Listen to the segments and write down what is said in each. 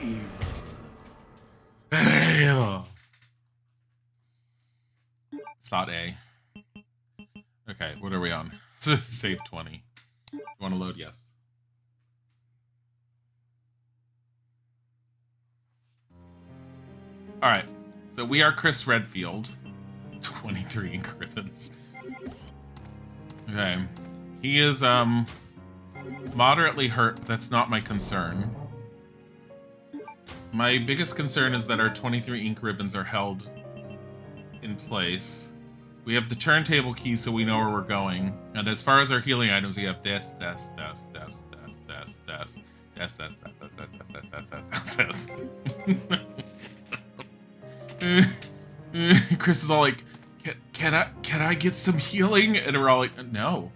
Evil. Slot A. Okay, what are we on? Save 20. You want to load? Yes. All right, so we are Chris Redfield. 23 ink ribbons. Okay, he is moderately hurt, but that's not my concern. My biggest concern is that our 23 ink ribbons are held in place. We have the turntable key, so we know where we're going. And as far as our healing items, we have this. Chris is all like, can I get some healing? And we're all like, no.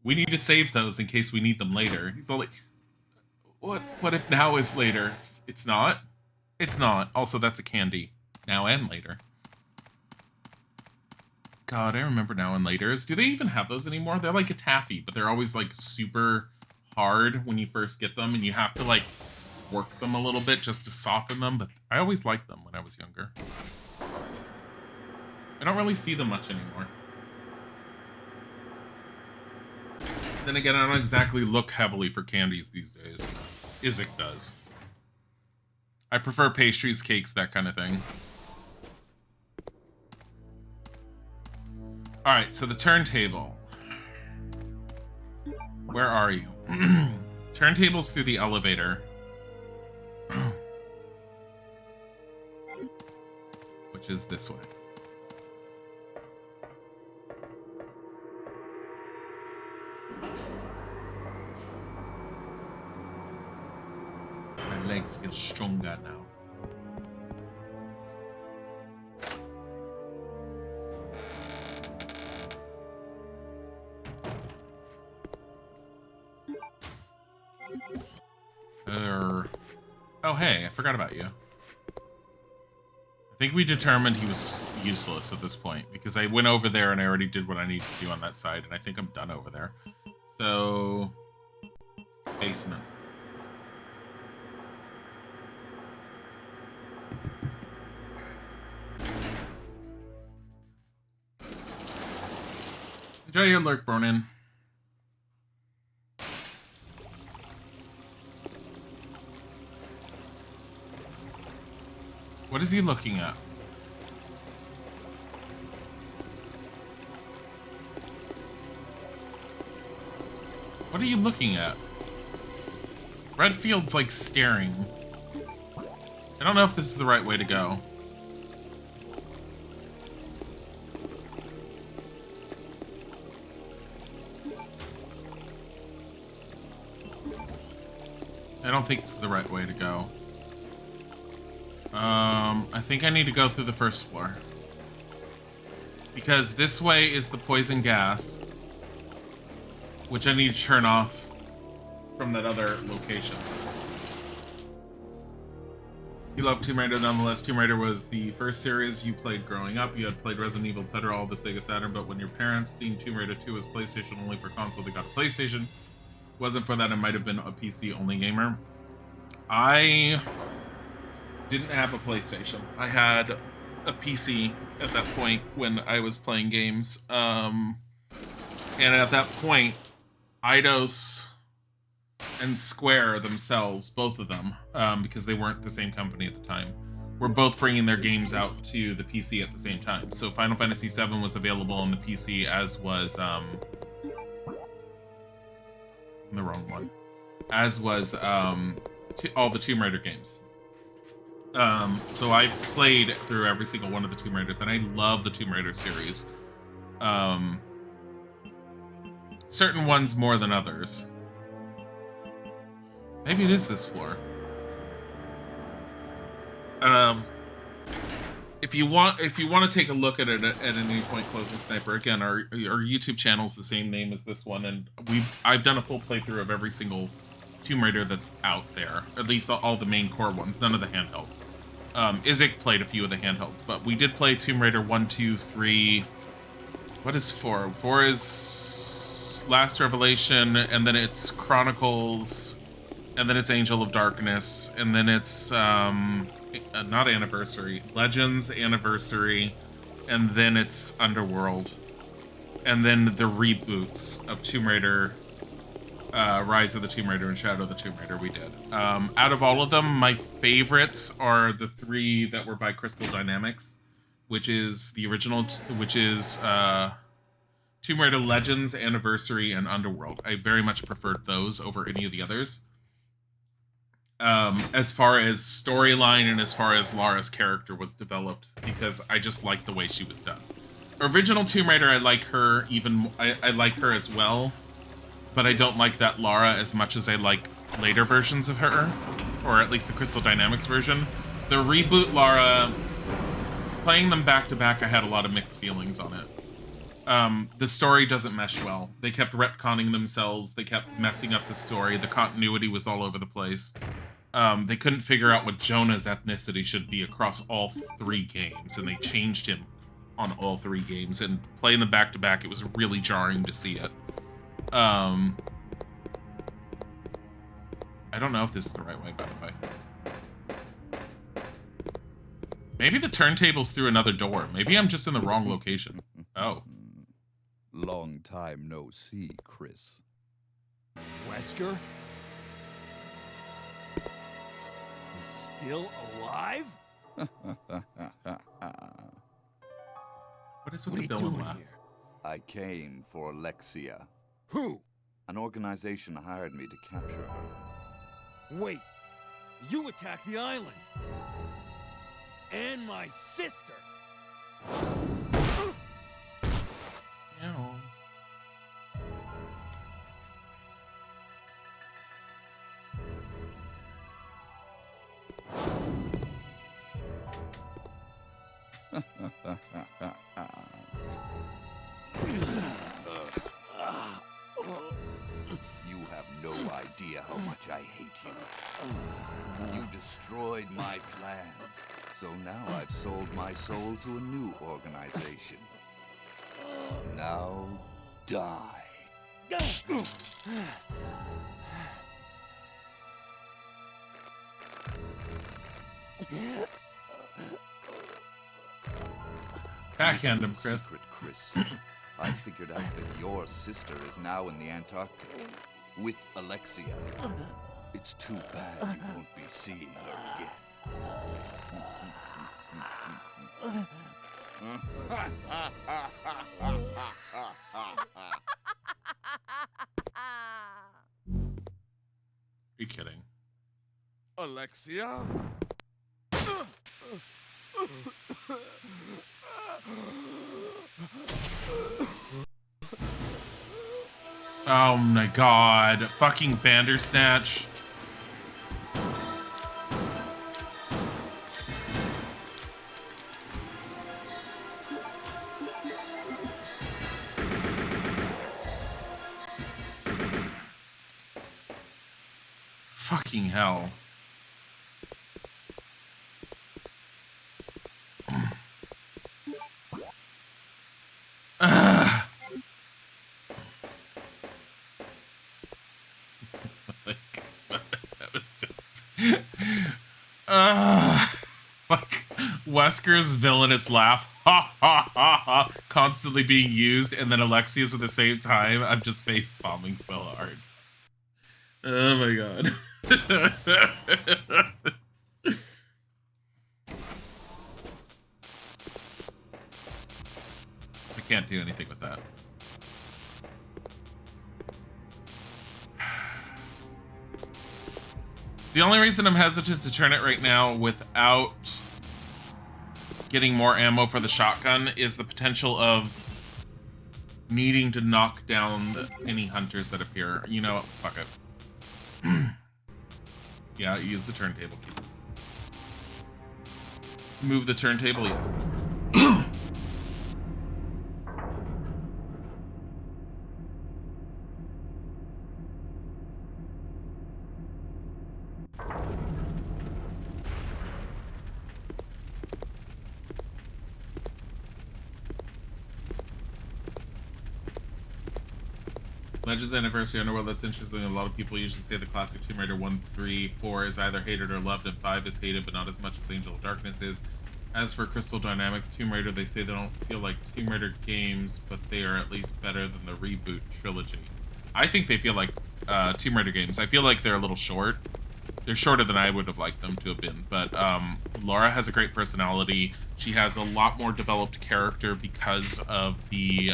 We need to save those in case we need them later. He's all like, what if now is later? It's not. It's not. Also, that's a candy. Now and later. God, I remember now and laters. Do they even have those anymore? They're like a taffy, but they're always like super hard when you first get them, and you have to like work them a little bit just to soften them, but I always liked them when I was younger. I don't really see them much anymore. Then again, I don't exactly look heavily for candies these days. Isaac does. I prefer pastries, cakes, that kind of thing. Alright, so the turntable. Where are you? Turntable's through the elevator. Which is this way. My legs feel stronger now. Oh, hey, I forgot about you. I think we determined he was useless at this point because I went over there and I already did what I need to do on that side, and I think I'm done over there. So, basement. Enjoy your lurk, Bronin. What is he looking at? What are you looking at? Redfield's like staring. I don't know if this is the right way to go. I don't think this is the right way to go. I think I need to go through the first floor. Because this way is the poison gas, which I need to turn off from that other location. You love Tomb Raider nonetheless. Tomb Raider was the first series you played growing up. You had played Resident Evil, etc., all the Sega Saturn, but when your parents seen Tomb Raider 2 as PlayStation only for console, they got a PlayStation. Wasn't for that, it might have been a PC-only gamer. I didn't have a PlayStation. I had a PC at that point when I was playing games. And at that point, Eidos and Square themselves, both of them, because they weren't the same company at the time, were both bringing their games out to the PC at the same time. So Final Fantasy VII was available on the PC, as was the wrong one, as was all the Tomb Raider games. So I've played through every single one of the Tomb Raiders, and I love the Tomb Raider series. Certain ones more than others. Maybe it is this floor. If you want to take a look at it at any point, Closing Sniper, again, our YouTube channel is the same name as this one, and I've done a full playthrough of every single Tomb Raider that's out there, at least all the main core ones, none of the handhelds. Isaac played a few of the handhelds, but we did play Tomb Raider 1, 2, 3. What is 4? 4 is Last Revelation, and then it's Chronicles, and then it's Angel of Darkness, and then it's not Anniversary, Legends Anniversary, and then it's Underworld, and then the reboots of Tomb Raider, Rise of the Tomb Raider and Shadow of the Tomb Raider we did. Out of all of them, my favorites are the 3 that were by Crystal Dynamics, which is the original, which is Tomb Raider Legends, Anniversary, and Underworld. I very much preferred those over any of the others. As far as storyline and as far as Lara's character was developed, because I just liked the way she was done. Original Tomb Raider, I like her I like her as well, but I don't like that Lara as much as I like later versions of her, or at least the Crystal Dynamics version. The reboot Lara, playing them back to back, I had a lot of mixed feelings on it. The story doesn't mesh well. They kept retconning themselves. They kept messing up the story. The continuity was all over the place. They couldn't figure out what Jonah's ethnicity should be across all 3 games, and they changed him on all 3 games. And playing them back to back, it was really jarring to see it. I don't know if this is the right way, by the way. Maybe the turntable's through another door. Maybe I'm just in the wrong location. Oh. Long time no see, Chris. Wesker? He's still alive? What is with the villain laugh? I came for Alexia. Who? An organization hired me to capture her. Wait, you attacked the island. And my sister. Ew. You have no idea how much I hate you. You destroyed my plans. So now I've sold my soul to a new organization. Now die. Backhand him, Chris. Secret, Chris. I figured out that your sister is now in the Antarctic with Alexia. It's too bad you won't be seeing her again. Are you kidding? Alexia? Oh my god. Fucking Bandersnatch. Fucking hell. Fuck. Wesker's villainous laugh, ha ha ha ha, constantly being used, and then Alexia's at the same time. I'm just face bombing so hard. Oh my god. I can't do anything with that. The only reason I'm hesitant to turn it right now without getting more ammo for the shotgun is the potential of needing to knock down any hunters that appear. You know, fuck it. Yeah, use the turntable key. Move the turntable, yes. Legends Anniversary Underworld, that's interesting. A lot of people usually say the classic Tomb Raider 1, 3, 4 is either hated or loved, and 5 is hated, but not as much as Angel of Darkness is. As for Crystal Dynamics, Tomb Raider, they say they don't feel like Tomb Raider games, but they are at least better than the reboot trilogy. I think they feel like Tomb Raider games. I feel like they're a little short. They're shorter than I would have liked them to have been, but Laura has a great personality. She has a lot more developed character because of the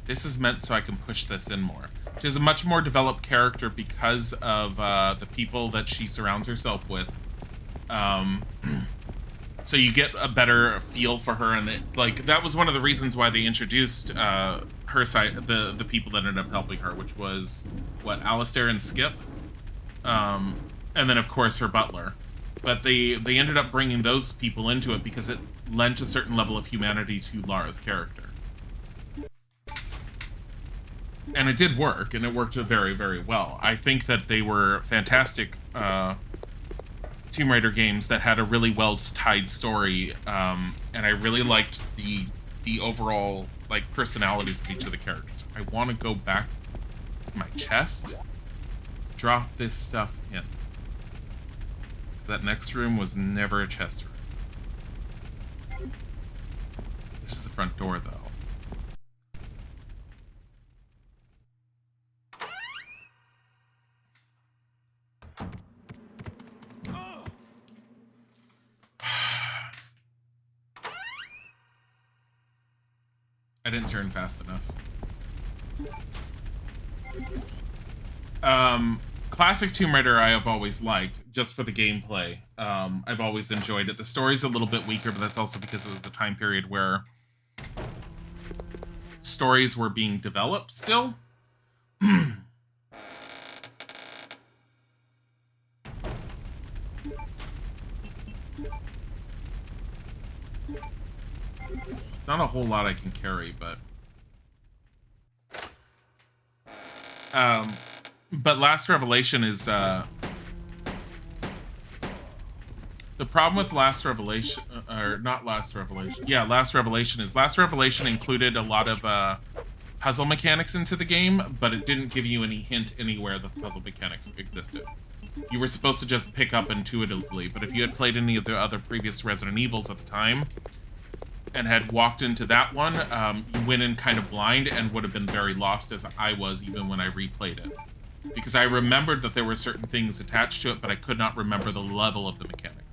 this is meant so I can push this in more. She has a much more developed character because of the people that she surrounds herself with. So you get a better feel for her, and that was one of the reasons why they introduced her side, the people that ended up helping her, which was Alistair and Skip, and then of course her butler. But they ended up bringing those people into it because it lent a certain level of humanity to Lara's character. And it did work, and it worked very, very well. I think that they were fantastic Tomb Raider games that had a really well-tied story, and I really liked the overall personalities of each of the characters. I want to go back to my chest, drop this stuff in. So that next room was never a chest room. This is the front door, though. I didn't turn fast enough. Classic Tomb Raider I have always liked, just for the gameplay. I've always enjoyed it. The story's a little bit weaker, but that's also because it was the time period where stories were being developed still. Not a whole lot I can carry, but Last Revelation is the problem with Last Revelation, or not Last Revelation. Yeah, Last Revelation included a lot of puzzle mechanics into the game, but it didn't give you any hint anywhere that the puzzle mechanics existed. You were supposed to just pick up intuitively, but if you had played any of the other previous Resident Evils at the time and had walked into that one, you went in kind of blind and would have been very lost, as I was even when I replayed it. Because I remembered that there were certain things attached to it, but I could not remember the level of the mechanics.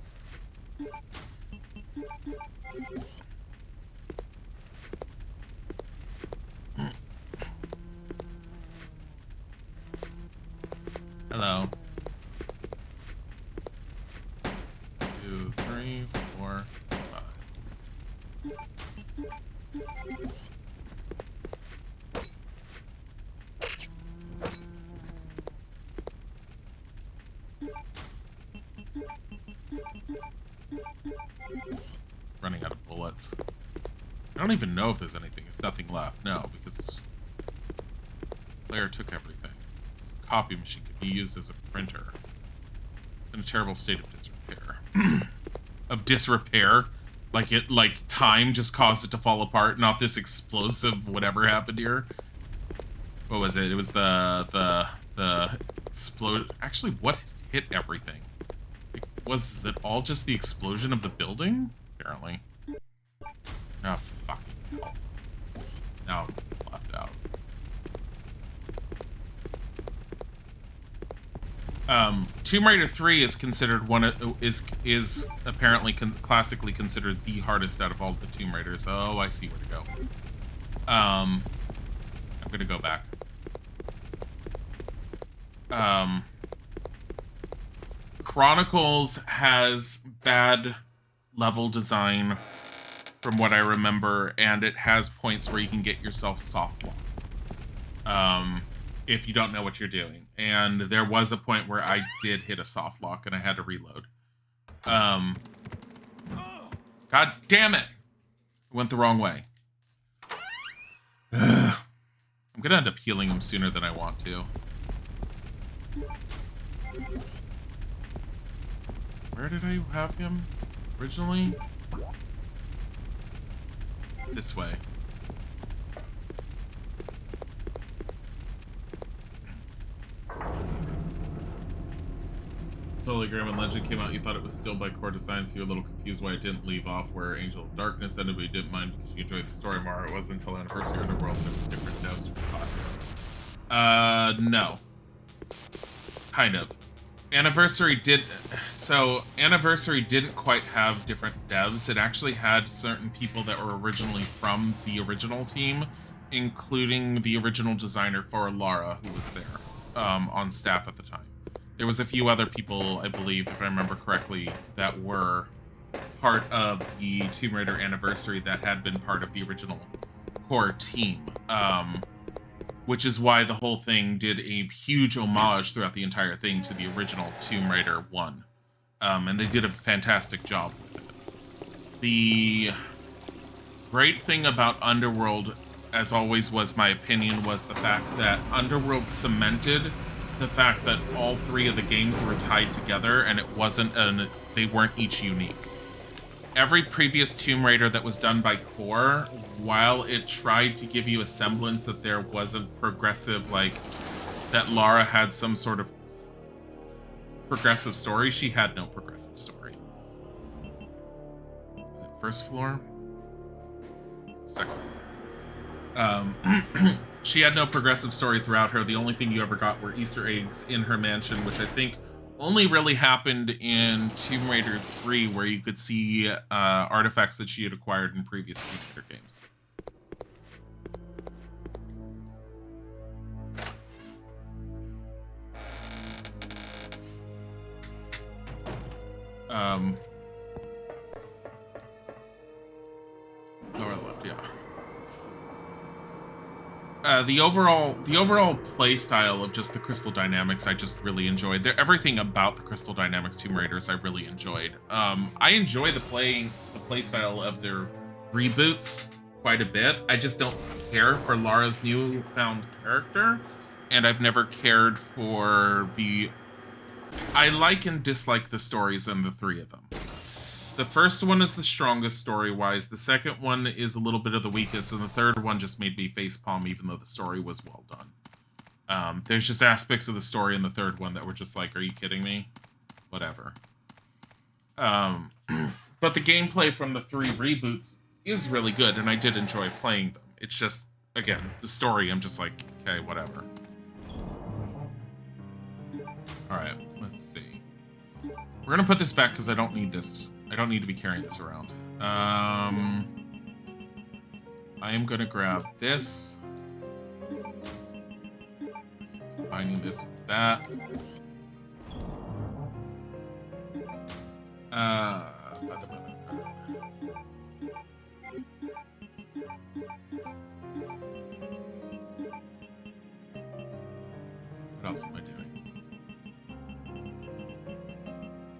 Hello. 2, 3, 4, 5. Running out of bullets. I don't even know if there's anything. There's nothing left. No, because the player took everything. This copy machine could be used as a printer. It's in a terrible state of disrepair. Of disrepair? Like time just caused it to fall apart, not this explosive whatever happened here. What was it? It was the explode. Actually, what hit everything? Was it all just the explosion of the building? Apparently. Oh, fucking hell. Now I'm left out. Tomb Raider 3 is considered is apparently classically considered the hardest out of all of the Tomb Raiders. Oh, I see where to go. I'm gonna go back. Chronicles has bad level design from what I remember, and it has points where you can get yourself soft locked if you don't know what you're doing. And there was a point where I did hit a soft lock and I had to reload. God damn it! I went the wrong way. I'm gonna end up healing him sooner than I want to. Where did I have him originally? This way. Totally agree. When Legend came out, you thought it was still by core design, so you're a little confused why it didn't leave off where Angel of Darkness ended, but you didn't mind because you enjoyed the story more. It wasn't until Anniversary Underworld that was different devs for Classic. No. Kind of. Anniversary didn't quite have different devs. It actually had certain people that were originally from the original team, including the original designer for Lara, who was there on staff at the time. There was a few other people, I believe, if I remember correctly, that were part of the Tomb Raider Anniversary that had been part of the original core team. Which is why the whole thing did a huge homage throughout the entire thing to the original Tomb Raider 1. And they did a fantastic job with it. The great thing about Underworld, as always was my opinion, was the fact that Underworld cemented the fact that all three of the games were tied together and they weren't each unique. Every previous Tomb Raider that was done by Core, while it tried to give you a semblance that there wasn't progressive, like, that Lara had some sort of progressive story, she had no progressive story. Is it first floor? Second floor. She had no progressive story throughout her. The only thing you ever got were Easter eggs in her mansion, which I think only really happened in Tomb Raider 3, where you could see artifacts that she had acquired in previous Tomb Raider games. Lower left, yeah. The overall play style of just the Crystal Dynamics, I just really enjoyed. Everything about the Crystal Dynamics Tomb Raiders, I really enjoyed. I enjoy the play style of their reboots quite a bit. I just don't care for Lara's newfound character, and I've never cared for the. I like and dislike the stories in the three of them. The first one is the strongest story-wise, the second one is a little bit of the weakest, and the third one just made me facepalm even though the story was well done. There's just aspects of the story in the third one that were just like, are you kidding me? Whatever. But the gameplay from the three reboots is really good, and I did enjoy playing them. It's just, again, the story, I'm just like, okay, whatever. Alright, let's see. We're gonna put this back because I don't need this. I don't need to be carrying this around. I am gonna grab this. Combining this with that. What else am I doing?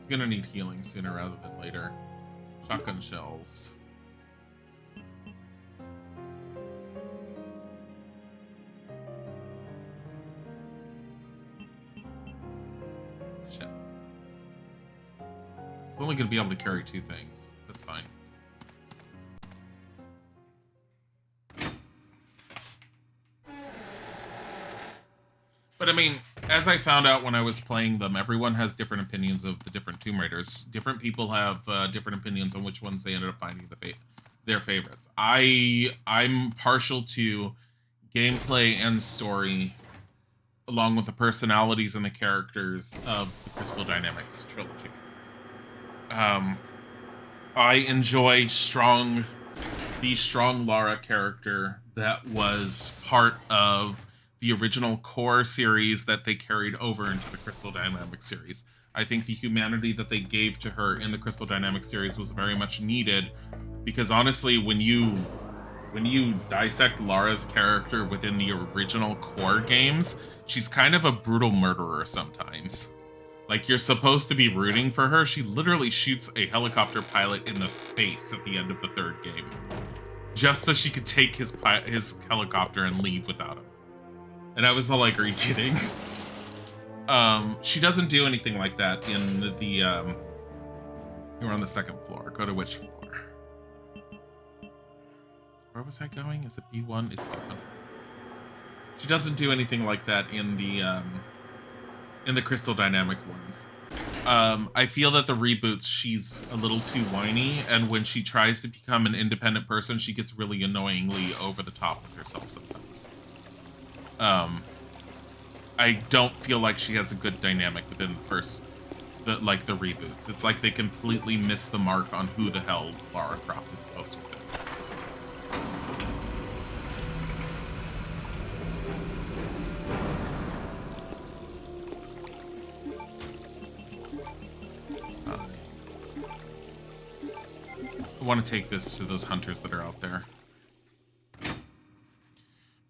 Gonna need healing sooner rather than later. Shotgun shells. Shit. I'm only gonna be able to carry two things. That's fine. But I mean, as I found out when I was playing them, everyone has different opinions of the different Tomb Raiders. Different people have different opinions on which ones they ended up finding their favorites. I'm partial to gameplay and story, along with the personalities and the characters of the Crystal Dynamics trilogy. I enjoy the strong Lara character that was part of the original core series that they carried over into the Crystal Dynamics series. I think the humanity that they gave to her in the Crystal Dynamics series was very much needed, because honestly, when you dissect Lara's character within the original core games, she's kind of a brutal murderer sometimes. Like, you're supposed to be rooting for her. She literally shoots a helicopter pilot in the face at the end of the third game, just so she could take his helicopter and leave without him. And I was all like, are you kidding? She doesn't do anything like that in the You were on the second floor. Go to which floor? Where was I going? Is it B1? It's B1. She doesn't do anything like that in the Crystal Dynamic ones. I feel that the reboots, she's a little too whiny, and when she tries to become an independent person, she gets really annoyingly over the top with herself sometimes. I don't feel like she has a good dynamic within the reboots. It's like they completely miss the mark on who the hell Lara Croft is supposed to be. I want to take this to those hunters that are out there.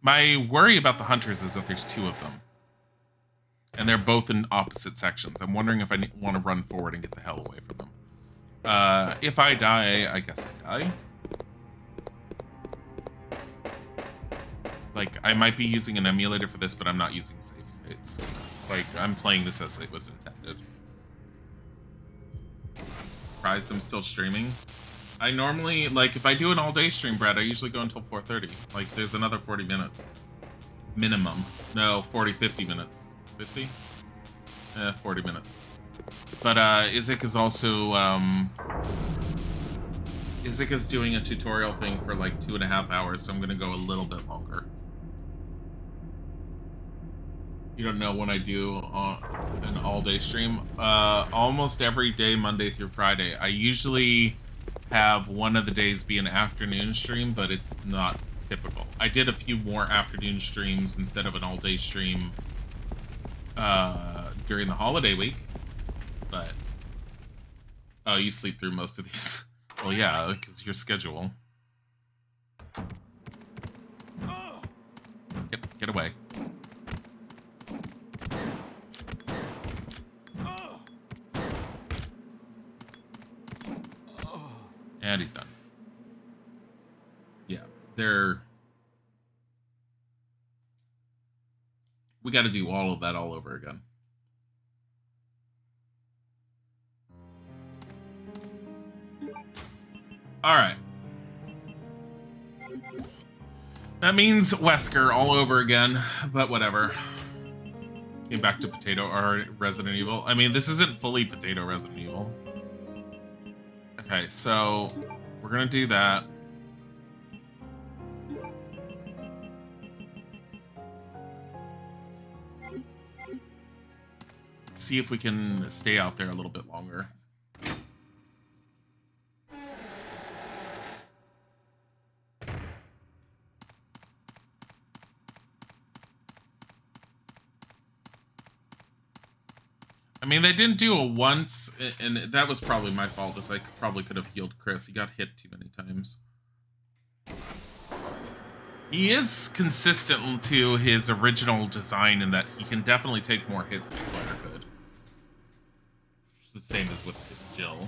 My worry about the hunters is that there's two of them. And they're both in opposite sections. I'm wondering if I want to run forward and get the hell away from them. If I die, I guess I die. Like, I might be using an emulator for this, but I'm not using save states. Like, I'm playing this as it was intended. Surprised I'm still streaming. I normally, like, if I do an all-day stream, Brad, I usually go until 4:30. Like, there's another 40 minutes. Minimum. No, 40, 50 minutes. 50? 40 minutes. But, Isaac is also, Isaac is doing a tutorial thing for, like, 2.5 hours, so I'm gonna go a little bit longer. You don't know when I do an all-day stream? Almost every day, Monday through Friday. I usually have one of the days be an afternoon stream, but it's not typical. I did a few more afternoon streams instead of an all-day stream during the holiday week, but oh, you sleep through most of these. Well, yeah, because your schedule. Get away. And he's done. Yeah, we got to do all of that all over again. All right. That means Wesker all over again, but whatever. Came back to Potato or Resident Evil. I mean, this isn't fully Potato Resident Evil. Okay, so we're gonna do that. See if we can stay out there a little bit longer. I mean, they didn't do it once, and that was probably my fault, as I probably could have healed Chris. He got hit too many times. He is consistent to his original design in that he can definitely take more hits than Claire could. The same as with Jill.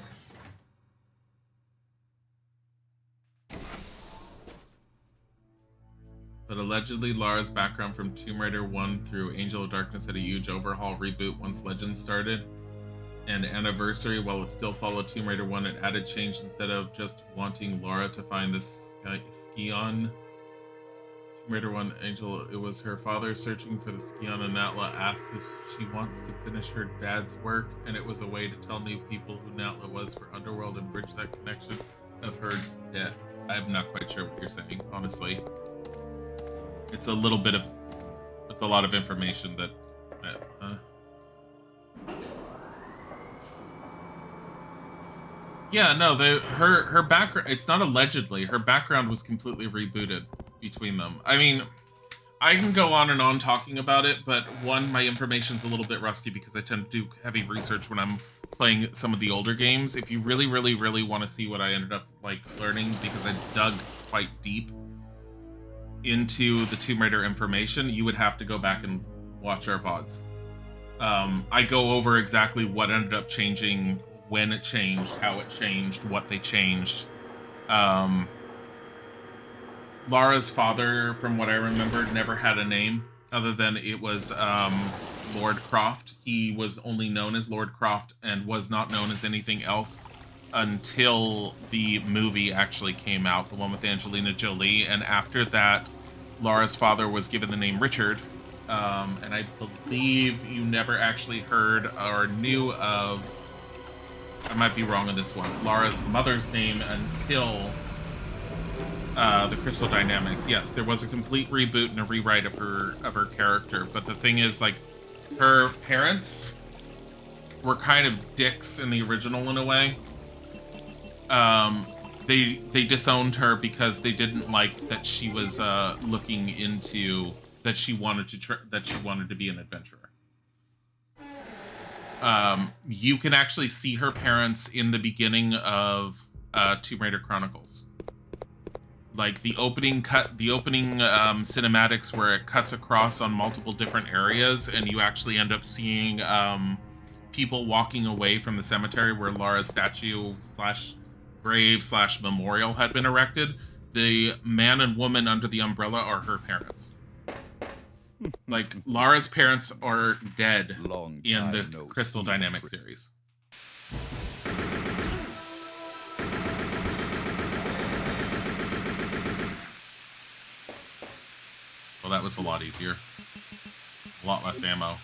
But allegedly, Lara's background from Tomb Raider 1 through Angel of Darkness had a huge overhaul reboot once Legends started. And Anniversary, while it still followed Tomb Raider 1, it added change instead of just wanting Lara to find the Scion. Tomb Raider 1 Angel, it was her father searching for the Scion, and Natla asked if she wants to finish her dad's work, and it was a way to tell new people who Natla was for Underworld and bridge that connection of her debt. I'm not quite sure what you're saying, honestly. It's a little bit of, it's a lot of information that, yeah, no, her background, it's not allegedly, her background was completely rebooted between them. I mean, I can go on and on talking about it, but one, my information's a little bit rusty because I tend to do heavy research when I'm playing some of the older games. If you really, really, really want to see what I ended up, like, learning, because I dug quite deep into the Tomb Raider information, you would have to go back and watch our VODs. I go over exactly what ended up changing, when it changed, how it changed, what they changed. Lara's father, from what I remember, never had a name other than it was Lord Croft. He was only known as Lord Croft and was not known as anything else until the movie actually came out, the one with Angelina Jolie. And after that, Laura's father was given the name Richard. And I believe you never actually heard or knew of, I might be wrong on this one, Laura's mother's name until the Crystal Dynamics. Yes, there was a complete reboot and a rewrite of her character. But the thing is, like, her parents were kind of dicks in the original in a way. They disowned her because they didn't like that she was looking into that she wanted to be an adventurer. You can actually see her parents in the beginning of Tomb Raider Chronicles. Like the opening cinematics where it cuts across on multiple different areas, and you actually end up seeing people walking away from the cemetery where Laura's statue / grave / memorial had been erected. The man and woman under the umbrella are her parents. Like, Laura's parents are dead in the Crystal Dynamics series. Well, that was a lot easier. A lot less ammo.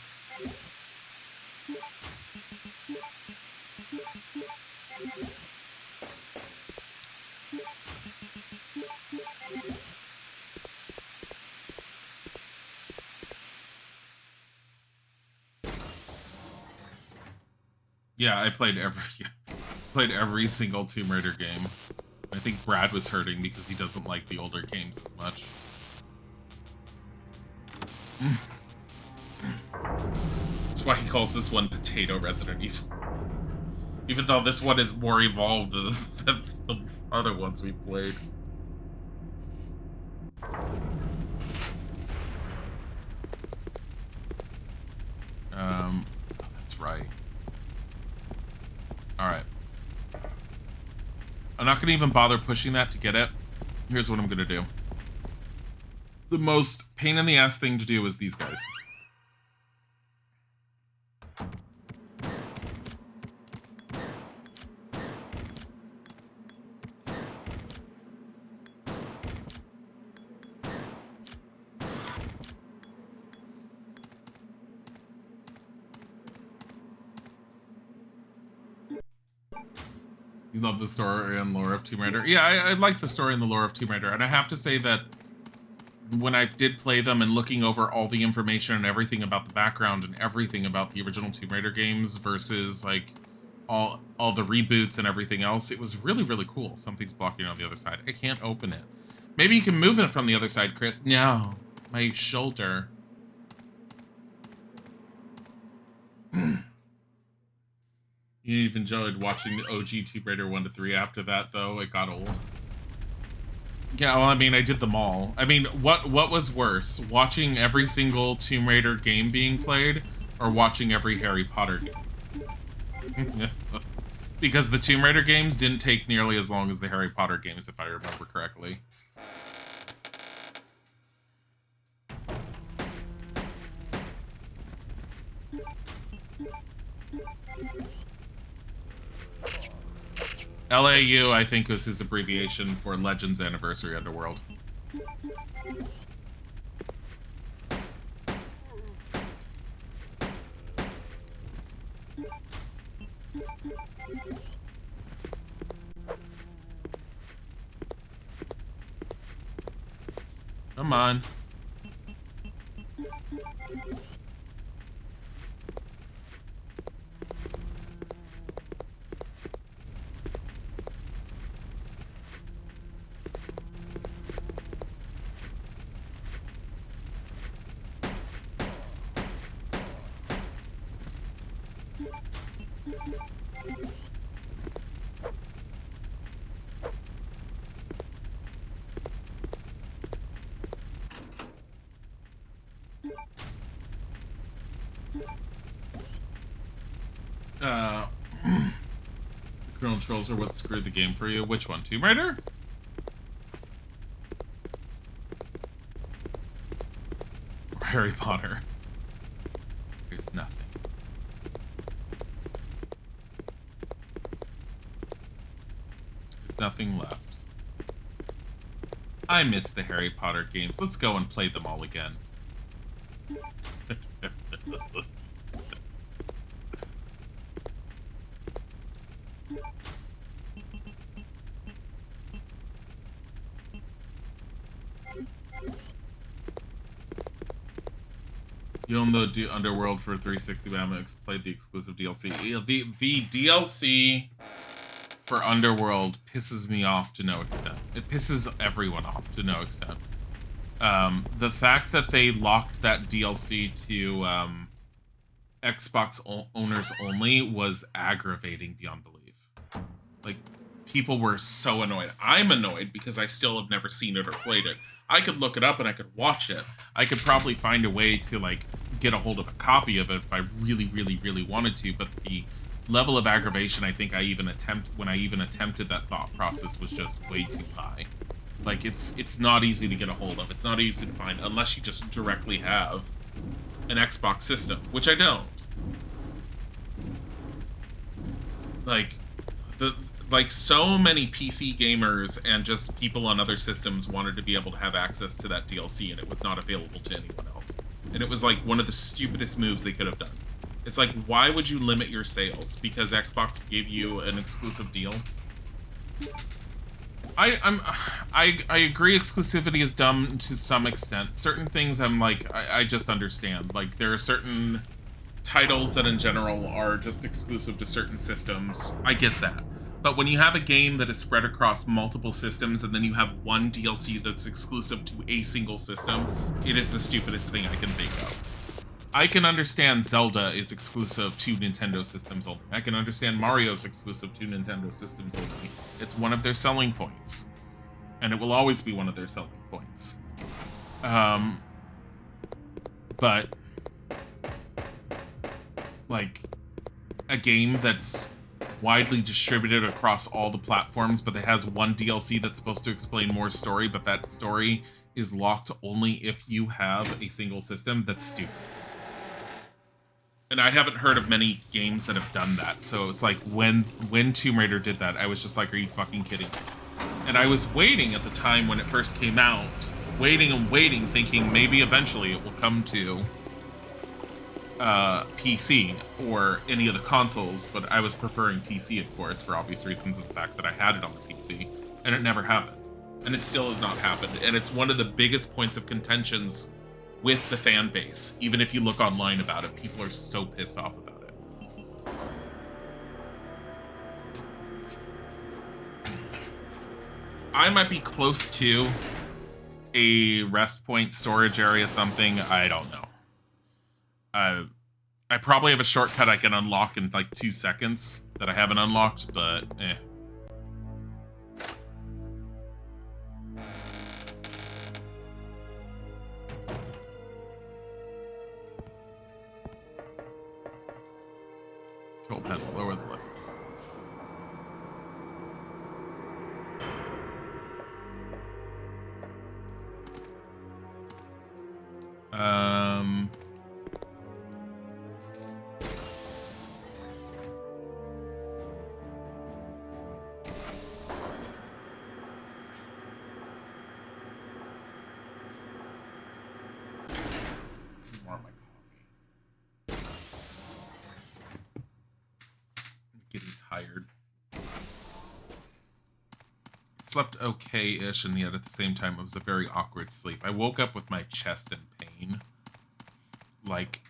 Yeah, I played every single Tomb Raider game. I think Brad was hurting because he doesn't like the older games as much. That's why he calls this one Potato Resident Evil. Even though this one is more evolved than the other ones we played. That's right. Alright. I'm not going to even bother pushing that to get it. Here's what I'm going to do. The most pain in the ass thing to do is these guys. You love the story and lore of Tomb Raider. Yeah, I like the story and the lore of Tomb Raider, and I have to say that when I did play them and looking over all the information and everything about the background and everything about the original Tomb Raider games versus like all the reboots and everything else, it was really, really cool. Something's blocking on the other side. I can't open it. Maybe you can move it from the other side, Chris. No, my shoulder. You even enjoyed watching the OG Tomb Raider 1 to 3 after that, though. It got old. Yeah, well, I mean, I did them all. I mean, what was worse? Watching every single Tomb Raider game being played, or watching every Harry Potter game? Because the Tomb Raider games didn't take nearly as long as the Harry Potter games, if I remember correctly. LAU, I think, was his abbreviation for Legends Anniversary Underworld. Come on. Controls are what screwed the game for you. Which one? Tomb Raider? Or Harry Potter? There's nothing. nothing left. I miss the Harry Potter games. Let's go and play them all again. You own the Underworld for 360, but I haven't played the exclusive DLC. The DLC for Underworld pisses me off to no extent. It pisses everyone off to no extent. The fact that they locked that DLC to Xbox owners only was aggravating beyond belief. Like, people were so annoyed. I'm annoyed because I still have never seen it or played it. I could look it up and I could watch it. I could probably find a way to, like, get a hold of a copy of it if I really, really, really wanted to, but the level of aggravation I think when I even attempted that thought process was just way too high. Like, it's not easy to get a hold of. It's not easy to find unless you just directly have an Xbox system, which I don't. Like so many PC gamers and just people on other systems wanted to be able to have access to that DLC, and it was not available to anyone else. And it was like one of the stupidest moves they could have done. It's like, why would you limit your sales? Because Xbox gave you an exclusive deal? I agree exclusivity is dumb to some extent. Certain things I'm like, I just understand. Like, there are certain titles that in general are just exclusive to certain systems. I get that. But when you have a game that is spread across multiple systems and then you have one DLC that's exclusive to a single system, it is the stupidest thing I can think of. I can understand Zelda is exclusive to Nintendo systems only. I can understand Mario's exclusive to Nintendo systems only. It's one of their selling points. And it will always be one of their selling points. But like, a game that's widely distributed across all the platforms, but it has one DLC that's supposed to explain more story, but that story is locked only if you have a single system, that's stupid. And I haven't heard of many games that have done that, so it's like, when Tomb Raider did that, I was just like, are you fucking kidding me? And I was waiting at the time when it first came out, waiting and waiting, thinking maybe eventually it will come to PC or any of the consoles, but I was preferring PC, of course, for obvious reasons of the fact that I had it on the PC, and it never happened. And it still has not happened. And it's one of the biggest points of contentions with the fan base. Even if you look online about it, people are so pissed off about it. I might be close to a rest point storage area, something, I don't know. I probably have a shortcut I can unlock in like 2 seconds that I haven't unlocked, but eh. Control panel, lower the lift. More of my coffee. I'm getting tired. Slept okay-ish, and yet at the same time it was a very awkward sleep. I woke up with my chest in pain. Like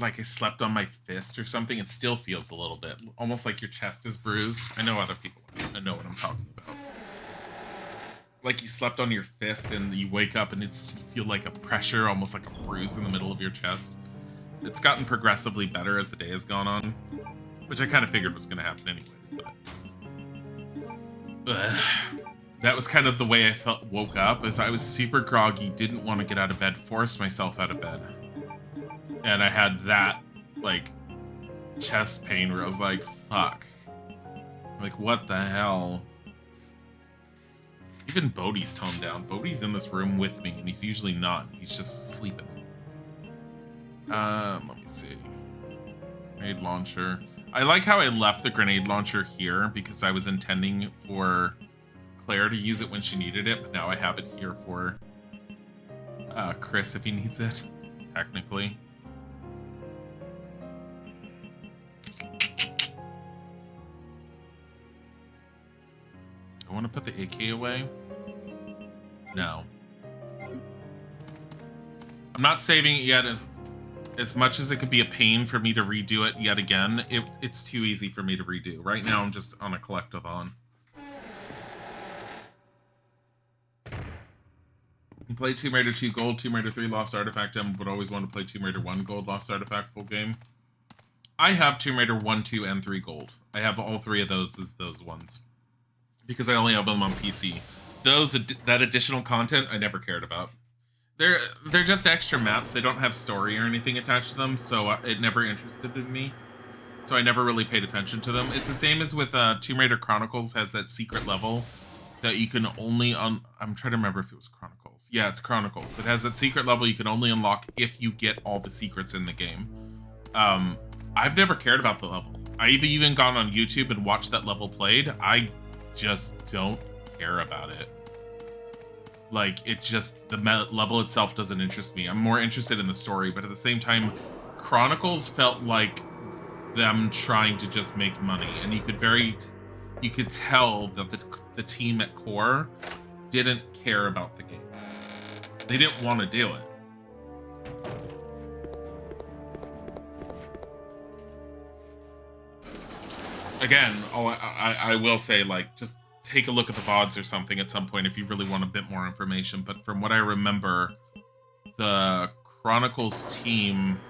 I slept on my fist or something. It still feels a little bit. Almost like your chest is bruised. I know other people know what I'm talking about. Like you slept on your fist and you wake up and you feel like a pressure, almost like a bruise in the middle of your chest. It's gotten progressively better as the day has gone on, which I kind of figured was going to happen anyways, but that was kind of the way I woke up, as I was super groggy, didn't want to get out of bed, forced myself out of bed. And I had that, like, chest pain where I was like, fuck. Like, what the hell? Even Bodhi's toned down. Bodhi's in this room with me, and he's usually not. He's just sleeping. Let me see. Grenade launcher. I like how I left the grenade launcher here, because I was intending for Claire to use it when she needed it, but now I have it here for Chris if he needs it, technically. I want to put the AK away. No. I'm not saving it yet. As much as it could be a pain for me to redo it yet again, it's too easy for me to redo. Right now, I'm just on a collectathon. You play Tomb Raider 2 Gold, Tomb Raider 3 Lost Artifact Demo, but always want to play Tomb Raider 1 Gold, Lost Artifact full game. I have Tomb Raider 1, 2, and 3 Gold. I have all three of those as those ones. Because I only have them on PC. That additional content, I never cared about. They're just extra maps. They don't have story or anything attached to them, so it never interested in me. So I never really paid attention to them. It's the same as with Tomb Raider Chronicles has that secret level that you can only I'm trying to remember if it was Chronicles. Yeah, it's Chronicles. It has that secret level you can only unlock if you get all the secrets in the game. I've never cared about the level. I've even gone on YouTube and watched that level played. I just don't care about it. Like, it just, the level itself doesn't interest me. I'm more interested in the story, but at the same time, Chronicles felt like them trying to just make money, and you could tell that the team at Core didn't care about the game. They didn't want to do it. Again, I will say, like, just take a look at the VODs or something at some point if you really want a bit more information. But from what I remember, the Chronicles team...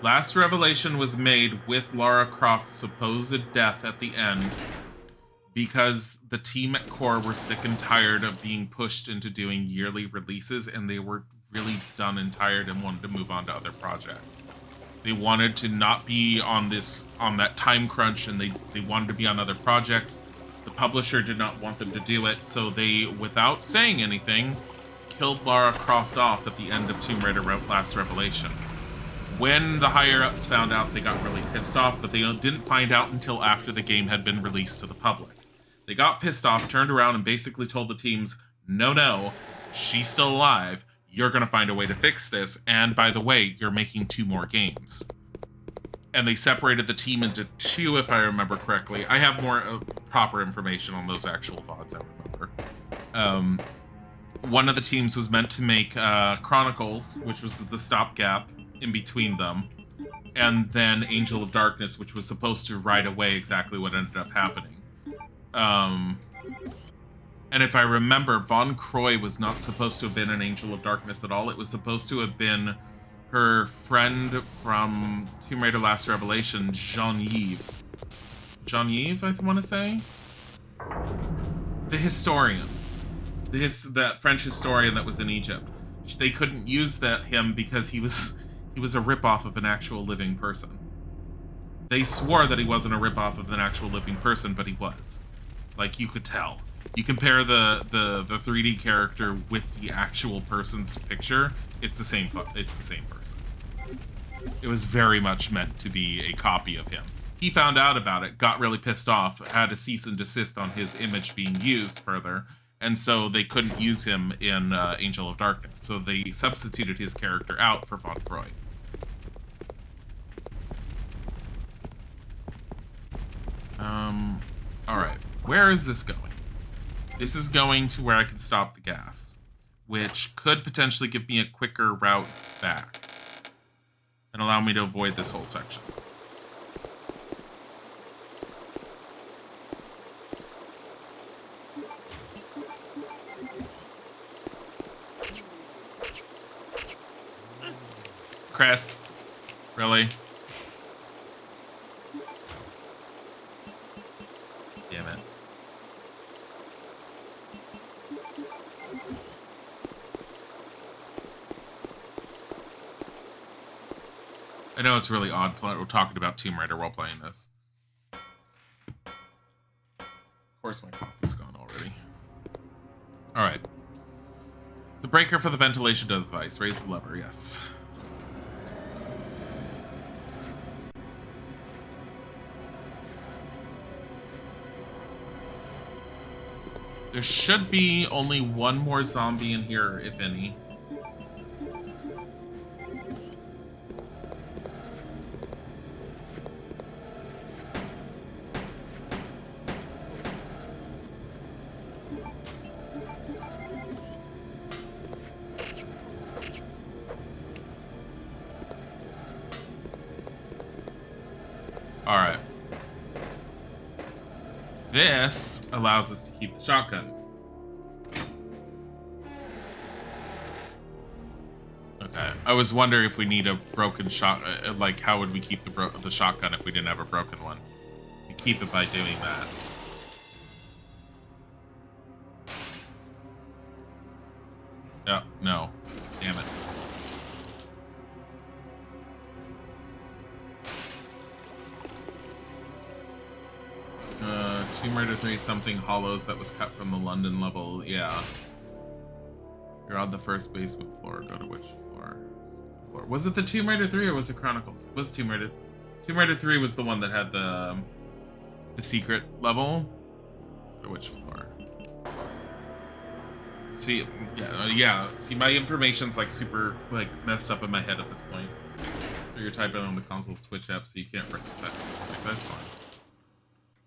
Last Revelation was made with Lara Croft's supposed death at the end because the team at Core were sick and tired of being pushed into doing yearly releases, and they were really done and tired and wanted to move on to other projects. They wanted to not be on that time crunch, and they wanted to be on other projects. The publisher did not want them to do it, so they, without saying anything, killed Lara Croft off at the end of Tomb Raider Last Revelation. When the higher-ups found out, they got really pissed off, but they didn't find out until after the game had been released to the public. They got pissed off, turned around, and basically told the teams, no, she's still alive, you're gonna find a way to fix this, and by the way, you're making 2 more games. And they separated the team into 2, if I remember correctly. I have more proper information on those actual VODs, I remember. One of the teams was meant to make Chronicles, which was the stopgap in between them, and then Angel of Darkness, which was supposed to right away exactly what ended up happening. And if I remember, Von Croy was not supposed to have been an Angel of Darkness at all. It was supposed to have been her friend from Tomb Raider Last Revelation, Jean-Yves. Jean-Yves, I want to say? The historian. That French historian that was in Egypt. They couldn't use him because he was a ripoff of an actual living person. They swore that he wasn't a ripoff of an actual living person, but he was. Like, you could tell. You compare the 3D character with the actual person's picture, it's the same person. It was very much meant to be a copy of him. He found out about it, got really pissed off, had a cease and desist on his image being used further, and so they couldn't use him in Angel of Darkness. So they substituted his character out for Von Croy. Alright. Where is this going? This is going to where I can stop the gas, which could potentially give me a quicker route back and allow me to avoid this whole section. Chris, really? Damn it. I know it's really odd we're talking about Tomb Raider while playing this. Of course my coffee's gone already. Alright. The breaker for the ventilation device. Raise the lever, yes. There should be only one more zombie in here, if any. All right. This allows us to keep the shotgun. Okay. I was wondering if we need a broken shot. Like, how would we keep the shotgun if we didn't have a broken one? We keep it by doing that. Oh, no. Damn it. Tomb Raider 3 something hollows that was cut from the London level. Yeah. You're on the first basement floor. Go to which floor? Was it the Tomb Raider 3 or was it Chronicles? It was Tomb Raider. Tomb Raider 3 was the one that had the secret level. Go to which floor? See, yeah. See, my information's like super like messed up in my head at this point. So you're typing on the console's Twitch app, so you can't recognize that. Like, that's fine.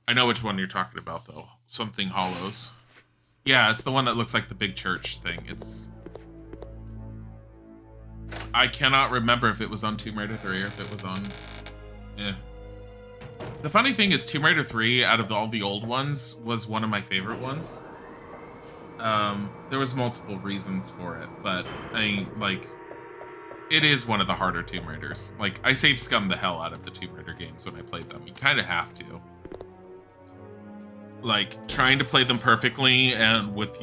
I know which one you're talking about, though. Something hollows. Yeah, it's the one that looks like the big church thing. I cannot remember if it was on Tomb Raider 3 or if it was on... The funny thing is, Tomb Raider 3, out of all the old ones, was one of my favorite ones. There was multiple reasons for it, but it is one of the harder Tomb Raiders. Like, I save scum the hell out of the Tomb Raider games when I played them. You kind of have to. Like, trying to play them perfectly and with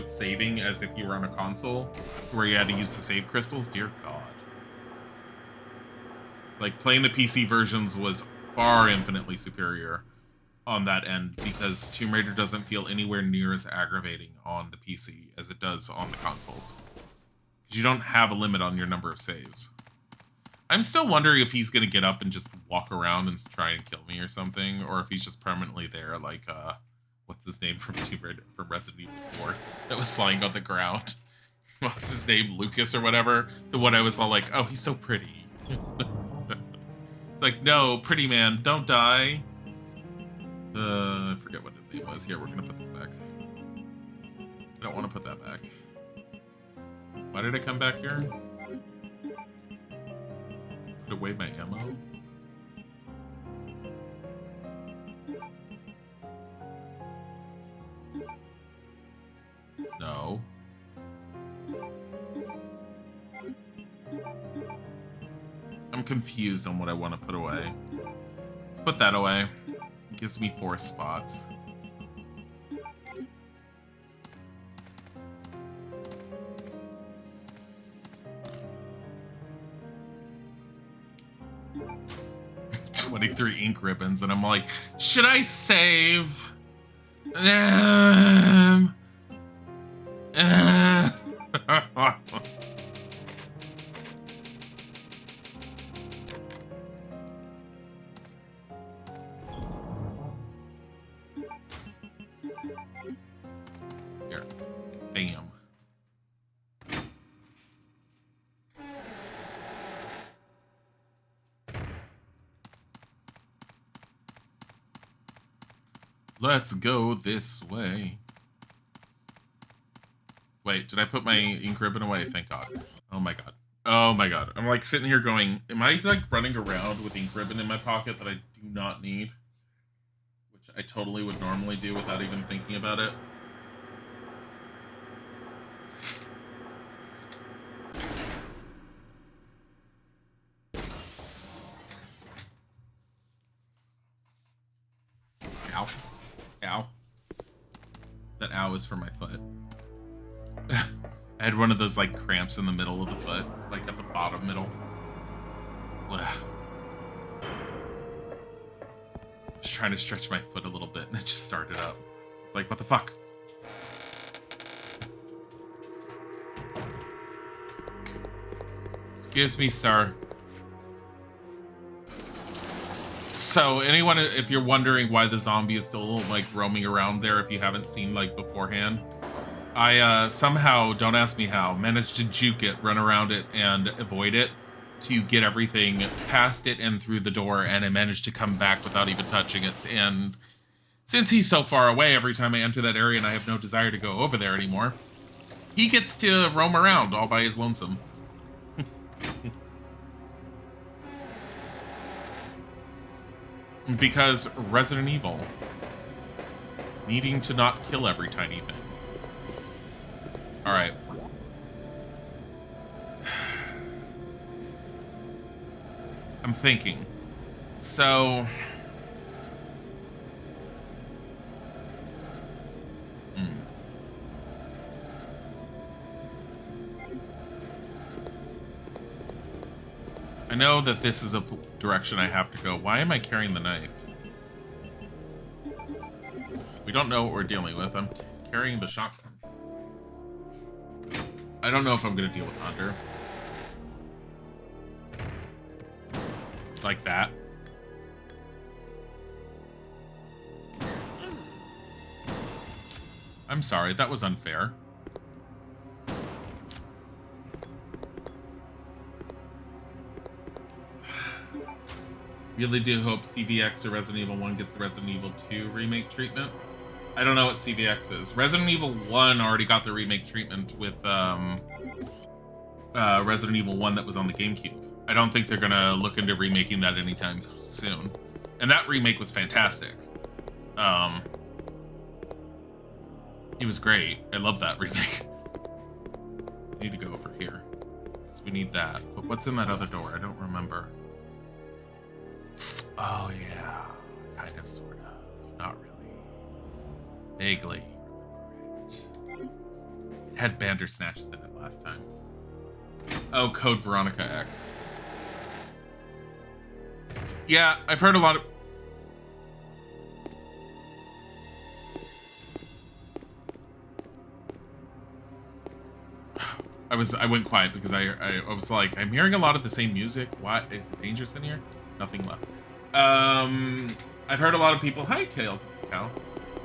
saving as if you were on a console where you had to use the save crystals, dear God. Like, playing the PC versions was far infinitely superior on that end because Tomb Raider doesn't feel anywhere near as aggravating on the PC as it does on the consoles. Because you don't have a limit on your number of saves. I'm still wondering if he's going to get up and just walk around and try and kill me or something, or if he's just permanently there, like, what's his name from Resident Evil 4 that was lying on the ground? What's his name? Lucas or whatever? The one I was all like, oh, he's so pretty. It's like, no, pretty man, don't die. I forget what his name was. Here, we're going to put this back. I don't want to put that back. Why did I come back here? Put away my ammo? No. I'm confused on what I want to put away. Let's put that away. It gives me 4 spots. "23 ink ribbons," and I'm like, should I save? Here. Bam. Let's go this way. Wait, did I put my ink ribbon away? Thank God. Oh my God. Oh my God. I'm like sitting here going, am I like running around with ink ribbon in my pocket that I do not need? Which I totally would normally do without even thinking about it. Ow. Ow. That ow is for my foot. I had one of those like cramps in the middle of the foot, like at the bottom middle. Ugh. Just trying to stretch my foot a little bit and it just started up. It's like, what the fuck? Excuse me, sir. So anyone, if you're wondering why the zombie is still like roaming around there, if you haven't seen like beforehand, I somehow, don't ask me how, managed to juke it, run around it, and avoid it to get everything past it and through the door, and I managed to come back without even touching it. And since he's so far away, every time I enter that area and I have no desire to go over there anymore, he gets to roam around all by his lonesome. Because Resident Evil, needing to not kill every tiny thing. All right. I'm thinking. So... I know that this is a direction I have to go. Why am I carrying the knife? We don't know what we're dealing with. I'm carrying the shotgun. I don't know if I'm going to deal with Hunter. Like that. I'm sorry, that was unfair. Really do hope CVX or Resident Evil 1 gets the Resident Evil 2 remake treatment. I don't know what CVX is. Resident Evil 1 already got the remake treatment with Resident Evil 1 that was on the GameCube. I don't think they're gonna look into remaking that anytime soon. And that remake was fantastic. It was great. I love that remake. I need to go over here. So we need that. But what's in that other door? I don't remember. Oh yeah, kind of, sort of, not really. Vaguely remember it. It had Bandersnatches in it last time. Oh, Code Veronica X. Yeah, I've heard a lot of... I went quiet because I was like, I'm hearing a lot of the same music. What is it dangerous in here? Nothing left. I've heard a lot of people. Hi, Tails of the Cow.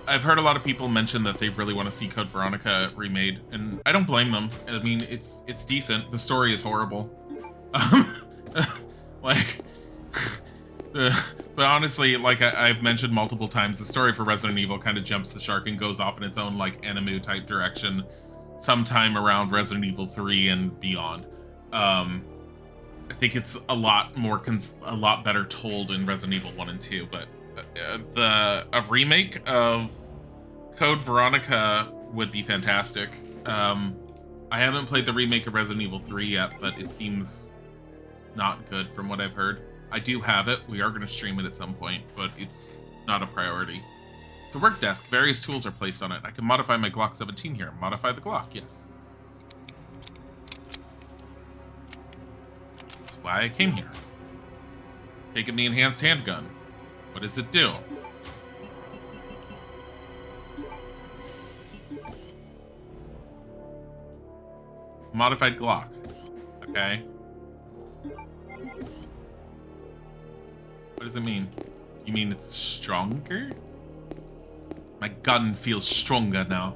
I've heard a lot of people mention that they really want to see Code Veronica remade, and I don't blame them. I mean, it's decent. The story is horrible. Like, but honestly, like I've mentioned multiple times, the story for Resident Evil kind of jumps the shark and goes off in its own like anime type direction, sometime around Resident Evil 3 and beyond. I think it's a lot better told in Resident Evil 1 and 2, but a remake of Code Veronica would be fantastic. I haven't played the remake of Resident Evil 3 yet, but it seems not good from what I've heard. I do have it. We are going to stream it at some point, but it's not a priority. It's a work desk. Various tools are placed on it. I can modify my Glock 17 here. Modify the Glock, yes. That's why I came here. Taking the enhanced handgun. What does it do? Modified Glock. Okay. What does it mean? You mean it's stronger? My gun feels stronger now.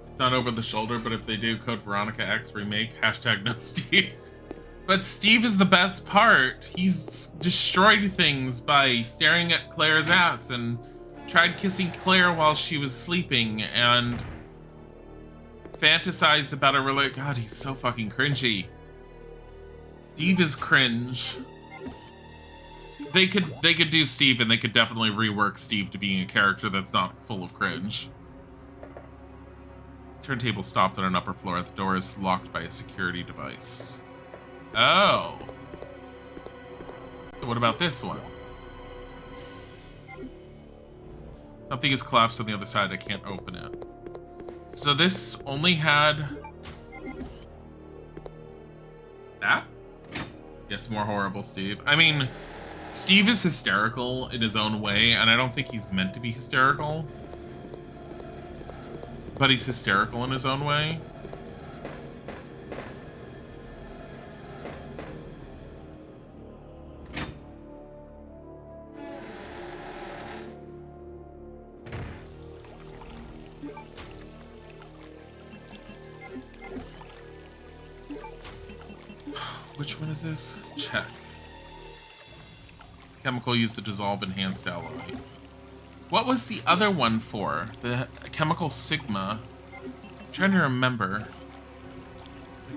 It's not over the shoulder, but if they do Code Veronica X remake, hashtag no Steve. But Steve is the best part. He's destroyed things by staring at Claire's ass and tried kissing Claire while she was sleeping and fantasized about a relationship. God, he's so fucking cringy. Steve is cringe. They could do Steve, and they could definitely rework Steve to being a character that's not full of cringe. Turntable stopped on an upper floor. The door is locked by a security device. Oh. So what about this one? Something is collapsed on the other side. I can't open it. So this only had... that? Yes, more horrible Steve. I mean, Steve is hysterical in his own way, and I don't think he's meant to be hysterical. But he's hysterical in his own way. Which one is this? Check. Chemical used to dissolve enhanced alloy. What was the other one for? The chemical Sigma. I'm trying to remember.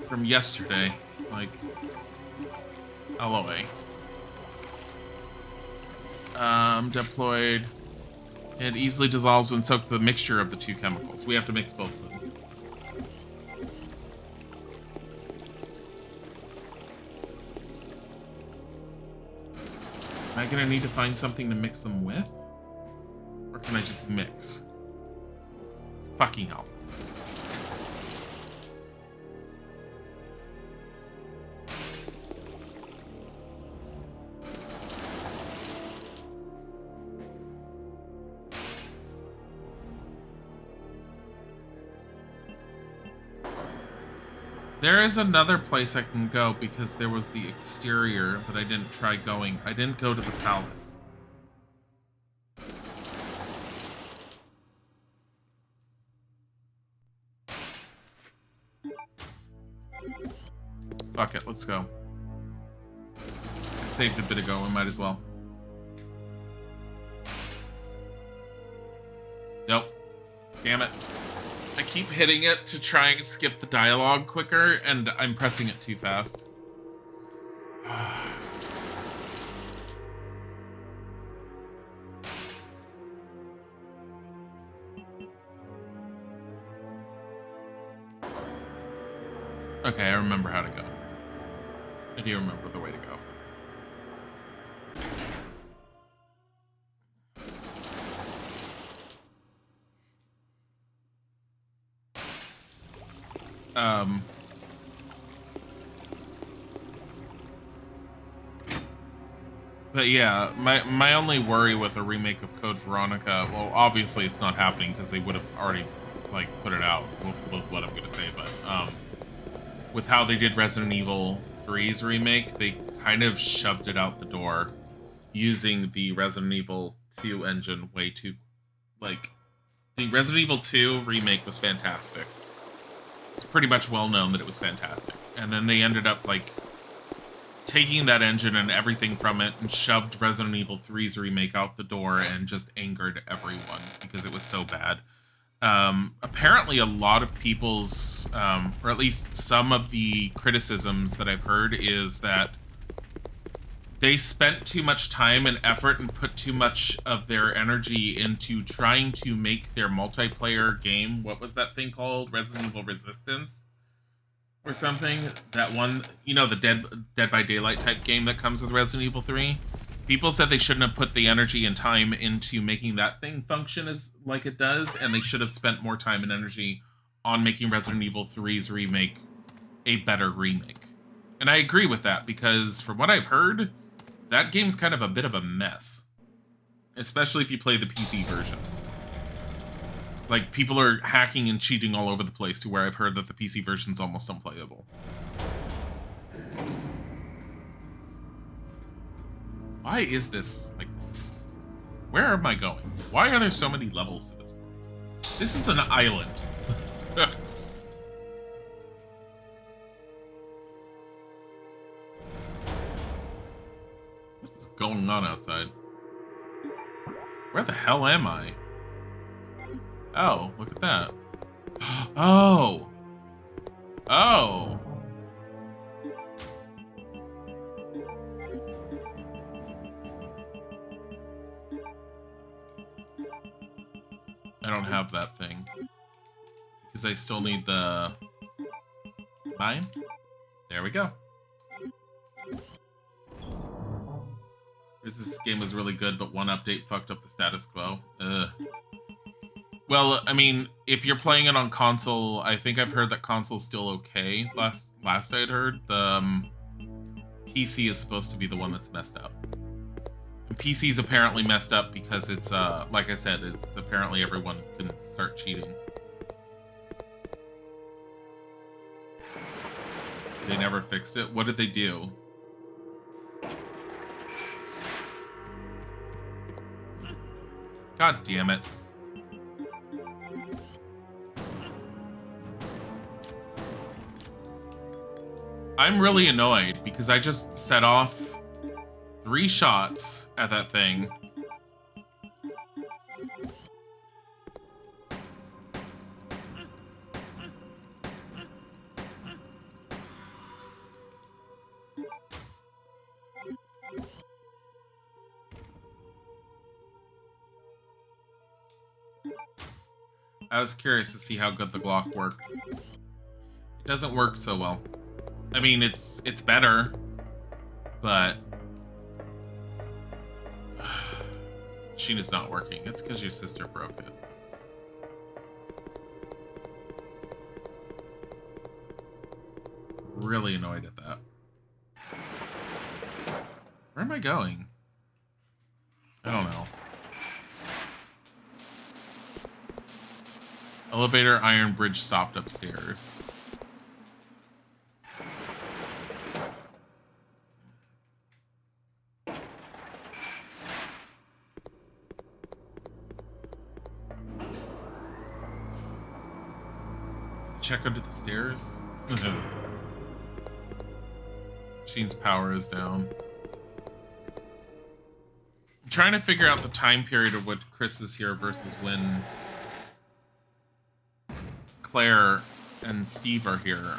From yesterday. Like, alloy. Deployed. It easily dissolves when soaked with a mixture of the two chemicals. We have to mix both of them. Am I gonna need to find something to mix them with? Or can I just mix? Fucking hell. There is another place I can go because there was the exterior that I didn't try going. I didn't go to the palace. Fuck it, let's go. I saved a bit ago, I might as well. Nope. Damn it. I keep hitting it to try and skip the dialogue quicker, and I'm pressing it too fast. Okay, I remember how to go. I do remember the way to go. But yeah, my only worry with a remake of Code Veronica, well, obviously it's not happening because they would have already, like, put it out, with what I'm gonna say, but, with how they did Resident Evil 3's remake, they kind of shoved it out the door using the Resident Evil 2 engine way too, like, the Resident Evil 2 remake was fantastic. It's pretty much well known that it was fantastic. And then they ended up, like, taking that engine and everything from it and shoved Resident Evil 3's remake out the door and just angered everyone because it was so bad. Apparently a lot of people's, or at least some of the criticisms that I've heard is that they spent too much time and effort and put too much of their energy into trying to make their multiplayer game, what was that thing called? Resident Evil Resistance? Or something? That one, you know, the Dead by Daylight type game that comes with Resident Evil 3? People said they shouldn't have put the energy and time into making that thing function as like it does, and they should have spent more time and energy on making Resident Evil 3's remake a better remake. And I agree with that, because from what I've heard, that game's kind of a bit of a mess. Especially if you play the PC version. Like, people are hacking and cheating all over the place to where I've heard that the PC version's almost unplayable. Why is this like this? Where am I going? Why are there so many levels to this world? This is an island. What's going on outside? Where the hell am I? Oh, look at that. Oh! Oh! I don't have that thing. Because I still need the... Mine? There we go. This game was really good, but one update fucked up the status quo. Ugh. Well, I mean, if you're playing it on console, I think I've heard that console's still okay. Last I'd heard, the PC is supposed to be the one that's messed up. And PC's apparently messed up because it's, like I said, it's apparently everyone can start cheating. They never fixed it? What did they do? God damn it. I'm really annoyed because I just set off 3 shots at that thing. I was curious to see how good the Glock worked. It doesn't work so well. I mean, it's better, but Sheena's not working. It's because your sister broke it. Really annoyed at that. Where am I going? I don't know. Elevator, iron bridge stopped upstairs. Check under the stairs. Sheen's power is down. I'm trying to figure out the time period of what Chris is here versus when Claire and Steve are here.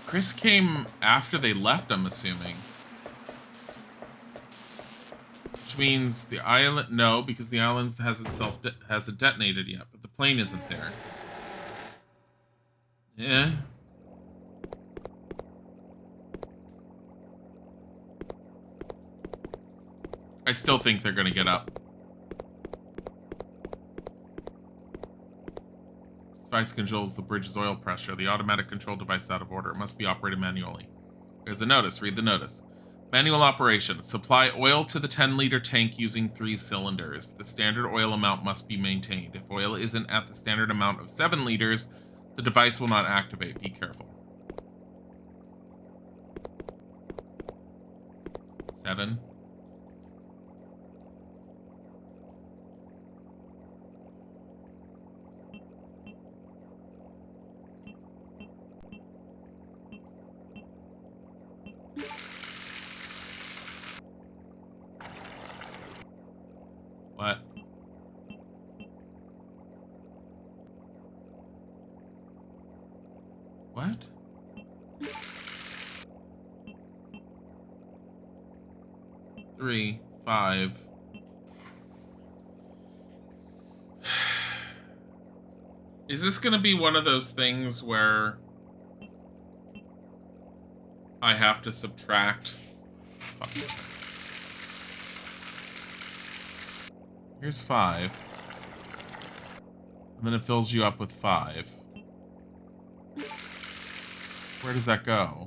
Chris came after they left, I'm assuming. Which means the island... No, because the island hasn't detonated yet, but the plane isn't there. Yeah. I still think they're gonna get up. This device controls the bridge's oil pressure. The automatic control device is out of order. It must be operated manually. There's a notice. Read the notice. Manual operation. Supply oil to the 10-liter tank using 3 cylinders. The standard oil amount must be maintained. If oil isn't at the standard amount of 7 liters, the device will not activate. Be careful. 7. What? What? Three, 5. Is this gonna be one of those things where I have to subtract? Fuck. Here's 5. And then it fills you up with 5. Where does that go?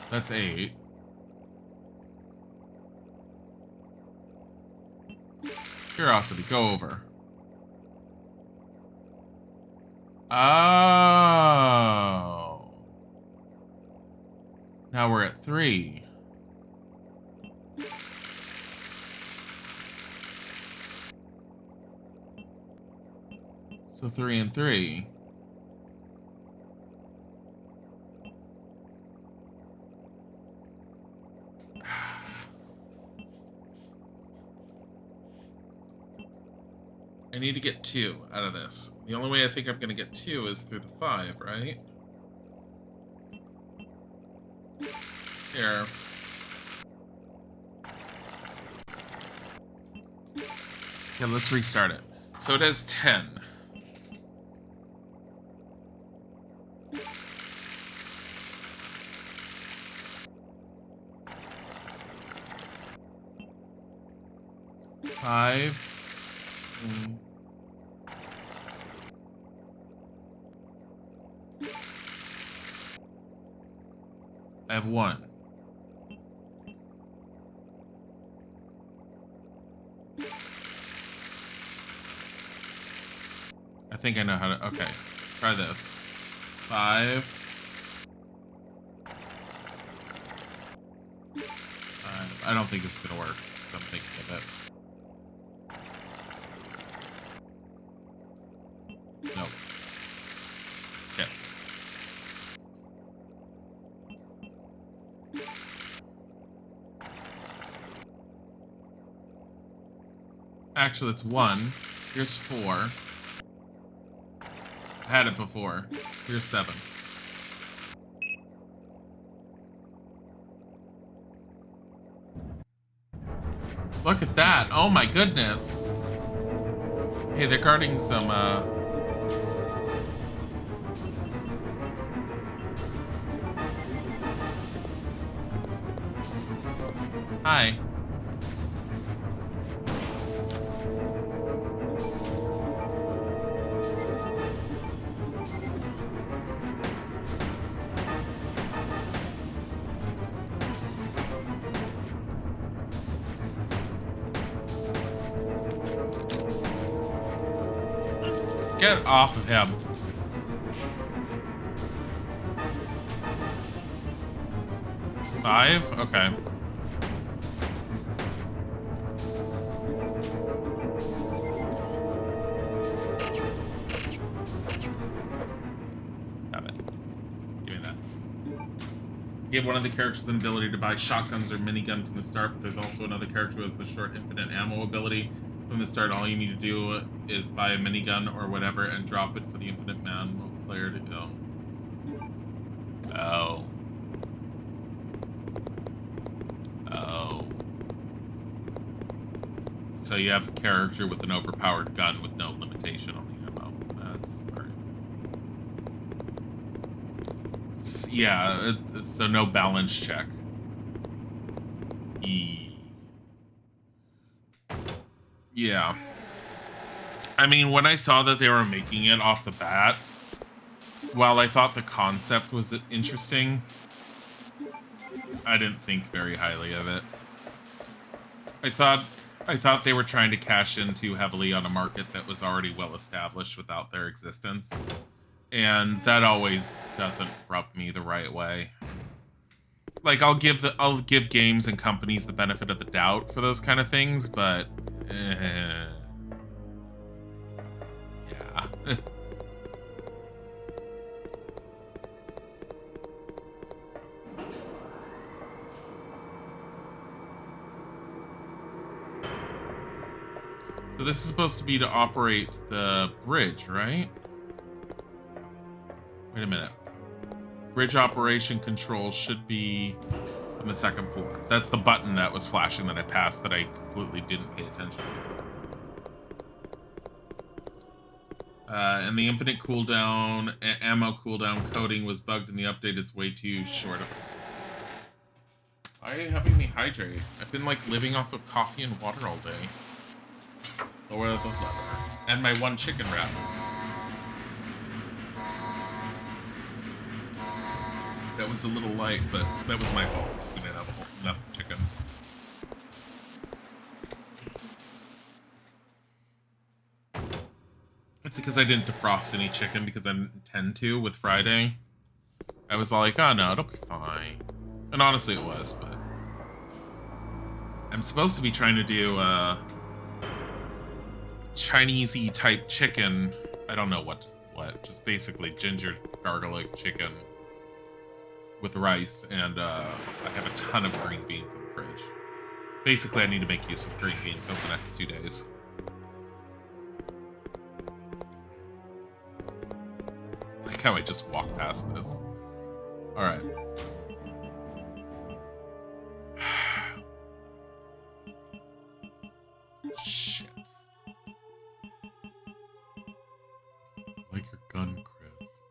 That's 8. Curiosity, go over. Oh. Now we're at 3. So 3 and 3. I need to get 2 out of this. The only way I think I'm going to get 2 is through the 5, right? Here. Yeah, let's restart it. So it has 10. Five. I have 1. I think I know how to... Okay. Try this. 5. I don't think this is gonna work. I'm thinking of it. Nope. Okay. Actually, it's 1. Here's 4. I had it before. Here's 7. Look at that. Oh my goodness. Hey, they're guarding some, Hi. Get off of him. Five? Okay. Have it. Give me that. Give one of the characters an ability to buy shotguns or minigun from the start, but there's also another character who has the short infinite ammo ability. From the start, all you need to do is buy a minigun or whatever and drop it for the infinite ammo player to go. Oh. Oh. So you have a character with an overpowered gun with no limitation on the ammo. That's smart. Yeah, so no balance check. Yeah. I mean, when I saw that they were making it off the bat, while I thought the concept was interesting, I didn't think very highly of it. I thought they were trying to cash in too heavily on a market that was already well established without their existence. And that always doesn't rub me the right way. Like, I'll give games and companies the benefit of the doubt for those kind of things, but yeah. So this is supposed to be to operate the bridge, right? Wait a minute. Bridge operation control should be on the second floor. That's the button that was flashing that I passed that I completely didn't pay attention to. And the infinite cooldown, ammo cooldown coding was bugged in the update. It's way too short. Why are you having me hydrate? I've been like living off of coffee and water all day. Lower the lever. And my 1 chicken wrap. That was a little light, but that was my fault. We didn't have enough chicken. It's because I didn't defrost any chicken because I didn't intend to with Friday. I was like, oh no, it'll be fine. And honestly it was, but I'm supposed to be trying to do Chinese-y type chicken. I don't know what. Just basically ginger garlic chicken with rice, and I have a ton of green beans in the fridge. Basically, I need to make use of green beans over the next 2 days. Like how I just walked past this. Alright. Shit. Like your gun, Chris.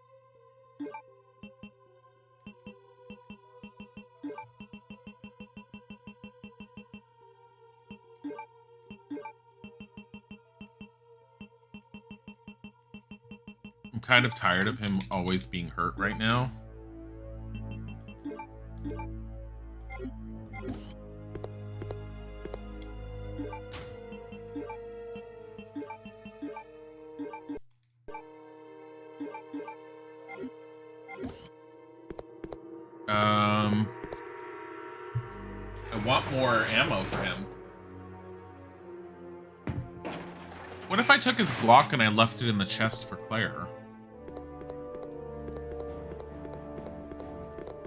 I'm kind of tired of him always being hurt right now. want more ammo for him. What if I took his Glock and I left it in the chest for Claire?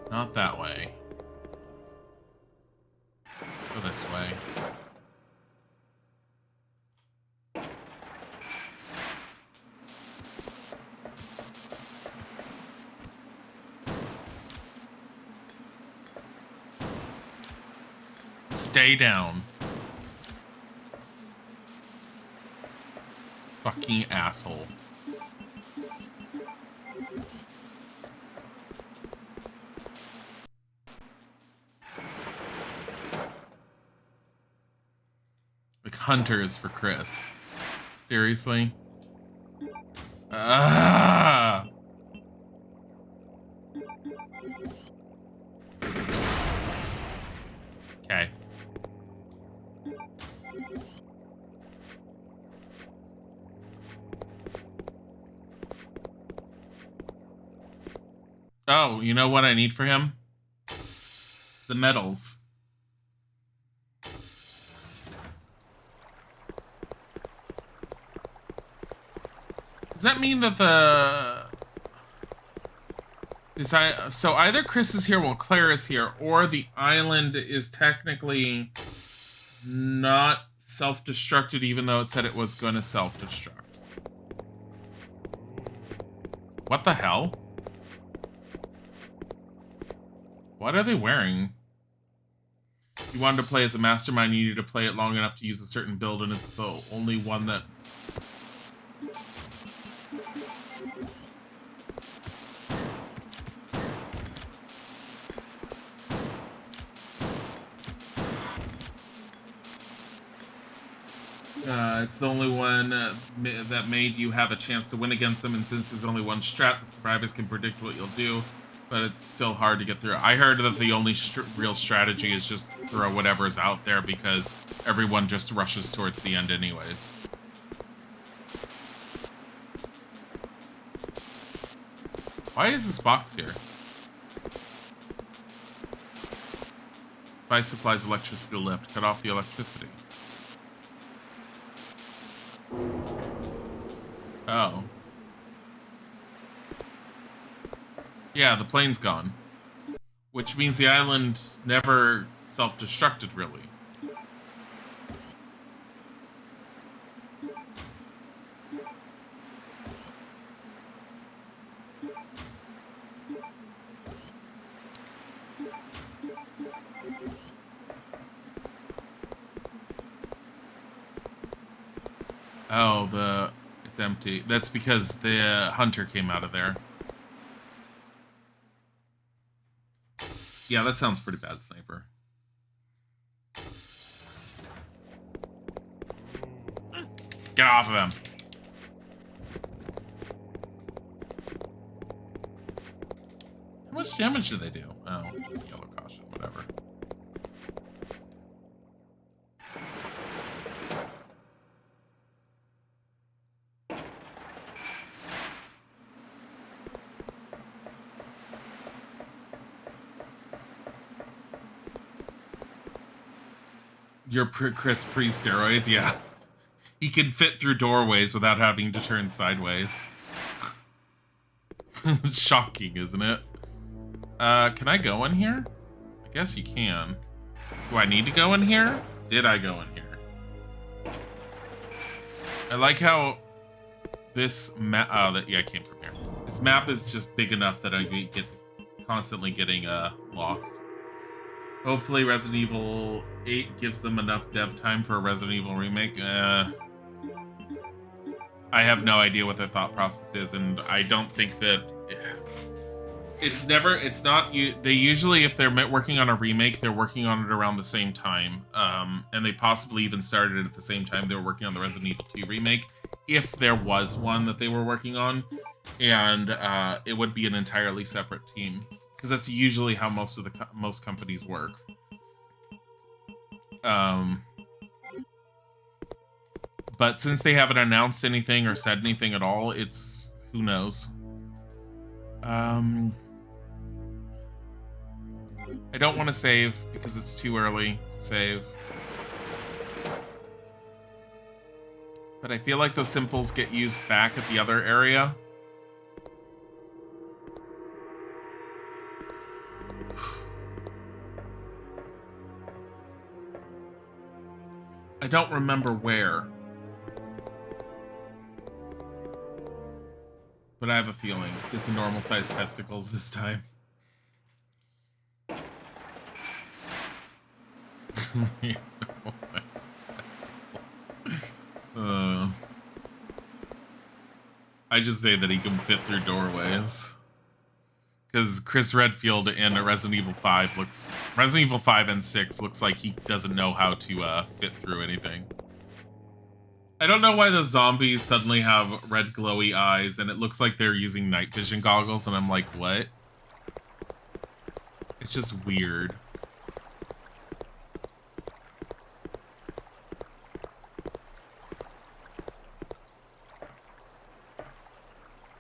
Not that way. Go this way. Stay down. Fucking asshole. Like hunters for Chris. Seriously? Ah! Okay. Oh, you know what I need for him? The medals. Does that mean that so either Chris is here while Claire is here, or the island is technically not self-destructed even though it said it was going to self-destruct. What the hell? What are they wearing? You wanted to play as a mastermind, you needed to play it long enough to use a certain build, and it's the only one that... it's the only one that made you have a chance to win against them, and since there's only one strat, the survivors can predict what you'll do, but it's still hard to get through. I heard that the only real strategy is just throw whatever's out there because everyone just rushes towards the end anyways. Why is this box here? Buy supplies, electricity lift. Cut off the electricity. Oh. Yeah, the plane's gone. Which means the island never self-destructed, really. Oh, it's empty. That's because the hunter came out of there. Yeah, that sounds pretty bad, Sniper. Get off of him. How much damage did they do? Oh, just yellow caution, whatever. Your Chris pre-steroids, yeah. He can fit through doorways without having to turn sideways. Shocking, isn't it? Can I go in here? I guess you can. Do I need to go in here? Did I go in here? I like how this map... Oh, yeah, I came from here. This map is just big enough that I get constantly getting lost. Hopefully Resident Evil 8 gives them enough dev time for a Resident Evil remake. I have no idea what their thought process is, and I don't think that... They usually, if they're working on a remake, they're working on it around the same time. And they possibly even started it at the same time they were working on the Resident Evil 2 remake, if there was one that they were working on. And it would be an entirely separate team. Because that's usually how most companies work. But since they haven't announced anything or said anything at all, it's... who knows? I don't want to save because it's too early to save. But I feel like those simples get used back at the other area. I don't remember where. But I have a feeling it's normal-sized testicles this time. I just say that he can fit through doorways. Because Chris Redfield in Resident Evil 5 Resident Evil 5 and 6 looks like he doesn't know how to fit through anything. I don't know why those zombies suddenly have red glowy eyes and it looks like they're using night vision goggles and I'm like, what? It's just weird.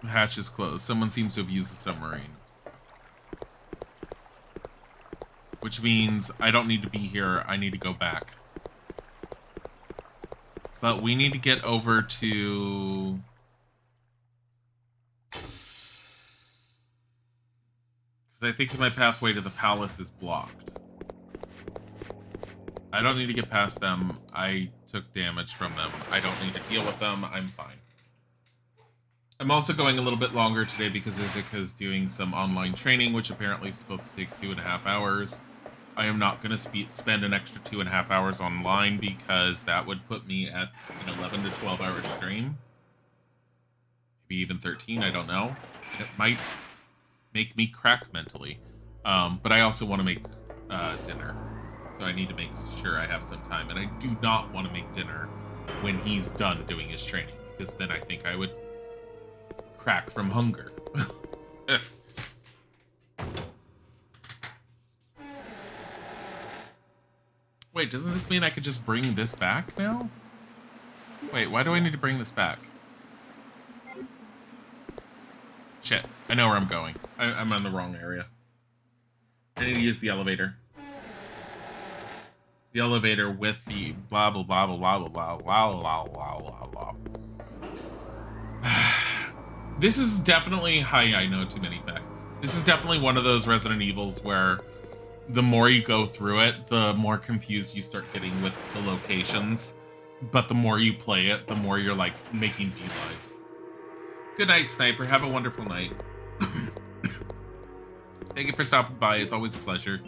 The hatch is closed. Someone seems to have used the submarine. Which means I don't need to be here. I need to go back. But we need to get over to... Because I think my pathway to the palace is blocked. I don't need to get past them. I took damage from them. I don't need to deal with them. I'm fine. I'm also going a little bit longer today because Izika's doing some online training, which apparently is supposed to take 2.5 hours. I am not going to spend an extra 2.5 hours online because that would put me at an 11 to 12 hour stream. Maybe even 13, I don't know. It might make me crack mentally. But I also want to make dinner. So I need to make sure I have some time. And I do not want to make dinner when he's done doing his training. Because then I think I would crack from hunger. Wait, doesn't this mean I could just bring this back now? Wait, why do I need to bring this back? Shit, I know where I'm going. I'm on the wrong area. I need to use the elevator. The elevator with the blah blah blah blah blah blah blah blah blah blah blah. This is definitely... Hi, I know too many facts. This is definitely one of those Resident Evils where the more you go through it, the more confused you start getting with the locations. But the more you play it, the more you're, like, making beelives. Good night, Sniper. Have a wonderful night. Thank you for stopping by. It's always a pleasure.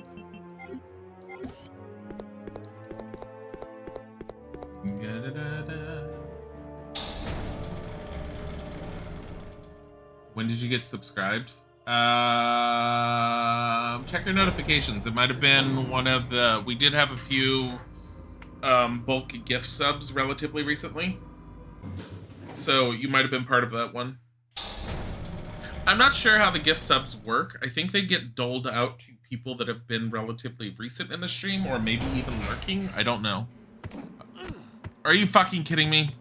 When did you get subscribed? Check your notifications. It might have been one of the... We did have a few bulk gift subs relatively recently. So you might have been part of that one. I'm not sure how the gift subs work. I think they get doled out to people that have been relatively recent in the stream or maybe even lurking. I don't know. Are you fucking kidding me?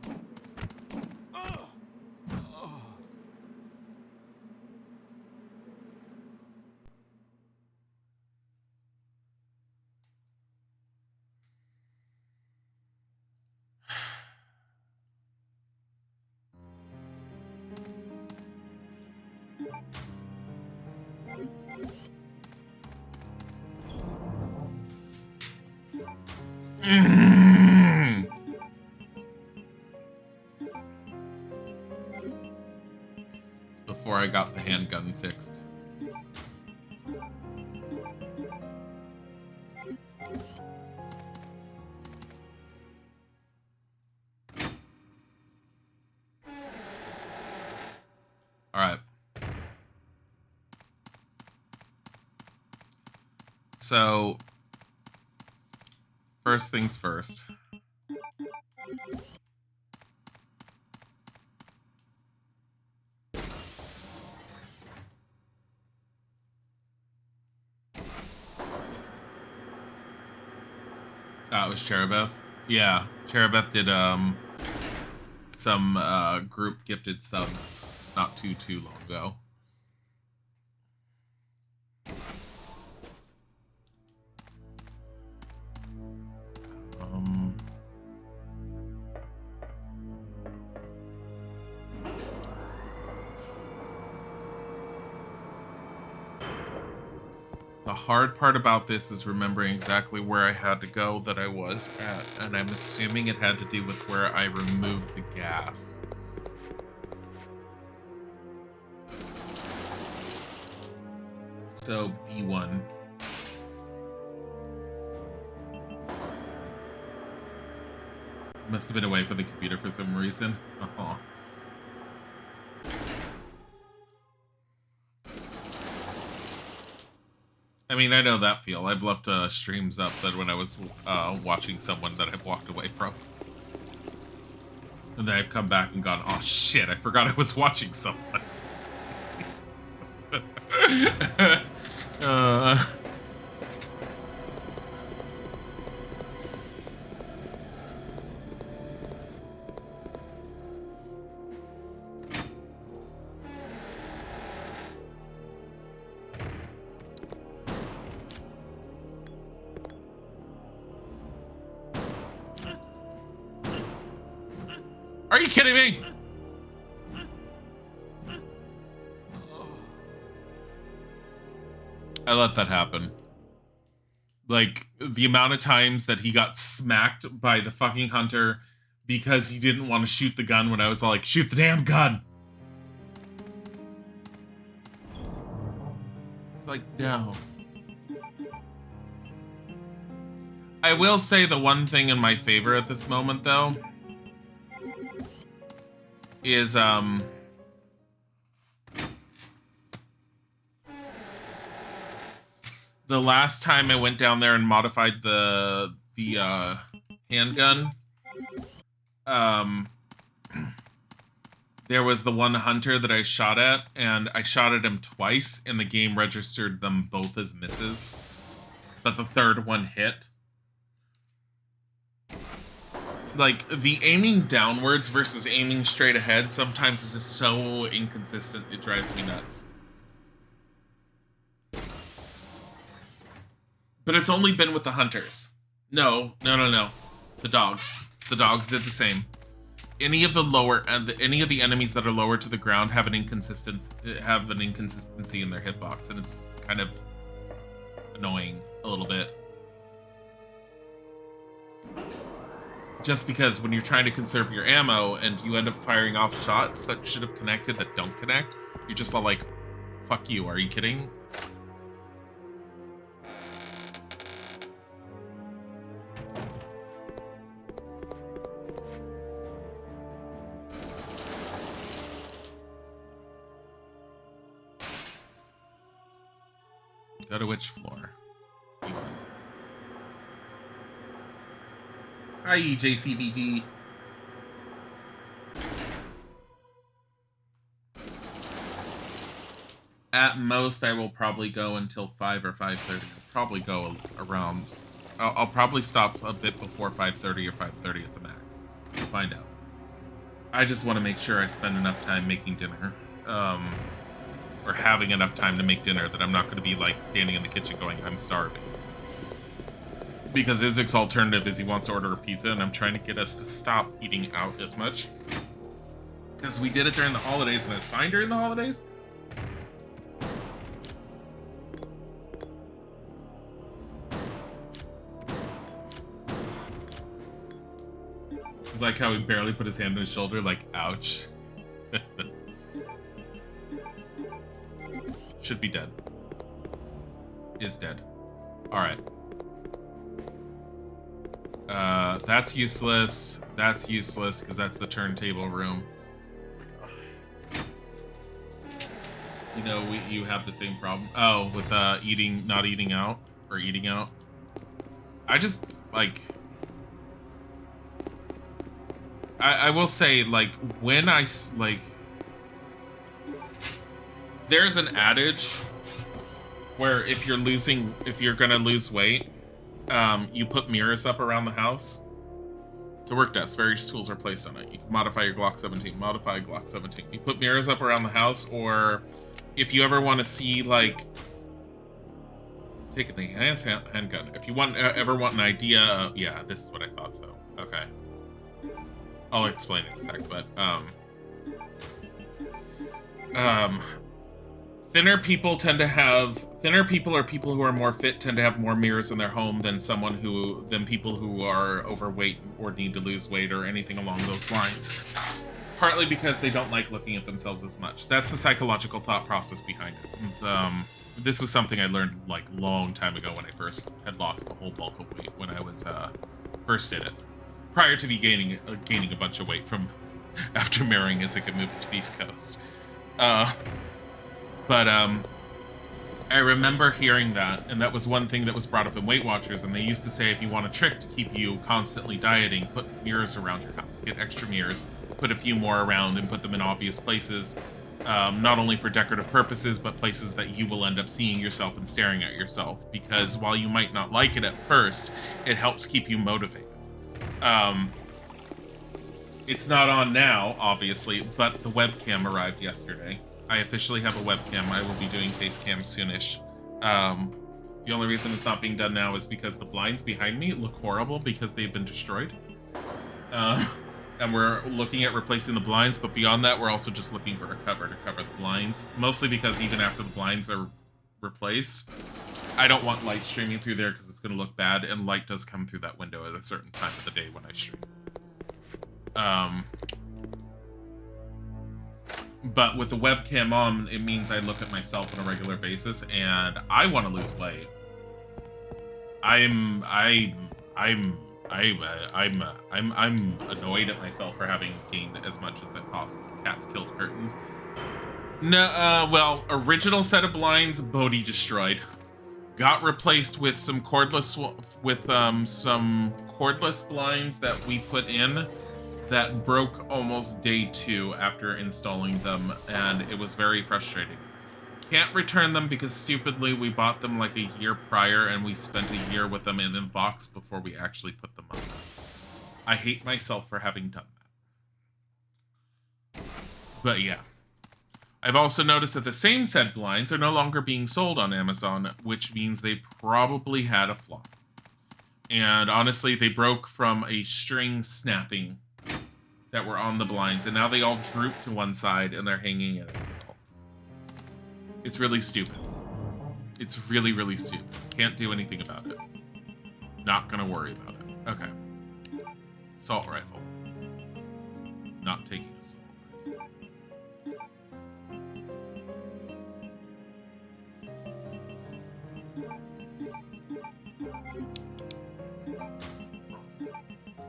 Before I got the handgun fixed. All right. So, first things first. It was Cherubeth. Yeah, Cherubeth did some group gifted subs not too long ago. The hard part about this is remembering exactly where I had to go that I was at, and I'm assuming it had to do with where I removed the gas. So, B1. Must have been away from the computer for some reason. Uh-huh. I mean, I know that feel. I've left streams up that when I was watching someone that I've walked away from. And then I've come back and gone, oh shit, I forgot I was watching someone. Are you kidding me? I let that happen. Like, the amount of times that he got smacked by the fucking hunter because he didn't want to shoot the gun when I was like, shoot the damn gun! Like, no. I will say the one thing in my favor at this moment, though, is, the last time I went down there and modified the handgun, there was the one hunter that I shot at, and I shot at him twice, and the game registered them both as misses, but the third one hit. Like, the aiming downwards versus aiming straight ahead sometimes is just so inconsistent, it drives me nuts. But it's only been with the hunters. No. The dogs. The dogs did the same. Any of the any of the enemies that are lower to the ground have an inconsistency in their hitbox, and it's kind of annoying a little bit. Just because when you're trying to conserve your ammo and you end up firing off shots that should have connected that don't connect, you're just all like, fuck you, are you kidding? Go to which floor? Hi, JCBD. At most, I will probably go until 5 or 5:30. I'll probably go around. I'll probably stop a bit before 5:30 or 5:30 at the max. We'll find out. I just want to make sure I spend enough time making dinner. Or having enough time to make dinner that I'm not going to be, like, standing in the kitchen going, I'm starving. Because Izik's alternative is he wants to order a pizza, and I'm trying to get us to stop eating out as much. Because we did it during the holidays, and it's fine during the holidays. Like how he barely put his hand on his shoulder, like, ouch. Should be dead. Is dead. Alright. That's useless. That's useless, because that's the turntable room. You know, you have the same problem. Oh, with not eating out, or eating out. I just, like... I will say, like, when I, like... There's an adage where if you're gonna lose weight, you put mirrors up around the house. It's a work desk. Various tools are placed on it. You can modify your Glock 17. Modify Glock 17. You put mirrors up around the house, or if you ever want to see, like, taking the enhanced handgun. If you ever want an idea, yeah, this is what I thought. So okay, I'll explain it in a sec. But Thinner people are people who are more fit tend to have more mirrors in their home than people who are overweight or need to lose weight or anything along those lines. Partly because they don't like looking at themselves as much. That's the psychological thought process behind it. This was something I learned like long time ago when I first had lost the whole bulk of weight when I was first did it. Prior to me gaining a bunch of weight from after marrying as I could move to the East Coast. But I remember hearing that, and that was one thing that was brought up in Weight Watchers, and they used to say if you want a trick to keep you constantly dieting, put mirrors around your house. Get extra mirrors, put a few more around, and put them in obvious places, not only for decorative purposes, but places that you will end up seeing yourself and staring at yourself, because while you might not like it at first, it helps keep you motivated. It's not on now, obviously, but the webcam arrived yesterday. I officially have a webcam. I will be doing face cam soonish. The only reason it's not being done now is because the blinds behind me look horrible because they've been destroyed. And we're looking at replacing the blinds, but beyond that, we're also just looking for a cover to cover the blinds. Mostly because even after the blinds are replaced, I don't want light streaming through there because it's going to look bad, and light does come through that window at a certain time of the day when I stream. But with the webcam on, it means I look at myself on a regular basis, and I want to lose weight. I'm annoyed at myself for having gained as much as it possible. Cats killed curtains. No, well, original set of blinds, Bodhi destroyed. Got replaced with some cordless blinds that we put in that broke almost day 2 after installing them, and it was very frustrating. Can't return them because stupidly we bought them like a year prior and we spent a year with them in the box before we actually put them up. I hate myself for having done that. But yeah. I've also noticed that the same set blinds are no longer being sold on Amazon, which means they probably had a flaw. And honestly, they broke from a string snapping that were on the blinds, and now they all droop to one side and they're hanging at an angle. It's really stupid. It's really, really stupid. Can't do anything about it. Not gonna worry about it. Okay. Assault rifle. Not taking assault rifle.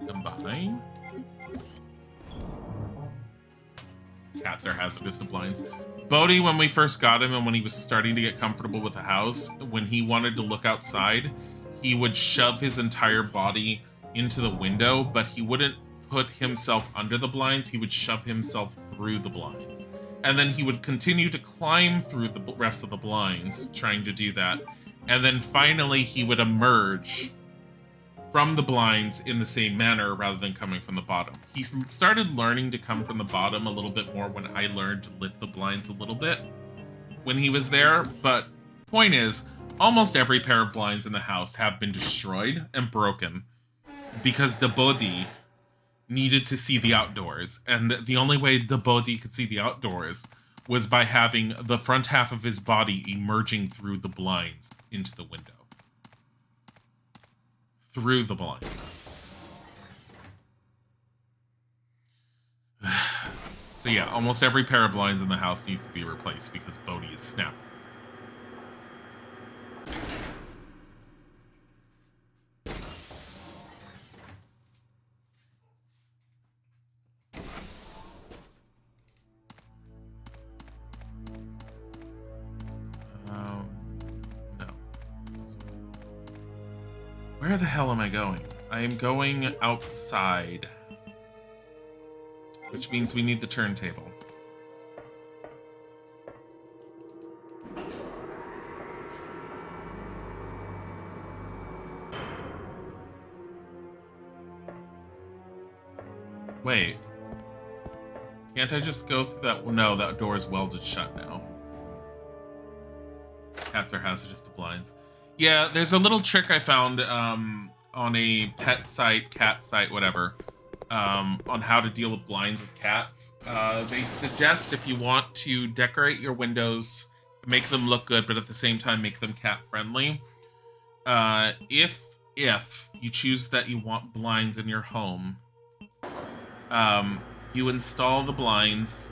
Combine. Cats are hazardous to blinds. Bodhi, when we first got him and when he was starting to get comfortable with the house, when he wanted to look outside, he would shove his entire body into the window, but he wouldn't put himself under the blinds. He would shove himself through the blinds. And then he would continue to climb through the rest of the blinds, trying to do that. And then finally he would emerge from the blinds in the same manner rather than coming from the bottom. He started learning to come from the bottom a little bit more when I learned to lift the blinds a little bit when he was there. But point is, almost every pair of blinds in the house have been destroyed and broken because the Bodhi needed to see the outdoors. And the only way the Bodhi could see the outdoors was by having the front half of his body emerging through the blinds into the window. Through the blind. So yeah, almost every pair of blinds in the house needs to be replaced because Bodhi is snapped. No. Where the hell am I going? I am going outside. Which means we need the turntable. Wait. Can't I just go through that? No, that door is welded shut now. Cats are hazardous to blinds. Yeah, there's a little trick I found on a pet site, cat site, whatever, on how to deal with blinds with cats. They suggest if you want to decorate your windows, make them look good, but at the same time make them cat friendly. If you choose that you want blinds in your home, you install the blinds.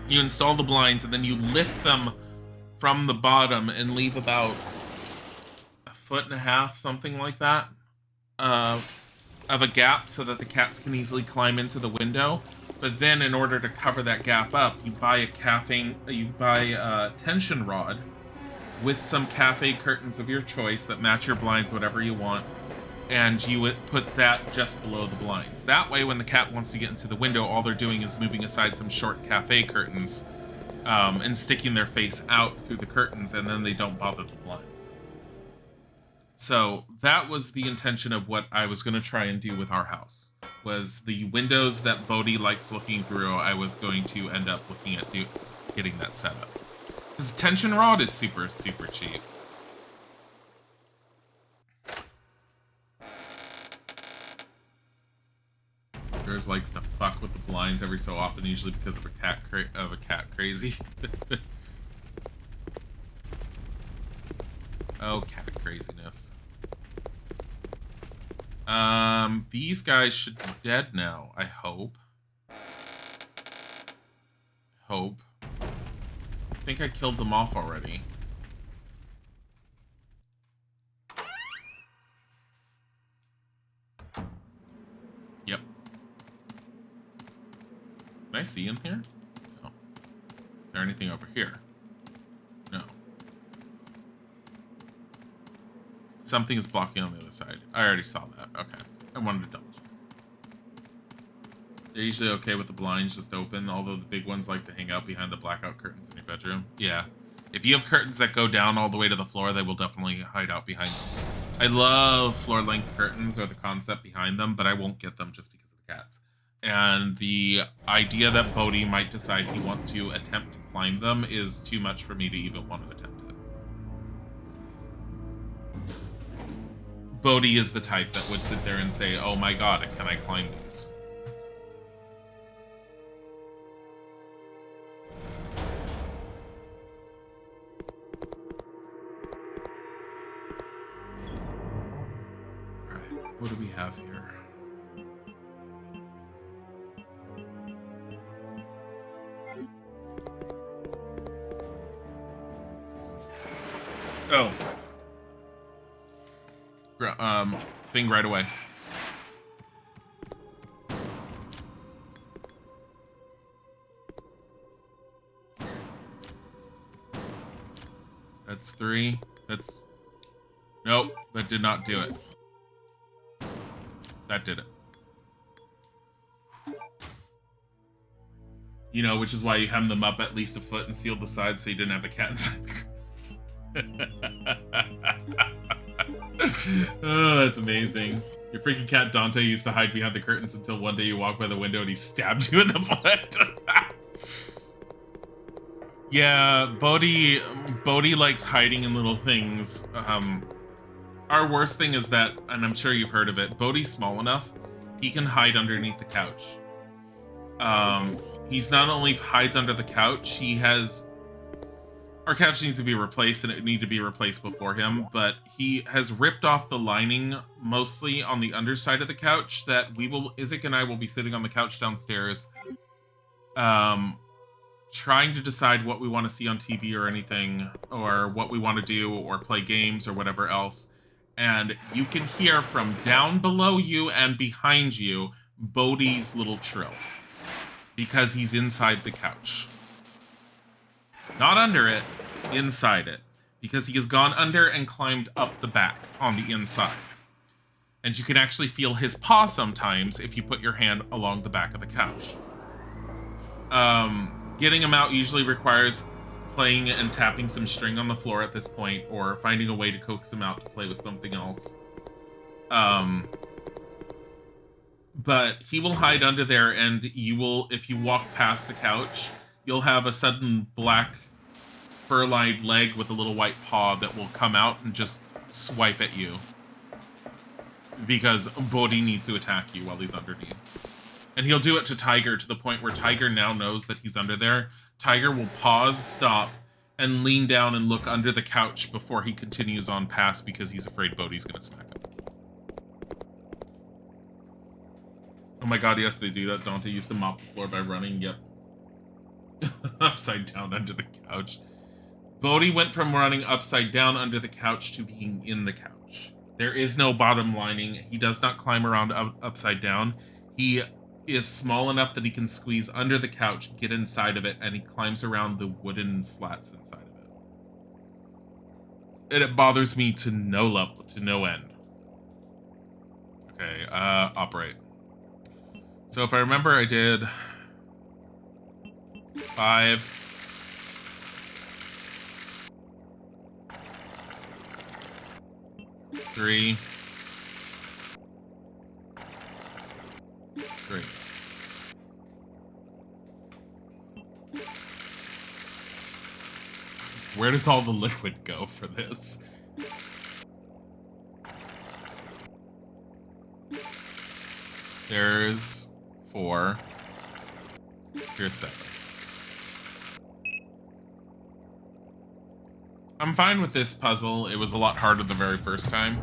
You install the blinds, and then you lift them from the bottom and leave about 1.5 feet, something like that, of a gap so that the cats can easily climb into the window. But then, in order to cover that gap up, you buy a tension rod with some cafe curtains of your choice that match your blinds, whatever you want, and you would put that just below the blinds. That way, when the cat wants to get into the window, all they're doing is moving aside some short cafe curtains and sticking their face out through the curtains, and then they don't bother the blinds. So that was the intention of what I was going to try and do with our house. Was the windows that Bodhi likes looking through, I was going to end up looking at getting that set up. Because tension rod is super, super cheap. There's likes to fuck with the blinds every so often, usually because of a cat crazy. Oh, cat craziness. These guys should be dead now, I hope. I think I killed them off already. Yep. Can I see in here? No. Is there anything over here? No. Something is blocking on the other side. I already saw that. Okay. I wanted to double check. They're usually okay with the blinds just open, although the big ones like to hang out behind the blackout curtains in your bedroom. Yeah. If you have curtains that go down all the way to the floor, they will definitely hide out behind them. I love floor-length curtains or the concept behind them, but I won't get them just because of the cats. And the idea that Bodhi might decide he wants to attempt to climb them is too much for me to even want to attempt it. Bodhi is the type that would sit there and say, oh my god, can I climb these? Alright, what do we have here? Oh. Thing right away. That's 3. That's... Nope, that did not do it. That did it. You know, which is why you hem them up at least a foot and sealed the sides so you didn't have a cat inside. Oh, that's amazing. Your freaking cat Dante used to hide behind the curtains until one day you walked by the window and he stabbed you in the foot. Yeah, Bodhi likes hiding in little things. Our worst thing is that, and I'm sure you've heard of it, Bodhi's small enough, he can hide underneath the couch. He's not only hides under the couch, he has... Our couch needs to be replaced, and it needs to be replaced before him, but he has ripped off the lining mostly on the underside of the couch that Isaac and I will be sitting on the couch downstairs, trying to decide what we want to see on TV or anything, or what we want to do, or play games, or whatever else. And you can hear from down below you and behind you Bodhi's little trill, because he's inside the couch. Not under it, inside it. Because he has gone under and climbed up the back on the inside. And you can actually feel his paw sometimes if you put your hand along the back of the couch. Getting him out usually requires playing and tapping some string on the floor at this point, or finding a way to coax him out to play with something else. But he will hide under there, and you will, if you walk past the couch, you'll have a sudden black fur-lined leg with a little white paw that will come out and just swipe at you. Because Bodhi needs to attack you while he's underneath. And he'll do it to Tiger to the point where Tiger now knows that he's under there, Tiger will pause, stop, and lean down and look under the couch before he continues on past because he's afraid Bodhi's gonna smack him. Oh my god, yes, they do that. Dante used to mop the floor by running, yep. Upside down under the couch. Bodhi went from running upside down under the couch to being in the couch. There is no bottom lining. He does not climb around upside down. He is small enough that he can squeeze under the couch, get inside of it, and he climbs around the wooden slats inside of it. And it bothers me to no level, to no end. Okay, operate. So if I remember, I did 5. 3. 3. Where does all the liquid go for this? There's 4. Here's 7. I'm fine with this puzzle. It was a lot harder the very first time.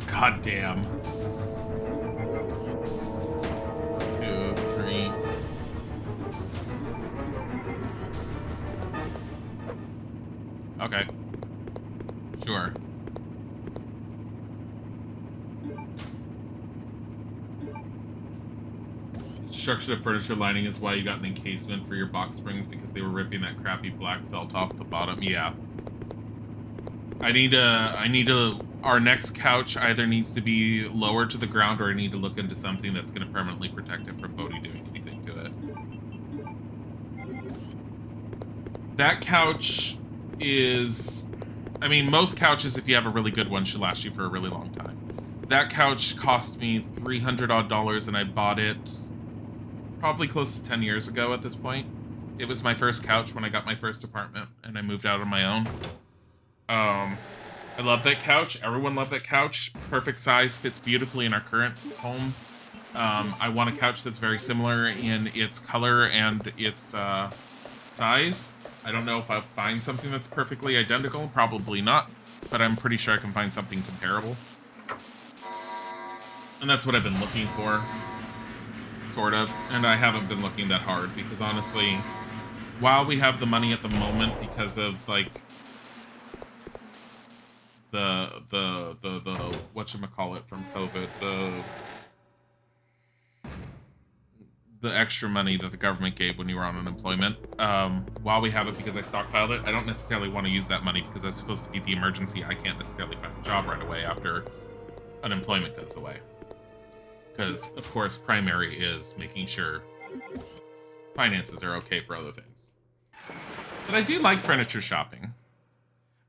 God damn. 2, 3. Okay. Sure. Destruction of furniture lining is why you got an encasement for your box springs, because they were ripping that crappy black felt off the bottom. Yeah. I need to, our next couch either needs to be lower to the ground, or I need to look into something that's going to permanently protect it from Bodhi doing anything to it. That couch is, I mean, most couches, if you have a really good one, should last you for a really long time. That couch cost me $300 odd, and I bought it probably close to 10 years ago at this point. It was my first couch when I got my first apartment, and I moved out on my own. I love that couch. Everyone loved that couch. Perfect size, fits beautifully in our current home. I want a couch that's very similar in its color and its size. I don't know if I'll find something that's perfectly identical. Probably not, but I'm pretty sure I can find something comparable. And that's what I've been looking for, sort of. And I haven't been looking that hard because honestly, while we have the money at the moment because of like the whatchamacallit from COVID, the extra money that the government gave when you were on unemployment, while we have it because I stockpiled it, I don't necessarily want to use that money because that's supposed to be the emergency. I can't necessarily find a job right away after unemployment goes away. Because, of course, primary is making sure finances are okay for other things. But I do like furniture shopping.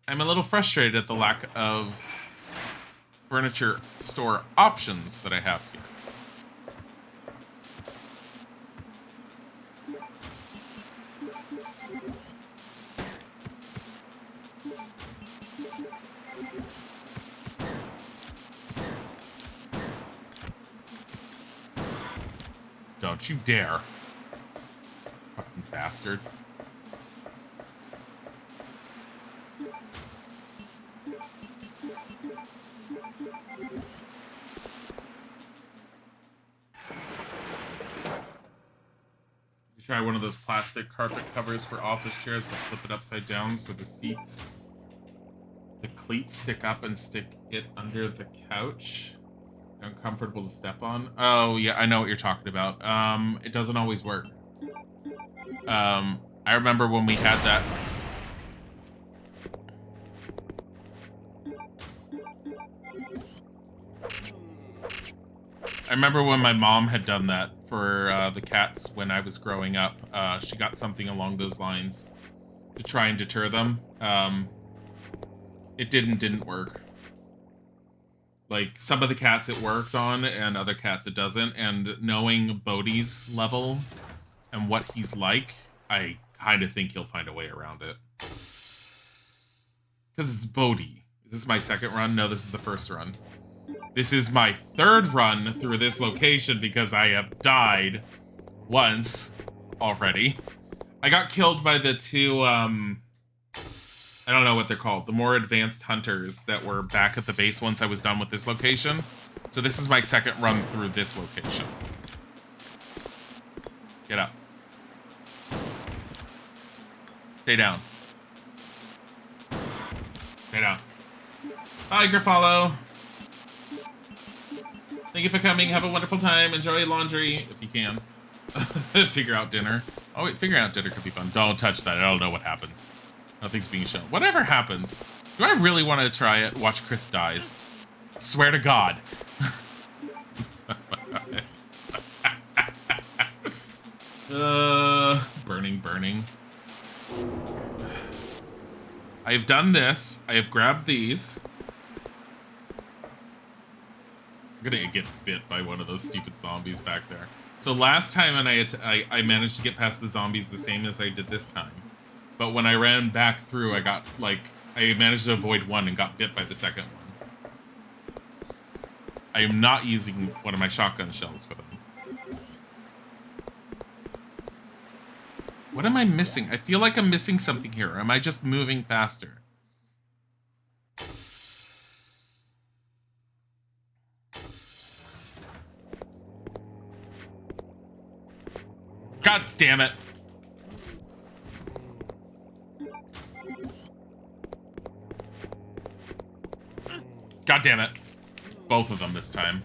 I'm a little frustrated at the lack of furniture store options that I have here. Don't you dare. Fucking bastard. You try one of those plastic carpet covers for office chairs, but flip it upside down so the seats, the cleats stick up and stick it under the couch. Uncomfortable to step on. Oh yeah, I know what you're talking about. It doesn't always work. I I remember when we had that. I remember when my mom had done that for the cats when I was growing up. She got something along those lines to try and deter them. It didn't work. Like, some of the cats it worked on, and other cats it doesn't. And knowing Bodhi's level and what he's like, I kind of think he'll find a way around it. Because it's Bodhi. Is this my second run? No, this is the first run. This is my third run through this location because I have died once already. I got killed by the two, I don't know what they're called. The more advanced hunters that were back at the base once I was done with this location. So this is my second run through this location. Get up. Stay down. Stay down. Bye, Griffalo. Thank you for coming. Have a wonderful time. Enjoy laundry, if you can. Figure out dinner. Oh, wait, figuring out dinner could be fun. Don't touch that. I don't know what happens. Nothing's being shown. Whatever happens. Do I really want to try it? Watch Chris dies. Swear to God. Burning. I have done this. I have grabbed these. I'm gonna get bit by one of those stupid zombies back there. So last time I managed to get past the zombies the same as I did this time. But when I ran back through, I got, like, I managed to avoid one and got bit by the second one. I am not using one of my shotgun shells for them. What am I missing? I feel like I'm missing something here. Or am I just moving faster? God damn it. God damn it. Both of them this time.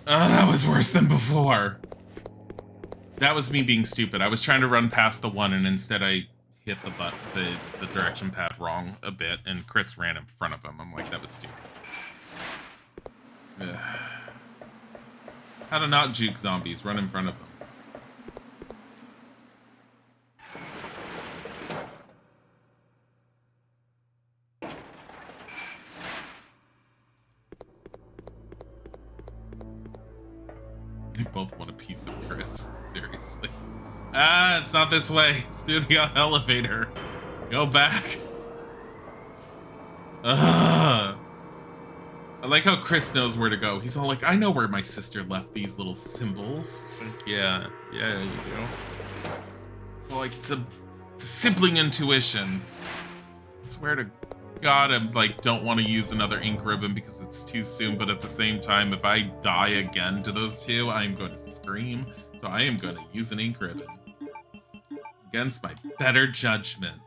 That was worse than before. That was me being stupid. I was trying to run past the one, and instead I hit the direction pad wrong a bit, and Chris ran in front of him. I'm like, that was stupid. Ugh. How to not juke zombies. Run in front of them. They both want a piece of Chris. Seriously. Ah, it's not this way. It's through the elevator. Go back. Ugh. I like how Chris knows where to go. He's all like, I know where my sister left these little symbols. Like, yeah, you do. So, like, it's a sibling intuition. I swear to God, I like don't want to use another ink ribbon because it's too soon, but at the same time, if I die again to those two, I'm going to scream. So I am going to use an ink ribbon. Against my better judgment.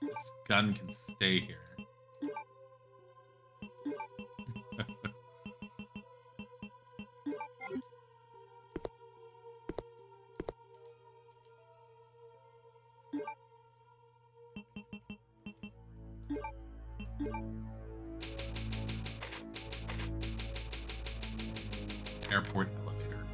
This gun can stay here. Airport elevator.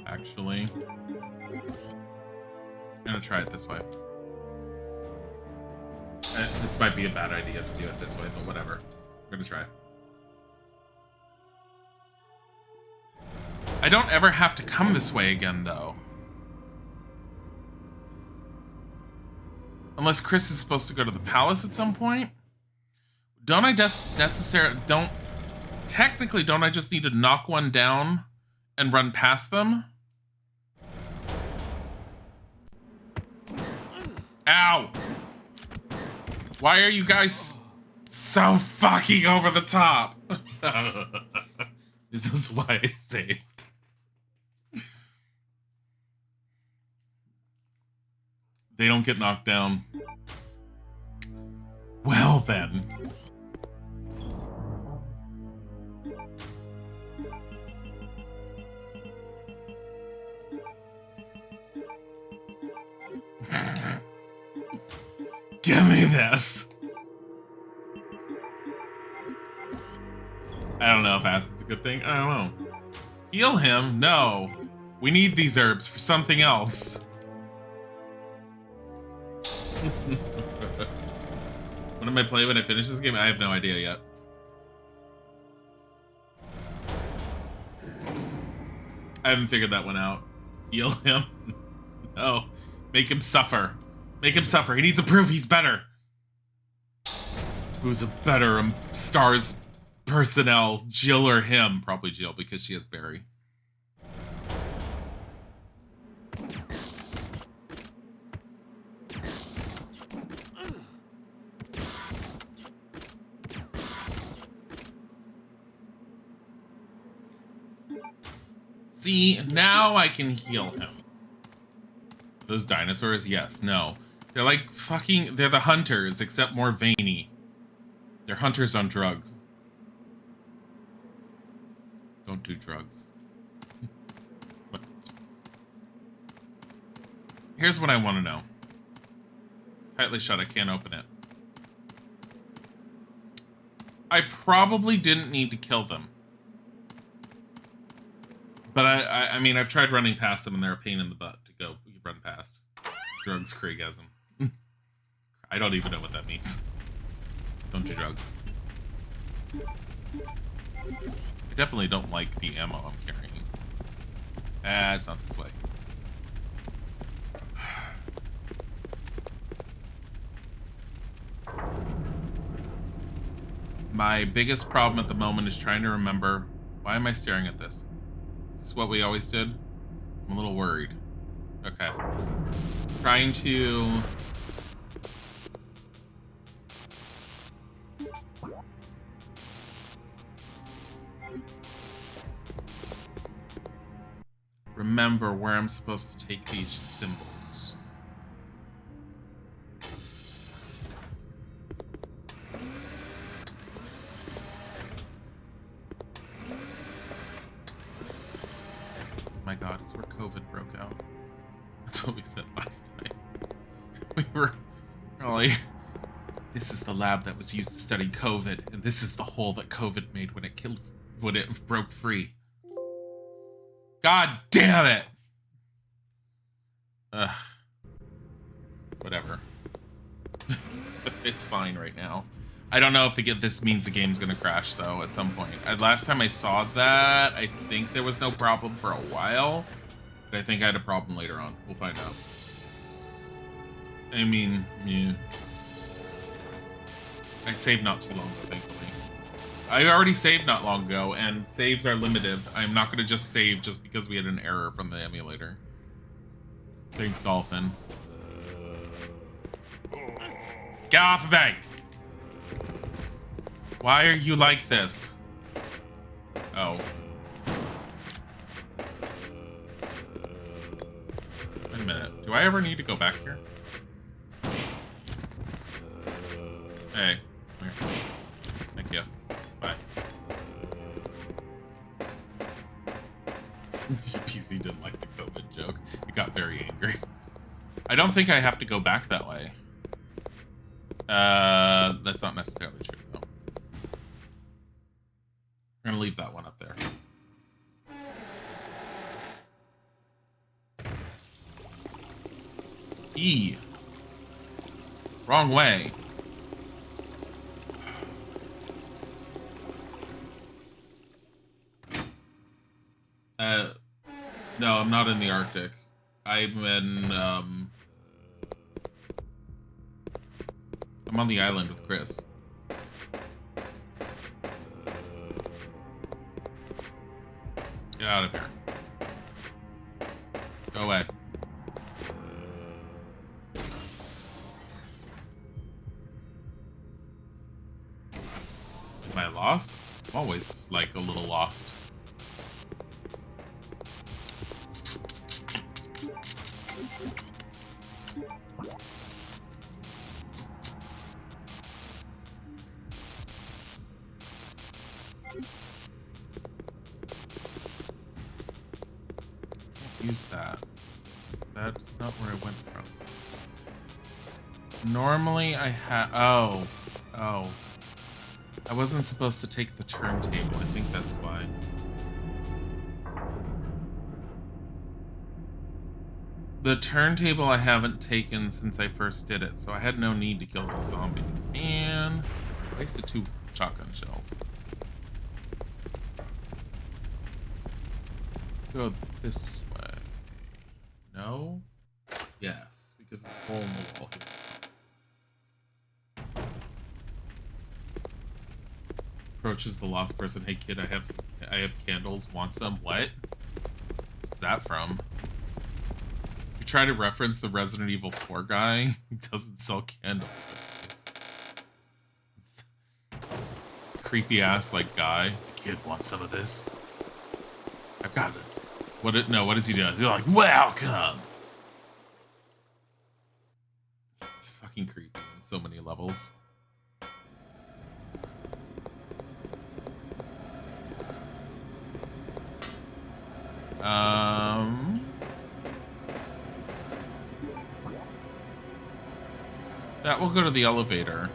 Actually, I'm gonna try it this way. This might be a bad idea to do it this way, but whatever. I'm gonna try. I don't ever have to come this way again, though. Unless Chris is supposed to go to the palace at some point. Don't I just technically, don't I just need to knock one down and run past them? Ow! Why are you guys so fucking over the top? This is why I saved. They don't get knocked down. Well then. Give me this. I don't know if acid's a good thing. I don't know. Heal him? No. We need these herbs for something else. When am I playing when I finish this game? I have no idea yet. I haven't figured that one out. Heal him? No. Make him suffer. Make him suffer. He needs to prove he's better. Who's a better Stars personnel, Jill or him? Probably Jill, because she has Barry. See, now I can heal him. Those dinosaurs? Yes, no. They're like fucking... They're the hunters, except more veiny. They're hunters on drugs. Don't do drugs. Here's what I want to know. Tightly shut, I can't open it. I probably didn't need to kill them. But I mean, I've tried running past them and they're a pain in the butt to go run past. Drugs, Craigasm. I don't even know what that means. Don't do drugs. I definitely don't like the ammo I'm carrying. It's not this way. My biggest problem at the moment is trying to remember, why am I staring at this? Is this what we always did? I'm a little worried. Okay. Trying to... remember where I'm supposed to take these symbols. My God, it's where COVID broke out. That's what we said last time. We were like, this is the lab that was used to study COVID, and this is the hole that COVID made when it broke free. God damn it! Ugh. Whatever. It's fine right now. I don't know if this means the game's gonna crash, though, at some point. Last time I saw that, I think there was no problem for a while. But I think I had a problem later on. We'll find out. I mean, yeah. I saved not too long ago, thankfully. I already saved not long ago, and saves are limited. I'm not gonna just save just because we had an error from the emulator. Thanks, Dolphin. Get off of me! Why are you like this? Oh. Wait a minute. Do I ever need to go back here? Hey. Come here. Thank you. Bye. Your PC didn't like the COVID joke. It got very angry. I don't think I have to go back that way. That's not necessarily true, though. I'm gonna leave that one up there. E. Wrong way. No, I'm not in the Arctic. I'm in, I'm on the island with Chris. Get out of here. Go away. Am I lost? I'm always, like, a little lost. That's not where I went from. Normally I have... Oh. Oh. I wasn't supposed to take the turntable. I think that's why. The turntable I haven't taken since I first did it, so I had no need to kill the zombies. And I wasted 2 shotgun shells. Go this way. No? Yes, because it's a hole in the wall here. Approaches the lost person. Hey kid, I have candles. Want some? What? What's that from? You try to reference the Resident Evil 4 guy. He doesn't sell candles. Creepy ass like guy. Kid, want some of this? I've got it. What does he do? He's like, welcome! It's fucking creepy on so many levels. That will go to the elevator.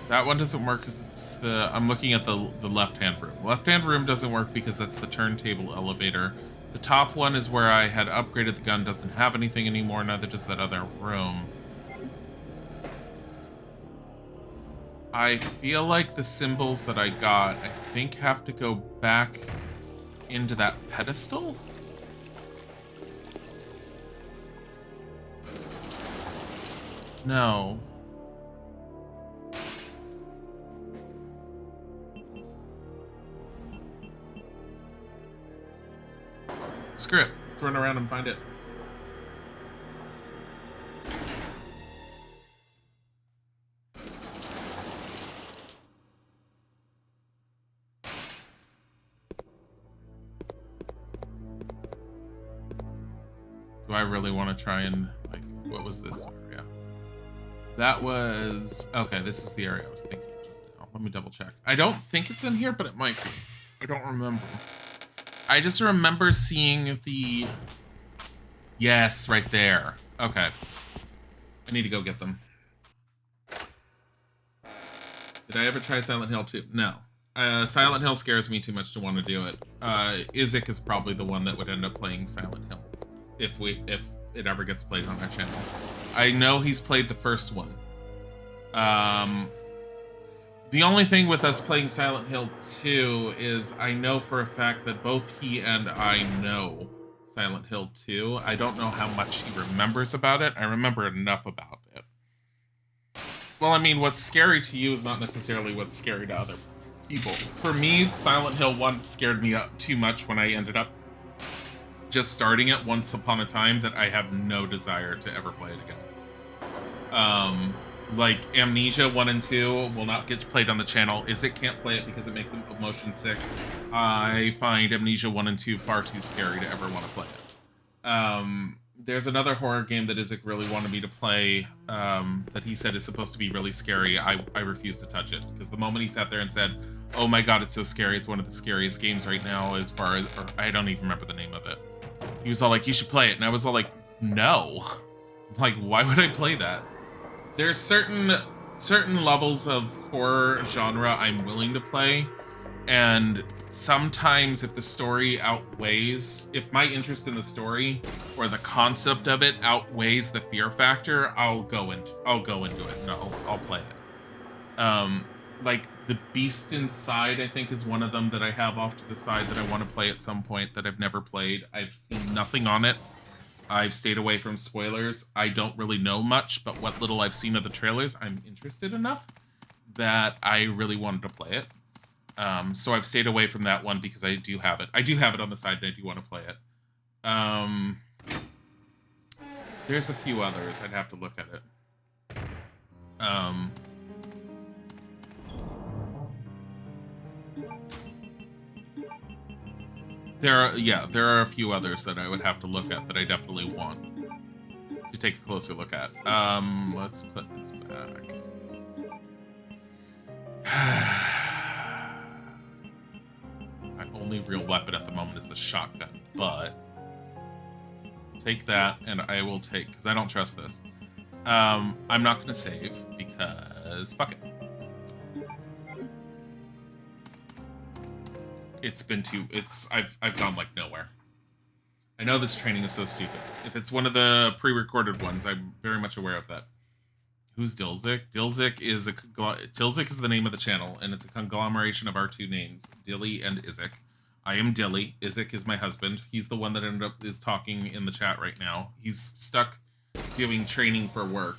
That one doesn't work because it's the... I'm looking at the left-hand room. The left-hand room doesn't work because that's the turntable elevator. The top one is where I had upgraded the gun. Doesn't have anything anymore, neither does that other room. I feel like the symbols that I got, I think, have to go back into that pedestal? No. Screw it. Let's run around and find it. Do I really want to try and, like, what was this area? That was... Okay, this is the area I was thinking just now. Let me double check. I don't think it's in here, but it might be. I don't remember. I just remember seeing the... Yes, right there. Okay. I need to go get them. Did I ever try Silent Hill 2? No. Silent Hill scares me too much to want to do it. Isaac is probably the one that would end up playing Silent Hill. If it ever gets played on our channel. I know he's played the first one. The only thing with us playing Silent Hill 2 is I know for a fact that both he and I know Silent Hill 2. I don't know how much he remembers about it. I remember enough about it. Well, I mean, what's scary to you is not necessarily what's scary to other people. For me, Silent Hill 1 scared me up too much when I ended up just starting it once upon a time that I have no desire to ever play it again. Like Amnesia 1 and 2 will not get played on the channel. Isaac can't play it because it makes him motion sick. I find Amnesia 1 and 2 far too scary to ever want to play it. There's another horror game that Isaac really wanted me to play that he said is supposed to be really scary. I refused to touch it because the moment he sat there and said, oh my god, it's so scary, it's one of the scariest games right now as far as, or I don't even remember the name of it. He was all like, you should play it. And I was all like, no. Like, why would I play that? There's certain levels of horror genre I'm willing to play. And sometimes if the story outweighs, if my interest in the story or the concept of it outweighs the fear factor, I'll go into it and I'll play it. Like The Beast Inside, I think, is one of them that I have off to the side that I want to play at some point that I've never played. I've seen nothing on it. I've stayed away from spoilers. I don't really know much, but what little I've seen of the trailers, I'm interested enough that I really wanted to play it. So I've stayed away from that one because I do have it. I do have it on the side and I do want to play it. There's a few others. I'd have to look at it. There are a few others that I would have to look at that I definitely want to take a closer look at. Let's put this back. My only real weapon at the moment is the shotgun, but Take that, and I will take, because I don't trust this. I'm not going to save, because fuck it. I've gone like nowhere. I know this training is so stupid. If it's one of the pre-recorded ones, I'm very much aware of that. Who's Dilzik? Dilzik is the name of the channel, and it's a conglomeration of our two names, Dilly and Izik. I am Dilly. Izik is my husband. He's the one that is talking in the chat right now. He's stuck doing training for work.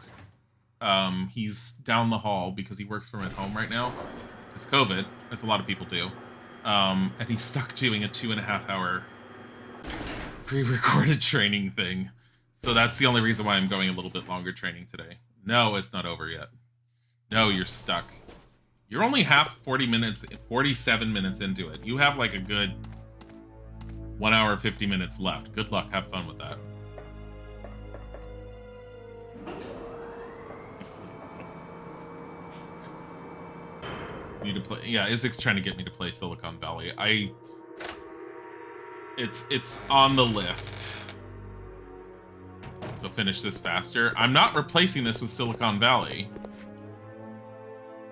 He's down the hall because he works from his home right now. It's COVID, as a lot of people do. And he's stuck doing a 2.5 hour pre-recorded training thing. So that's the only reason why I'm going a little bit longer training today. No, it's not over yet. No, you're stuck. You're only 47 minutes into it. You have like a good 1 hour, 50 minutes left. Good luck. Have fun with that. Need to play. Yeah, Izik's trying to get me to play Silicon Valley. It's on the list. So finish this faster. I'm not replacing this with Silicon Valley.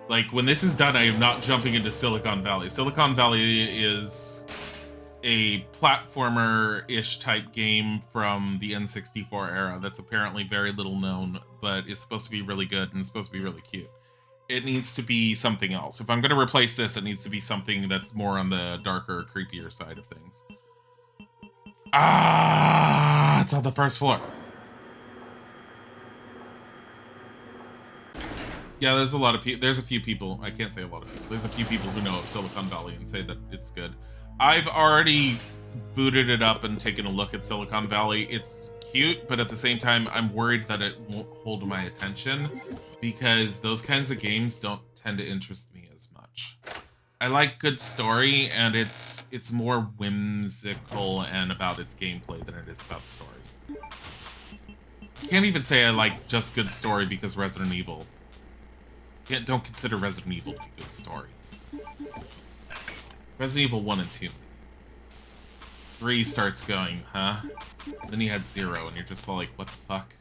Like, when this is done, I am not jumping into Silicon Valley. Silicon Valley is a platformer-ish type game from the N64 era that's apparently very little known, but is supposed to be really good and supposed to be really cute. It needs to be something else. If I'm going to replace this, it needs to be something that's more on the darker, creepier side of things. Ah, it's on the first floor. Yeah, there's a lot of people. There's a few people. I can't say a lot of people. There's a few people who know of Silicon Valley and say that it's good. I've already booted it up and taken a look at Silicon Valley. It's cute, but at the same time, I'm worried that it won't hold my attention because those kinds of games don't tend to interest me as much. I like good story, and it's more whimsical and about its gameplay than it is about story. Can't even say I like just good story because Resident Evil. Don't consider Resident Evil to be a good story. Resident Evil 1 and 2. 3 starts going, huh? Then you had 0, and you're just like, what the fuck?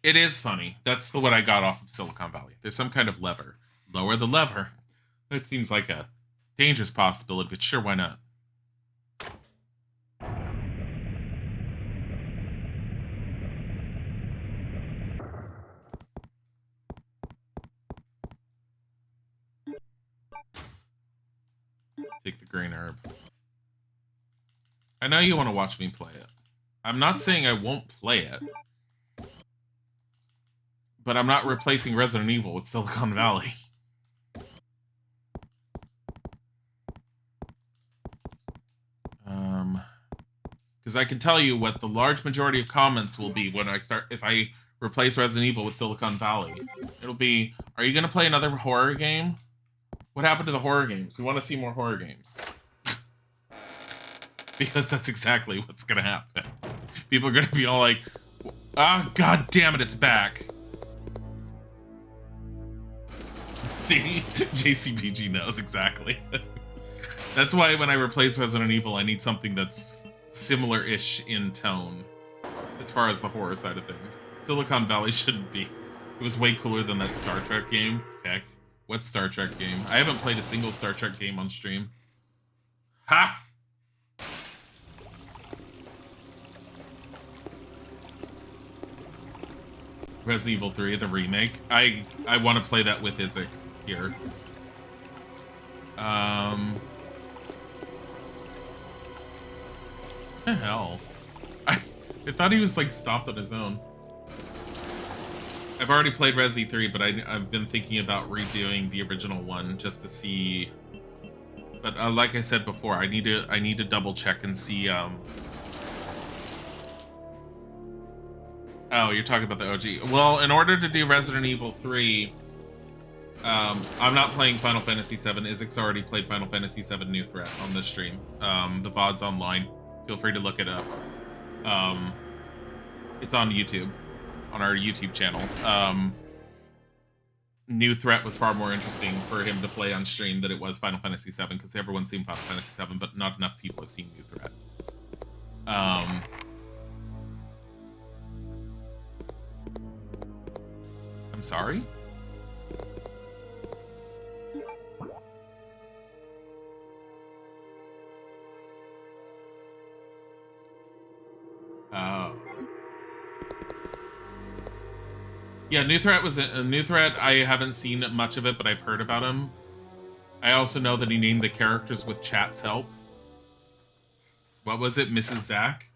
It is funny. That's what I got off of Silicon Valley. There's some kind of lever. Lower the lever. That seems like a dangerous possibility, but sure, why not? Take the green herb. I know you want to watch me play it. I'm not saying I won't play it. But I'm not replacing Resident Evil with Silicon Valley. Because I can tell you what the large majority of comments will be when if I replace Resident Evil with Silicon Valley. It'll be, are you going to play another horror game? What happened to the horror games? We want to see more horror games. Because that's exactly what's going to happen. People are going to be all like, ah, god damn it, it's back. See? JCBG knows exactly. That's why when I replace Resident Evil, I need something that's similar-ish in tone, as far as the horror side of things. Silicon Valley shouldn't be. It was way cooler than that Star Trek game. Heck. What Star Trek game? I haven't played a single Star Trek game on stream. Ha! Resident Evil 3, the remake. I want to play that with Izik here. What the hell? I thought he was like stopped on his own. I've already played Resi 3, but I've been thinking about redoing the original one just to see. But like I said before, I need to double check and see. Oh, you're talking about the OG. Well, in order to do Resident Evil 3, I'm not playing Final Fantasy VII. Izik's already played Final Fantasy VII New Threat on this stream. The VOD's online. Feel free to look it up. It's on YouTube, on our YouTube channel. New Threat was far more interesting for him to play on stream than it was Final Fantasy VII, because everyone's seen Final Fantasy VII, but not enough people have seen New Threat. Um, I'm sorry? Yeah, New Threat was a New Threat. I haven't seen much of it, but I've heard about him. I also know that he named the characters with chat's help. What was it, Mrs. Zach?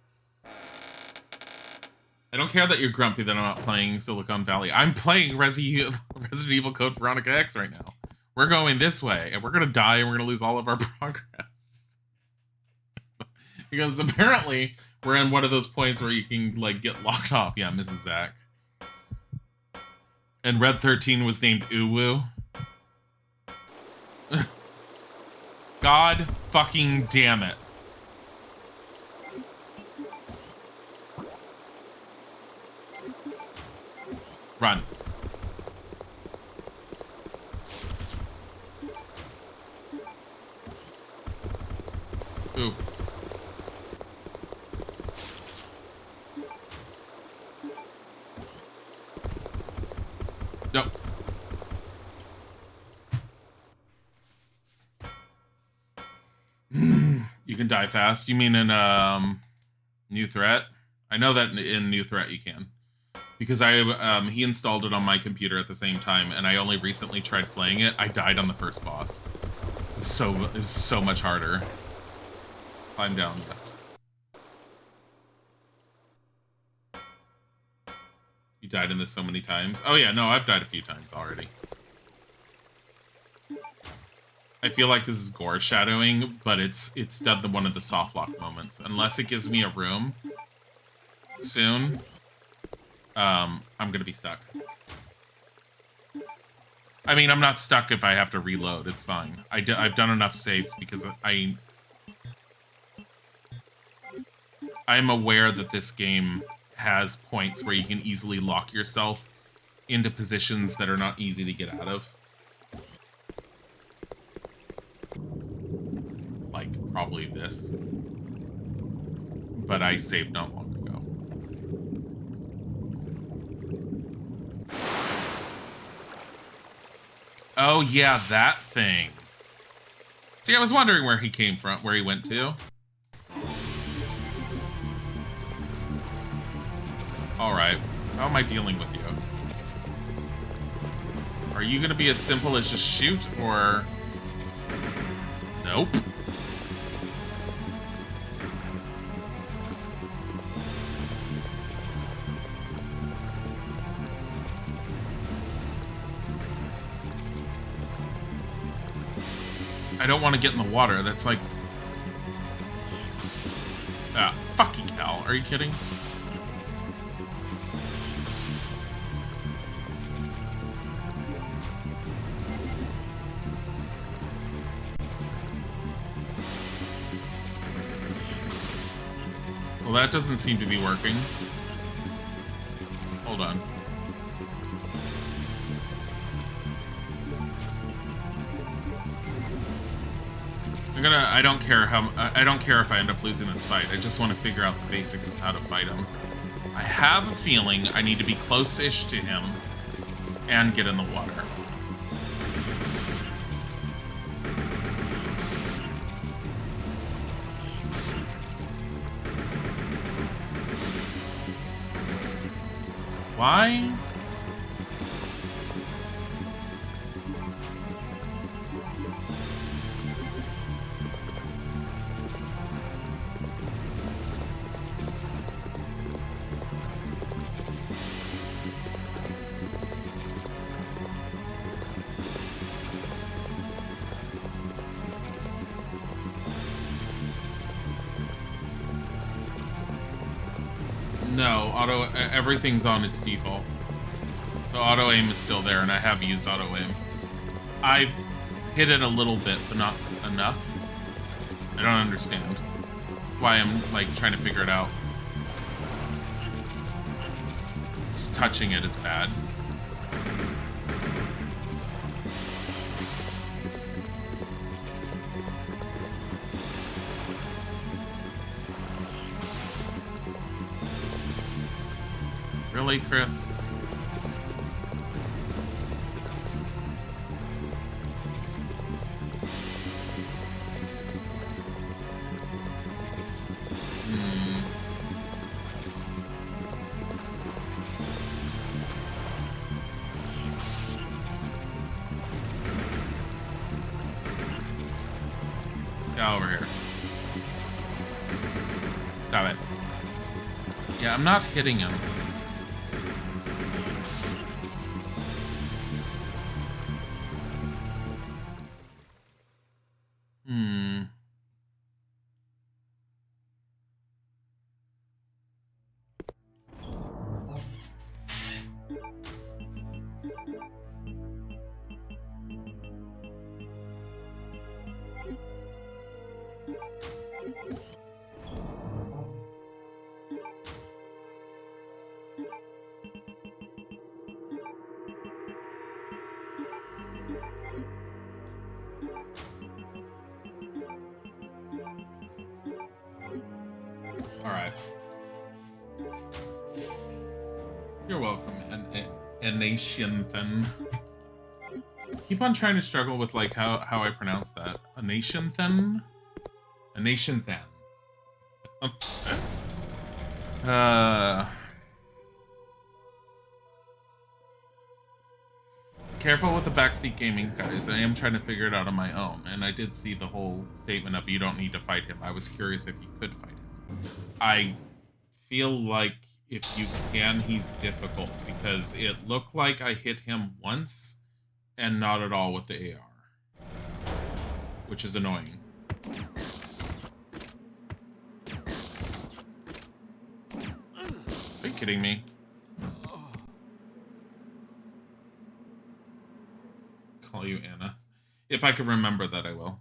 I don't care that you're grumpy that I'm not playing Silicon Valley. I'm playing Resident Evil Code Veronica X right now. We're going this way, and we're gonna die, and we're gonna lose all of our progress. Because apparently, we're in one of those points where you can, like, get locked off. Yeah, Mrs. Zach. And Red 13 was named Uwu. God fucking damn it. Run. Ooh. Nope. You can die fast. You mean in New Threat? I know that in New Threat you can. Because he installed it on my computer at the same time, and I only recently tried playing it. I died on the first boss. It was so much harder. Climb down, yes. You died in this so many times. Oh yeah, no, I've died a few times already. I feel like this is gore shadowing, but it's done one of the soft lock moments. Unless it gives me a room soon, I'm gonna be stuck. I mean, I'm not stuck if I have to reload. It's fine. I've done enough saves because I'm aware that this game has points where you can easily lock yourself into positions that are not easy to get out of. Like, probably this. But I saved not long ago. Oh, yeah, that thing. See, I was wondering where he came from, where he went to. Alright, how am I dealing with you? Are you gonna be as simple as just shoot, or... Nope. I don't want to get in the water, that's like... Ah, fucking hell, are you kidding? Well, that doesn't seem to be working. Hold on. I don't care if I end up losing this fight. I just want to figure out the basics of how to fight him. I have a feeling I need to be close-ish to him and get in the water. Why? No, everything's on its default. The auto aim is still there, and I have used auto aim. I've hit it a little bit, but not enough. I don't understand why I'm, like, trying to figure it out. Just touching it is bad. Really, Chris? Get over here. Stop it. Yeah, I'm not hitting him. Alright. You're welcome, Anatianthan. Keep on trying to struggle with like how I pronounce that. Anatianthan? Anatianthan. Careful with the backseat gaming, guys. I am trying to figure it out on my own, and I did see the whole statement of you don't need to fight him. I was curious if you could fight him. I feel like if you can, he's difficult, because it looked like I hit him once and not at all with the AR, which is annoying. Are you kidding me? Call you Anna. If I can remember that, I will.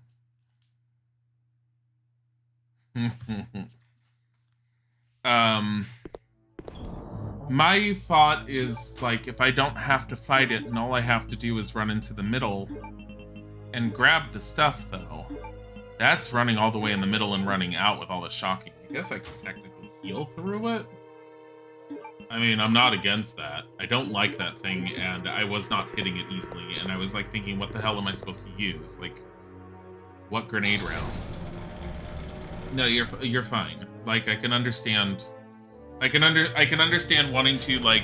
My thought is, like, if I don't have to fight it and all I have to do is run into the middle and grab the stuff, though, that's running all the way in the middle and running out with all the shocking. I guess I could technically heal through it. I mean, I'm not against that. I don't like that thing, and I was not hitting it easily, and I was, like, thinking, what the hell am I supposed to use? Like, what grenade rounds? No, you're fine. Like, I can understand... I can understand wanting to, like,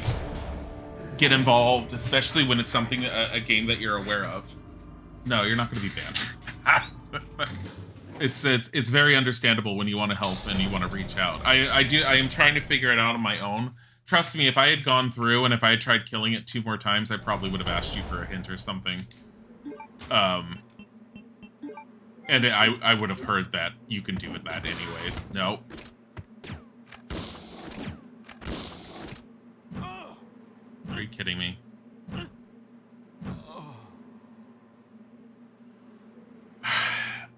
get involved, especially when it's something, a game that you're aware of. No, you're not going to be banned. It's very understandable when you want to help and you want to reach out. I am trying to figure it out on my own. Trust me, if I had gone through and if I had tried killing it 2 more times, I probably would have asked you for a hint or something. And I would have heard that you can do it that anyways. Nope. Are you kidding me?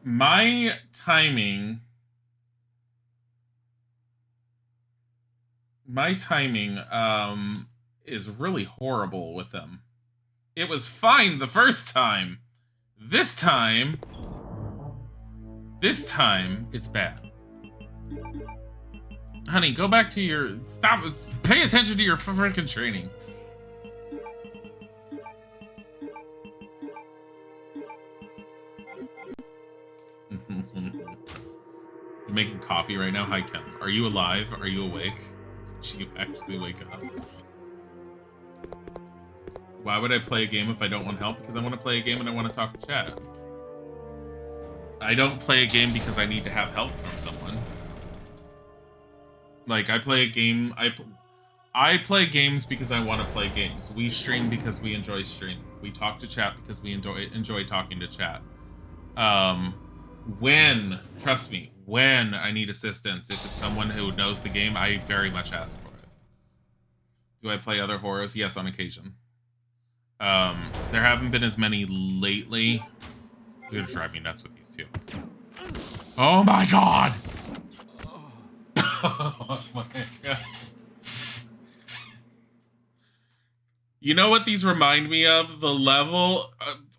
My timing is really horrible with them. It was fine the first time. This time, it's bad. Honey, go back to your... Stop. Pay attention to your freaking training. You're making coffee right now? Hi, Ken. Are you alive? Are you awake? Did you actually wake up? Why would I play a game if I don't want help? Because I want to play a game and I want to talk to chat. I don't play a game because I need to have help from someone. Like, I play a game... I play games because I want to play games. We stream because we enjoy streaming. We talk to chat because we enjoy talking to chat. Trust me, when I need assistance, if it's someone who knows the game, I very much ask for it. Do I play other horrors? Yes, on occasion. There haven't been as many lately. You're gonna drive me nuts with these two. Oh my god! Oh my god. You know what these remind me of? The level...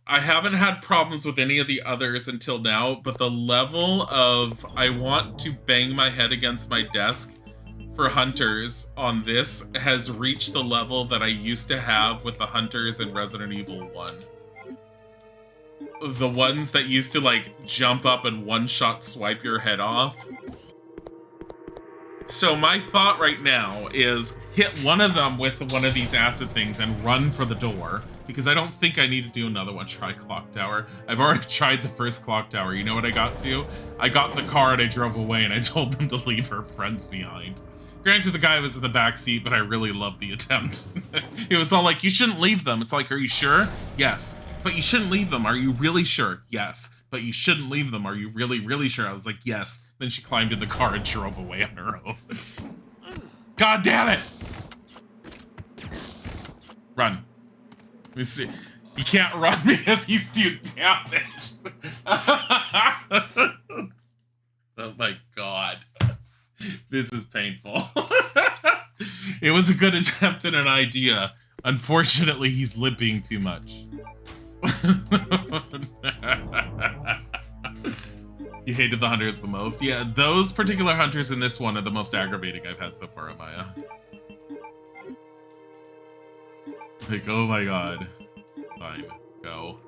I haven't had problems with any of the others until now, but the level of I want to bang my head against my desk for hunters on this has reached the level that I used to have with the hunters in Resident Evil 1. The ones that used to, like, jump up and one-shot swipe your head off. So my thought right now is hit one of them with one of these acid things and run for the door, because I don't think I need to do another one. Try clock tower. I've already tried the first clock tower. You know what I got to? I got in the car and I drove away and I told them to leave her friends behind. Granted, the guy was in the back seat, but I really loved the attempt. It was all like, you shouldn't leave them. It's like, are you sure? Yes. But you shouldn't leave them. Are you really sure? Yes. But you shouldn't leave them. Are you really, really sure? I was like, yes. Then she climbed in the car and drove away on her own. God damn it! Run. Let me see. You can't run because he's too damaged. Oh my god. This is painful. It was a good attempt and an idea. Unfortunately, he's limping too much. You hated the hunters the most. Yeah, those particular hunters in this one are the most aggravating I've had so far, Amaya. Like, oh my god. Fine, go.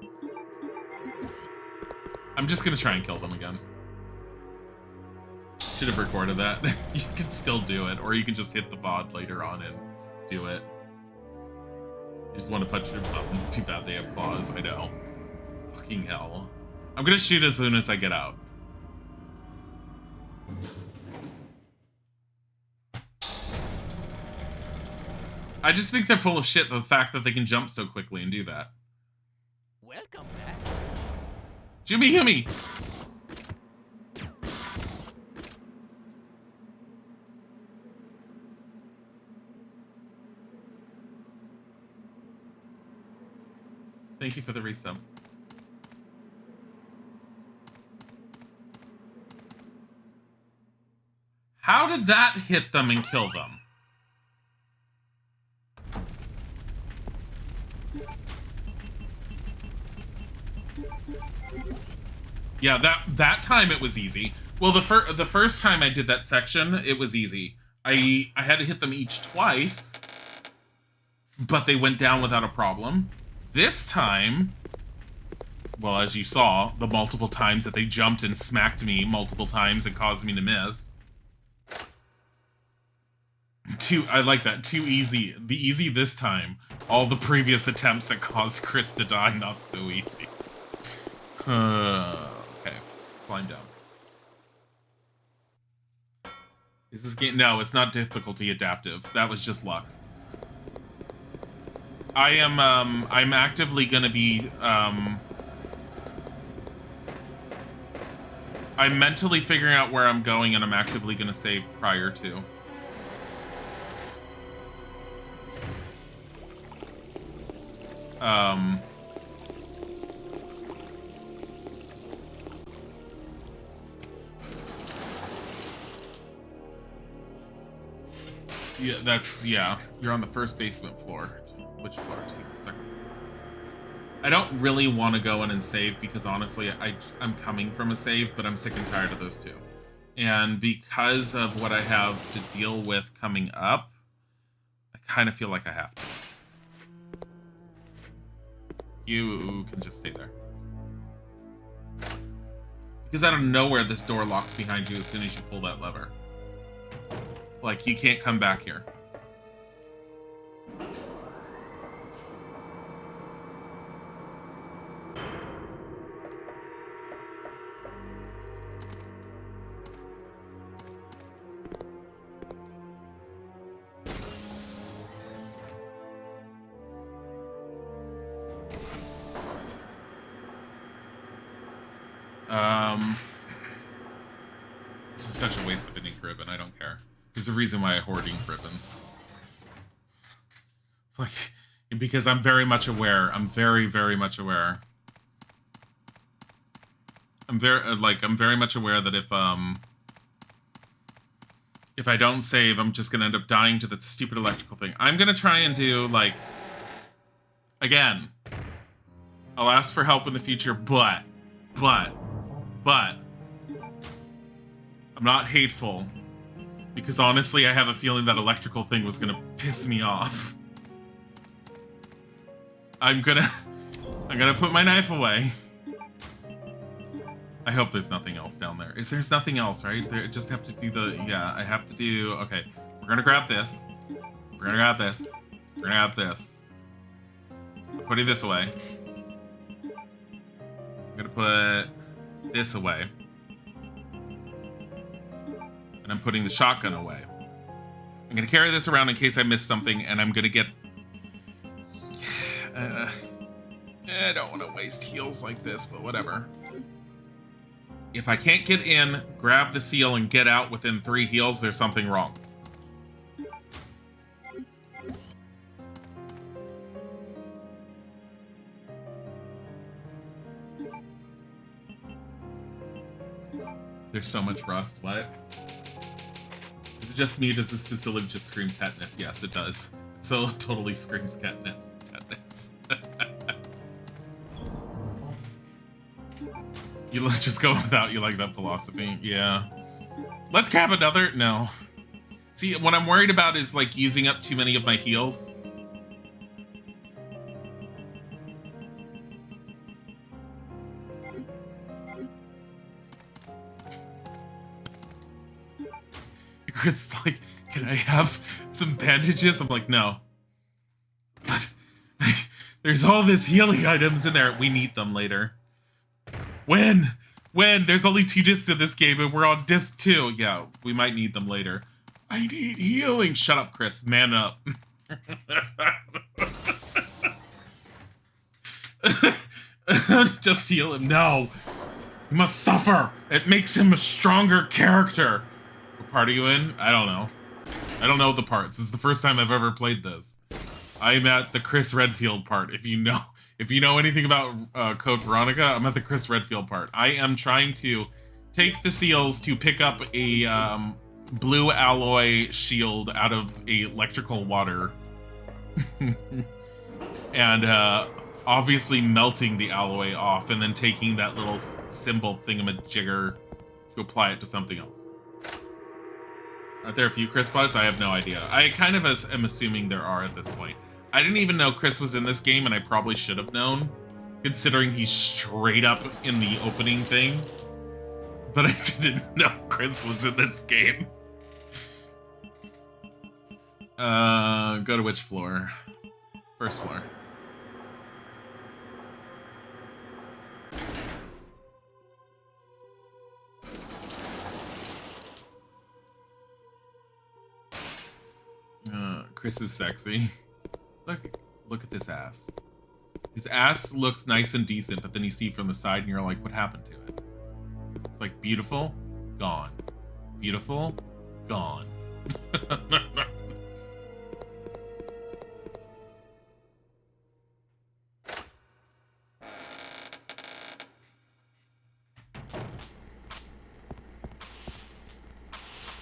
I'm just gonna try and kill them again. Should have recorded that. You can still do it, or you can just hit the VOD later on and do it. You just want to punch your button. Too bad they have claws, I know. Fucking hell. I'm gonna shoot as soon as I get out. I just think they're full of shit, the fact that they can jump so quickly and do that. Welcome back. Jimmy Humi! Thank you for the resub. How did that hit them and kill them? Yeah, that time it was easy. Well, the first time I did that section, it was easy. I had to hit them each twice, but they went down without a problem. This time, well, as you saw, the multiple times that they jumped and smacked me multiple times and caused me to miss. I like that. Too easy. The easy this time. All the previous attempts that caused Chris to die, not so easy. Okay. Climb down. Is this game? No, it's not difficulty adaptive. That was just luck. I'm actively gonna be, I'm mentally figuring out where I'm going, and I'm actively gonna save prior to. Yeah, yeah. You're on the first basement floor. Which floor? Second. I don't really want to go in and save because honestly, I'm coming from a save, but I'm sick and tired of those two. And because of what I have to deal with coming up, I kind of feel like I have to. You can just stay there. Because out of nowhere, this door locks behind you as soon as you pull that lever. Like, you can't come back here. This is such a waste of an ink ribbon, I don't care. There's a reason why I hoard ink ribbons. It's like, because I'm very much aware. I'm very, very much aware. I'm very much aware that if I don't save, I'm just gonna end up dying to that stupid electrical thing. I'm gonna try and do, like, again, I'll ask for help in the future, but, I'm not hateful. Because honestly, I have a feeling that electrical thing was gonna piss me off. I'm gonna put my knife away. I hope there's nothing else down there. There's nothing else, right? I just have to do the, yeah, I have to do, okay. We're gonna grab this. We're gonna grab this. We're gonna grab this. I'm putting this away. I'm gonna put this away. And I'm putting the shotgun away. I'm gonna carry this around in case I miss something, and I'm gonna get... I don't want to waste heals like this, but whatever. If I can't get in, grab the seal, and get out within 3 heals, there's something wrong. There's so much rust. What? Is it just me? Does this facility just scream tetanus? Yes, it does. It so totally screams tetanus. You just go without. You like that philosophy? Yeah. Let's grab another. No. See, what I'm worried about is like using up too many of my heals. Chris is like, can I have some bandages? I'm like, no. There's all this healing items in there. We need them later. When? There's only 2 discs in this game and we're on disc 2. Yeah, we might need them later. I need healing. Shut up, Chris. Man up. Just heal him. No. He must suffer. It makes him a stronger character. What part are you in? I don't know. I don't know the parts. This is the first time I've ever played this. I'm at the Chris Redfield part. If you know anything about Code Veronica, I'm at the Chris Redfield part. I am trying to take the seals to pick up a blue alloy shield out of a electrical water. And obviously melting the alloy off and then taking that little symbol thingamajigger to apply it to something else. Are there a few Chris bots? I have no idea. I kind of am assuming there are at this point. I didn't even know Chris was in this game, and I probably should have known, considering he's straight up in the opening thing. But I didn't know Chris was in this game. Go to which floor? First floor. Chris is sexy. Look at this ass. His ass looks nice and decent, but then you see from the side and you're like, what happened to it? It's like beautiful, gone. Beautiful, gone.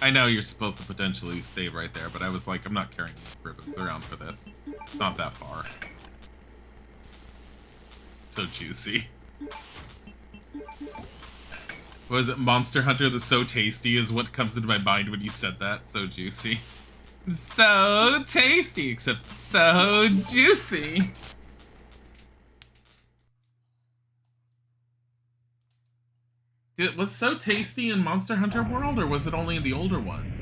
I know you're supposed to potentially save right there, but I was like, I'm not carrying these ribbons around for this. It's not that far. So juicy. Was it Monster Hunter the so tasty is what comes into my mind when you said that? So juicy. So tasty, except so juicy. Was so tasty in Monster Hunter World, or was it only in the older ones?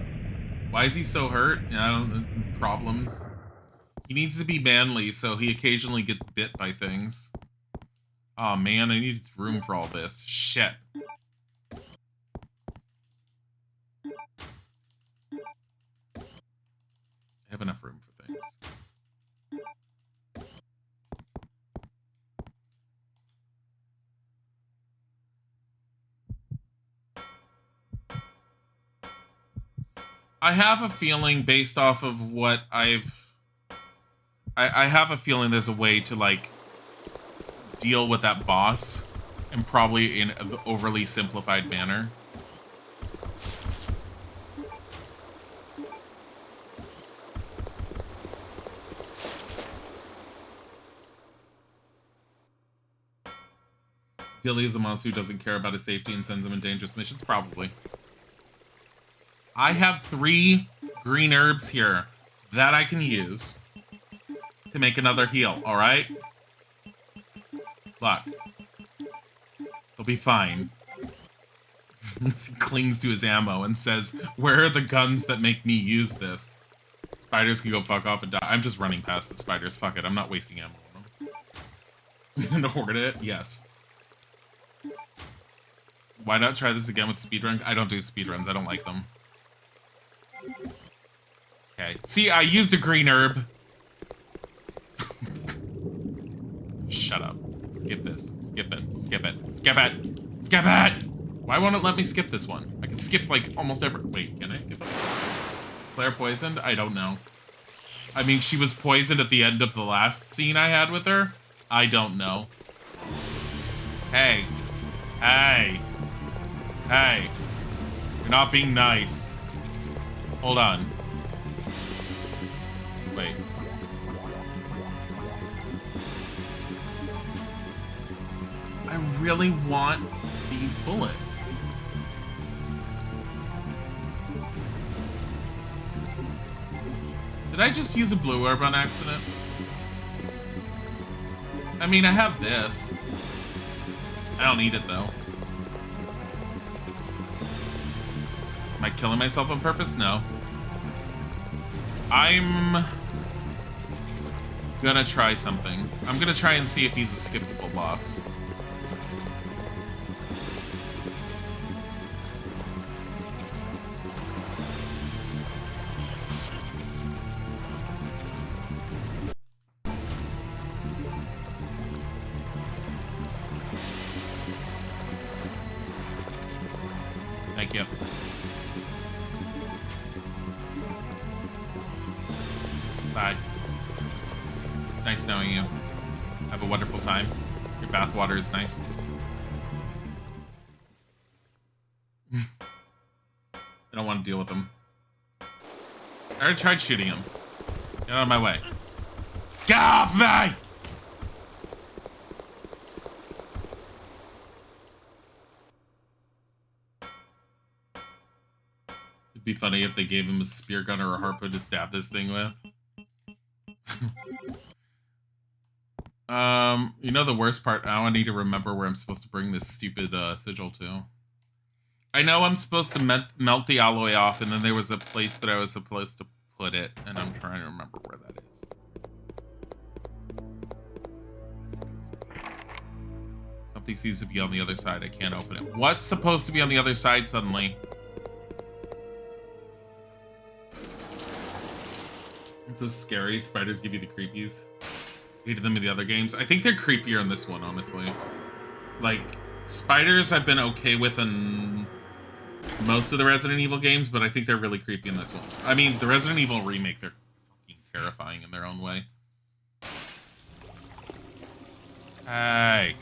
Why is he so hurt? Problems. He needs to be manly, so he occasionally gets bit by things. Oh man, I need room for all this. Shit. I have enough room for things. I have a feeling based off of what I have a feeling there's a way to like deal with that boss, and probably in an overly simplified manner. Dilly is a monster who doesn't care about his safety and sends him in dangerous missions? Probably. I have 3 green herbs here that I can use to make another heal, alright? Look. He'll be fine. He clings to his ammo and says, where are the guns that make me use this? Spiders can go fuck off and die. I'm just running past the spiders. Fuck it. I'm not wasting ammo on them. I'm gonna hoard it? Yes. Why not try this again with speedrun? I don't do speedruns. I don't like them. Okay. See, I used a green herb. Shut up. Skip this. Skip it. Skip it. Skip it. Skip it! Why won't it let me skip this one? I can skip, like, almost every... Wait, can I skip it? Claire poisoned? I don't know. I mean, she was poisoned at the end of the last scene I had with her. I don't know. Hey. Hey. Hey. You're not being nice. Hold on. Wait. I really want these bullets. Did I just use a blue herb on accident? I mean, I have this. I don't need it, though. Am I killing myself on purpose? No. I'm gonna try something. I'm gonna try and see if he's a skippable boss. Thank you. Bye. Nice knowing you. Have a wonderful time. Your bathwater is nice. I don't want to deal with him. I already tried shooting him. Get out of my way. Get off me! It'd be funny if they gave him a spear gun or a harpoon to stab this thing with. You know the worst part? Now I need to remember where I'm supposed to bring this stupid sigil to. I know I'm supposed to melt the alloy off, and then there was a place that I was supposed to put it, and I'm trying to remember where that is. Something seems to be on the other side. I can't open it. What's supposed to be on the other side suddenly? It's so scary. Spiders give you the creepies. Hated them in the other games. I think they're creepier in this one, honestly. Like, spiders I've been okay with in most of the Resident Evil games, but I think they're really creepy in this one. I mean, the Resident Evil remake, they're fucking terrifying in their own way. Hey.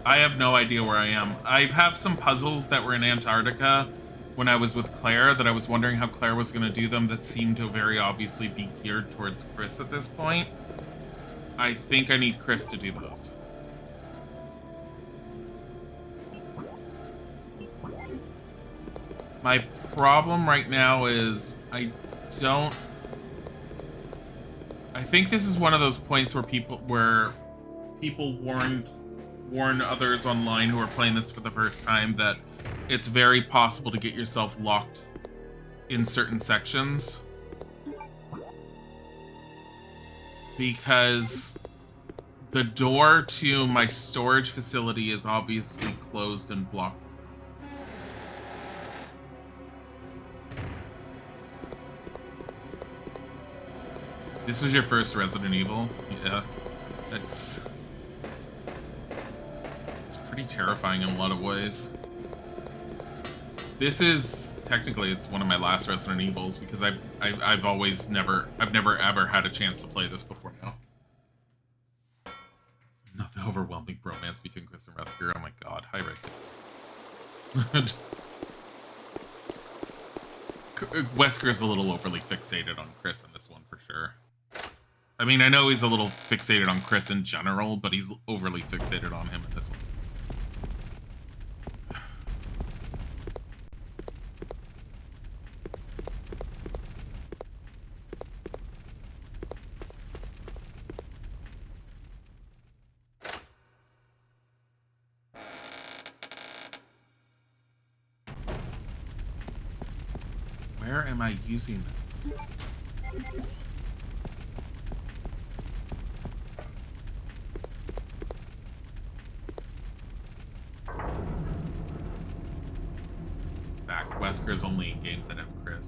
I have no idea where I am. I have some puzzles that were in Antarctica when I was with Claire that I was wondering how Claire was going to do them that seemed to very obviously be geared towards Chris at this point. I think I need Chris to do those. My problem right now is I think this is one of those points where people warn others online who are playing this for the first time that it's very possible to get yourself locked in certain sections because the door to my storage facility is obviously closed and blocked. This was your first Resident Evil? Yeah. It's pretty terrifying in a lot of ways. This is technically it's one of my last Resident Evils because I've never ever had a chance to play this before now. Not the overwhelming bromance between Chris and Wesker. Oh my god. Hi, Rick. Wesker's a little overly fixated on Chris in this one for sure. I mean, I know he's a little fixated on Chris in general, but he's overly fixated on him in this one. Where am I using this? In fact, Wesker's only in games that have Chris.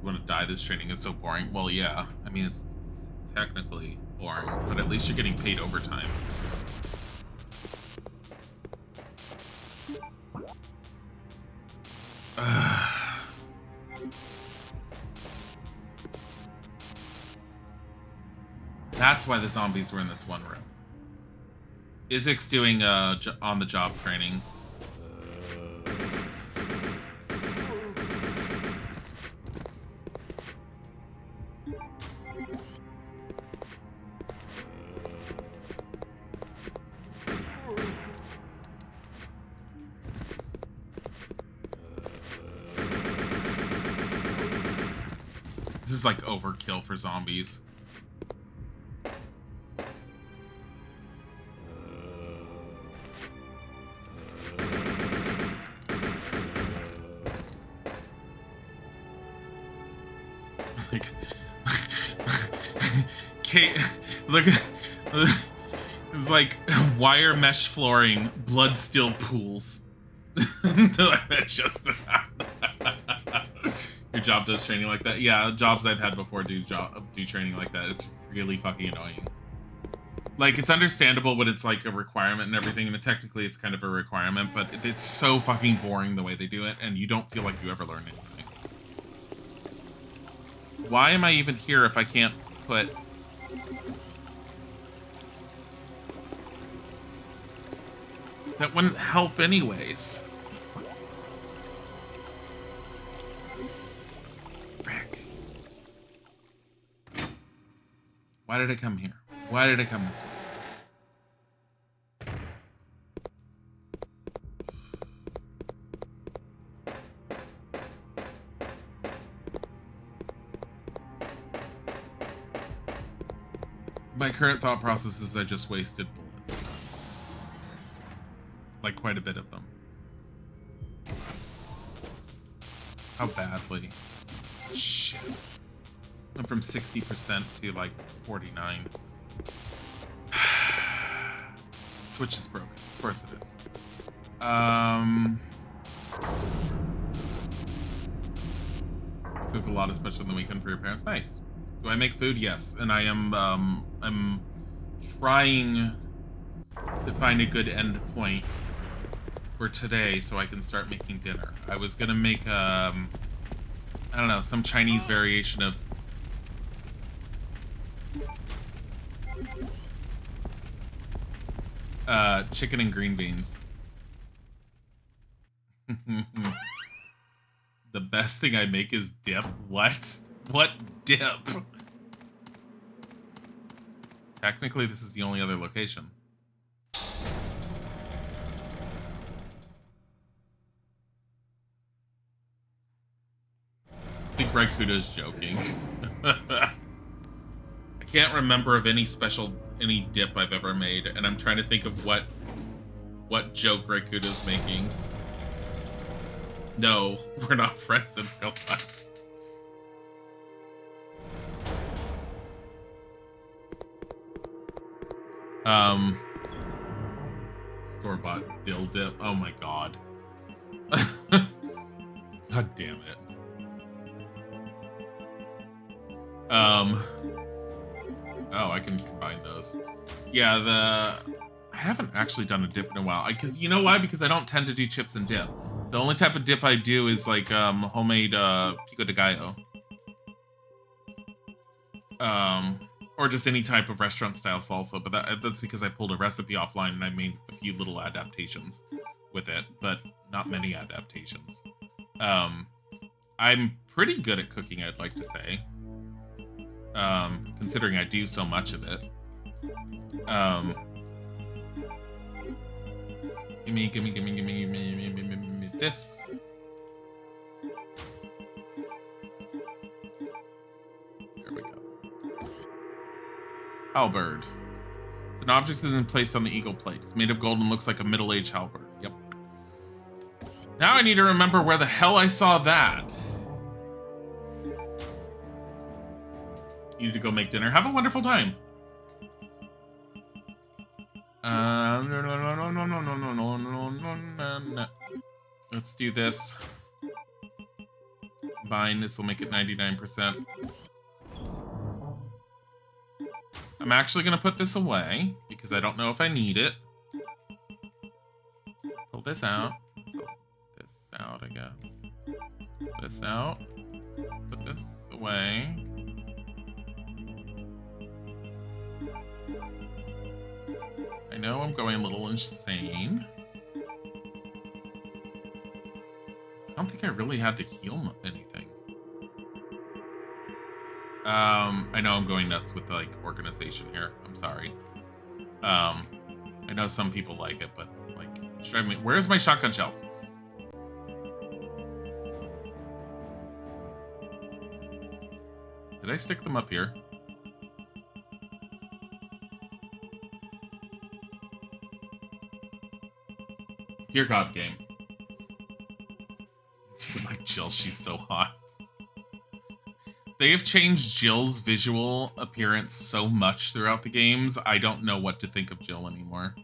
You want to die? This training is so boring. Well, yeah. I mean, it's technically boring, but at least you're getting paid overtime. That's why the zombies were in this one room. Isaac's doing on-the-job training. This is like overkill for zombies. Like, Kate, look, it's like wire mesh flooring, blood still pools. It's just your job does training like that. Yeah, jobs I've had before do training like that. It's really fucking annoying. Like, it's understandable when it's like a requirement and everything, and technically it's kind of a requirement, but it's so fucking boring the way they do it, and you don't feel like you ever learn anything. Why am I even here if I can't put... That wouldn't help anyways. Frick. Why did I come here? Why did I come this way? My current thought process is I just wasted bullets. Like, quite a bit of them. How badly? Shit. Went from 60% to, like, 49. Switch is broken. Of course it is. Cook a lot, especially on the weekend for your parents. Nice. Do I make food? Yes, and I am. I'm trying to find a good end point for today so I can start making dinner. I was gonna make I don't know, some Chinese variation of chicken and green beans. The best thing I make is dip. What? What dip? Technically, this is the only other location. I think Raikuda's joking. I can't remember of any dip I've ever made, and I'm trying to think of what joke Raikuda's making. No, we're not friends in real life. Store-bought dill dip. Oh my god. God damn it. Oh, I can combine those. Yeah, I haven't actually done a dip in a while. You know why? Because I don't tend to do chips and dip. The only type of dip I do is like homemade pico de gallo. Or just any type of restaurant style salsa, but that's because I pulled a recipe offline and I made a few little adaptations with it, but not many adaptations. I'm pretty good at cooking, I'd like to say. Considering I do so much of it. Gimme this. There we go. Halberd. An object isn't placed on the eagle plate. It's made of gold and looks like a middle-aged halberd. Yep. Now I need to remember where the hell I saw that. You need to go make dinner. Have a wonderful time. No. Let's do this. Combine. This will make it 99%. I'm actually going to put this away because I don't know if I need it. Pull this out. Pull this out, I guess. Pull this out. Put this away. I know I'm going a little insane. I don't think I really had to heal anything. I know I'm going nuts with, like, organization here. I'm sorry. I know some people like it, but, like, it's driving me... Where's my shotgun shells? Did I stick them up here? Dear God, game. Like Jill, she's so hot. They have changed Jill's visual appearance so much throughout the games, I don't know what to think of Jill anymore.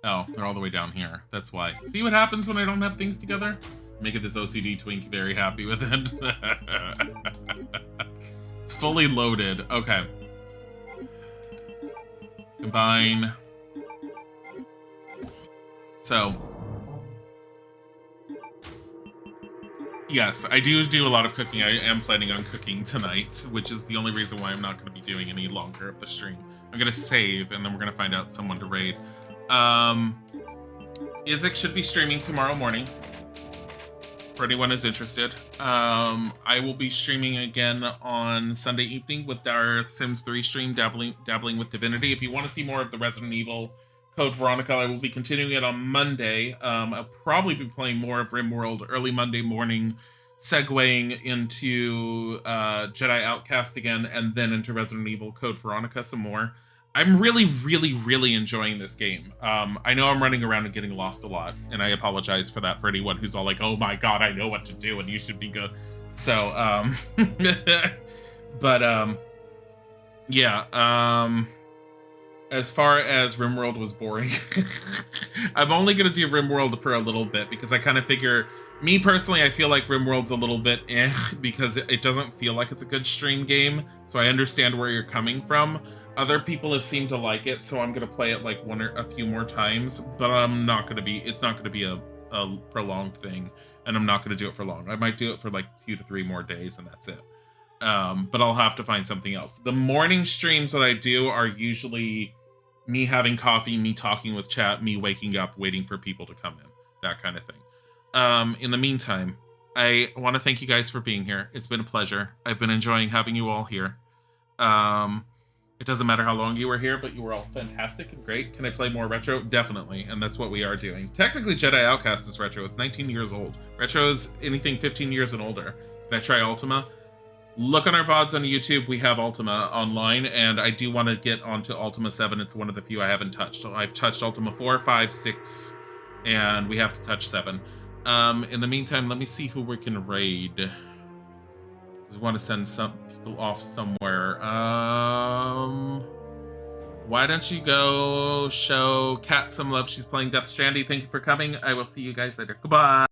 Oh, they're all the way down here. That's why. See what happens when I don't have things together? Making this OCD twink very happy with it. It's fully loaded. Okay. Combine. So... Yes, I do a lot of cooking. I am planning on cooking tonight, which is the only reason why I'm not going to be doing any longer of the stream. I'm going to save, and then we're going to find out someone to raid. Isaac should be streaming tomorrow morning, for anyone who's interested. I will be streaming again on Sunday evening with our Sims 3 stream, dabbling with Divinity. If you want to see more of the Resident Evil Code Veronica, I will be continuing it on Monday. I'll probably be playing more of RimWorld early Monday morning, segueing into Jedi Outcast again, and then into Resident Evil Code Veronica some more. I'm really enjoying this game. I know I'm running around and getting lost a lot, and I apologize for that for anyone who's all like, oh my god, I know what to do, and you should be good. So, but, yeah, as far as RimWorld was boring, I'm only going to do RimWorld for a little bit because I kind of figure, me personally, I feel like RimWorld's a little bit because it doesn't feel like it's a good stream game, so I understand where you're coming from. Other people have seemed to like it, so I'm going to play it like one or a few more times, but it's not going to be a prolonged thing, and I'm not going to do it for long. I might do it for like 2 to 3 more days, and that's it. But I'll have to find something else. The morning streams that I do are usually me having coffee, me talking with chat, me waking up, waiting for people to come in, that kind of thing. In the meantime, I want to thank you guys for being here. It's been a pleasure. I've been enjoying having you all here. It doesn't matter how long you were here, but you were all fantastic and great. Can I play more retro? Definitely, and that's what we are doing. Technically, Jedi Outcast is retro. It's 19 years old. Retro is anything 15 years and older. Can I try Ultima? Look on our VODs on YouTube. We have Ultima online, and I do want to get onto Ultima 7. It's one of the few I haven't touched. I've touched Ultima 4, 5, 6, and we have to touch 7. In the meantime, let me see who we can raid. I want to send some people off somewhere. Why don't you go show Kat some love? She's playing Death Stranding. Thank you for coming. I will see you guys later. Goodbye.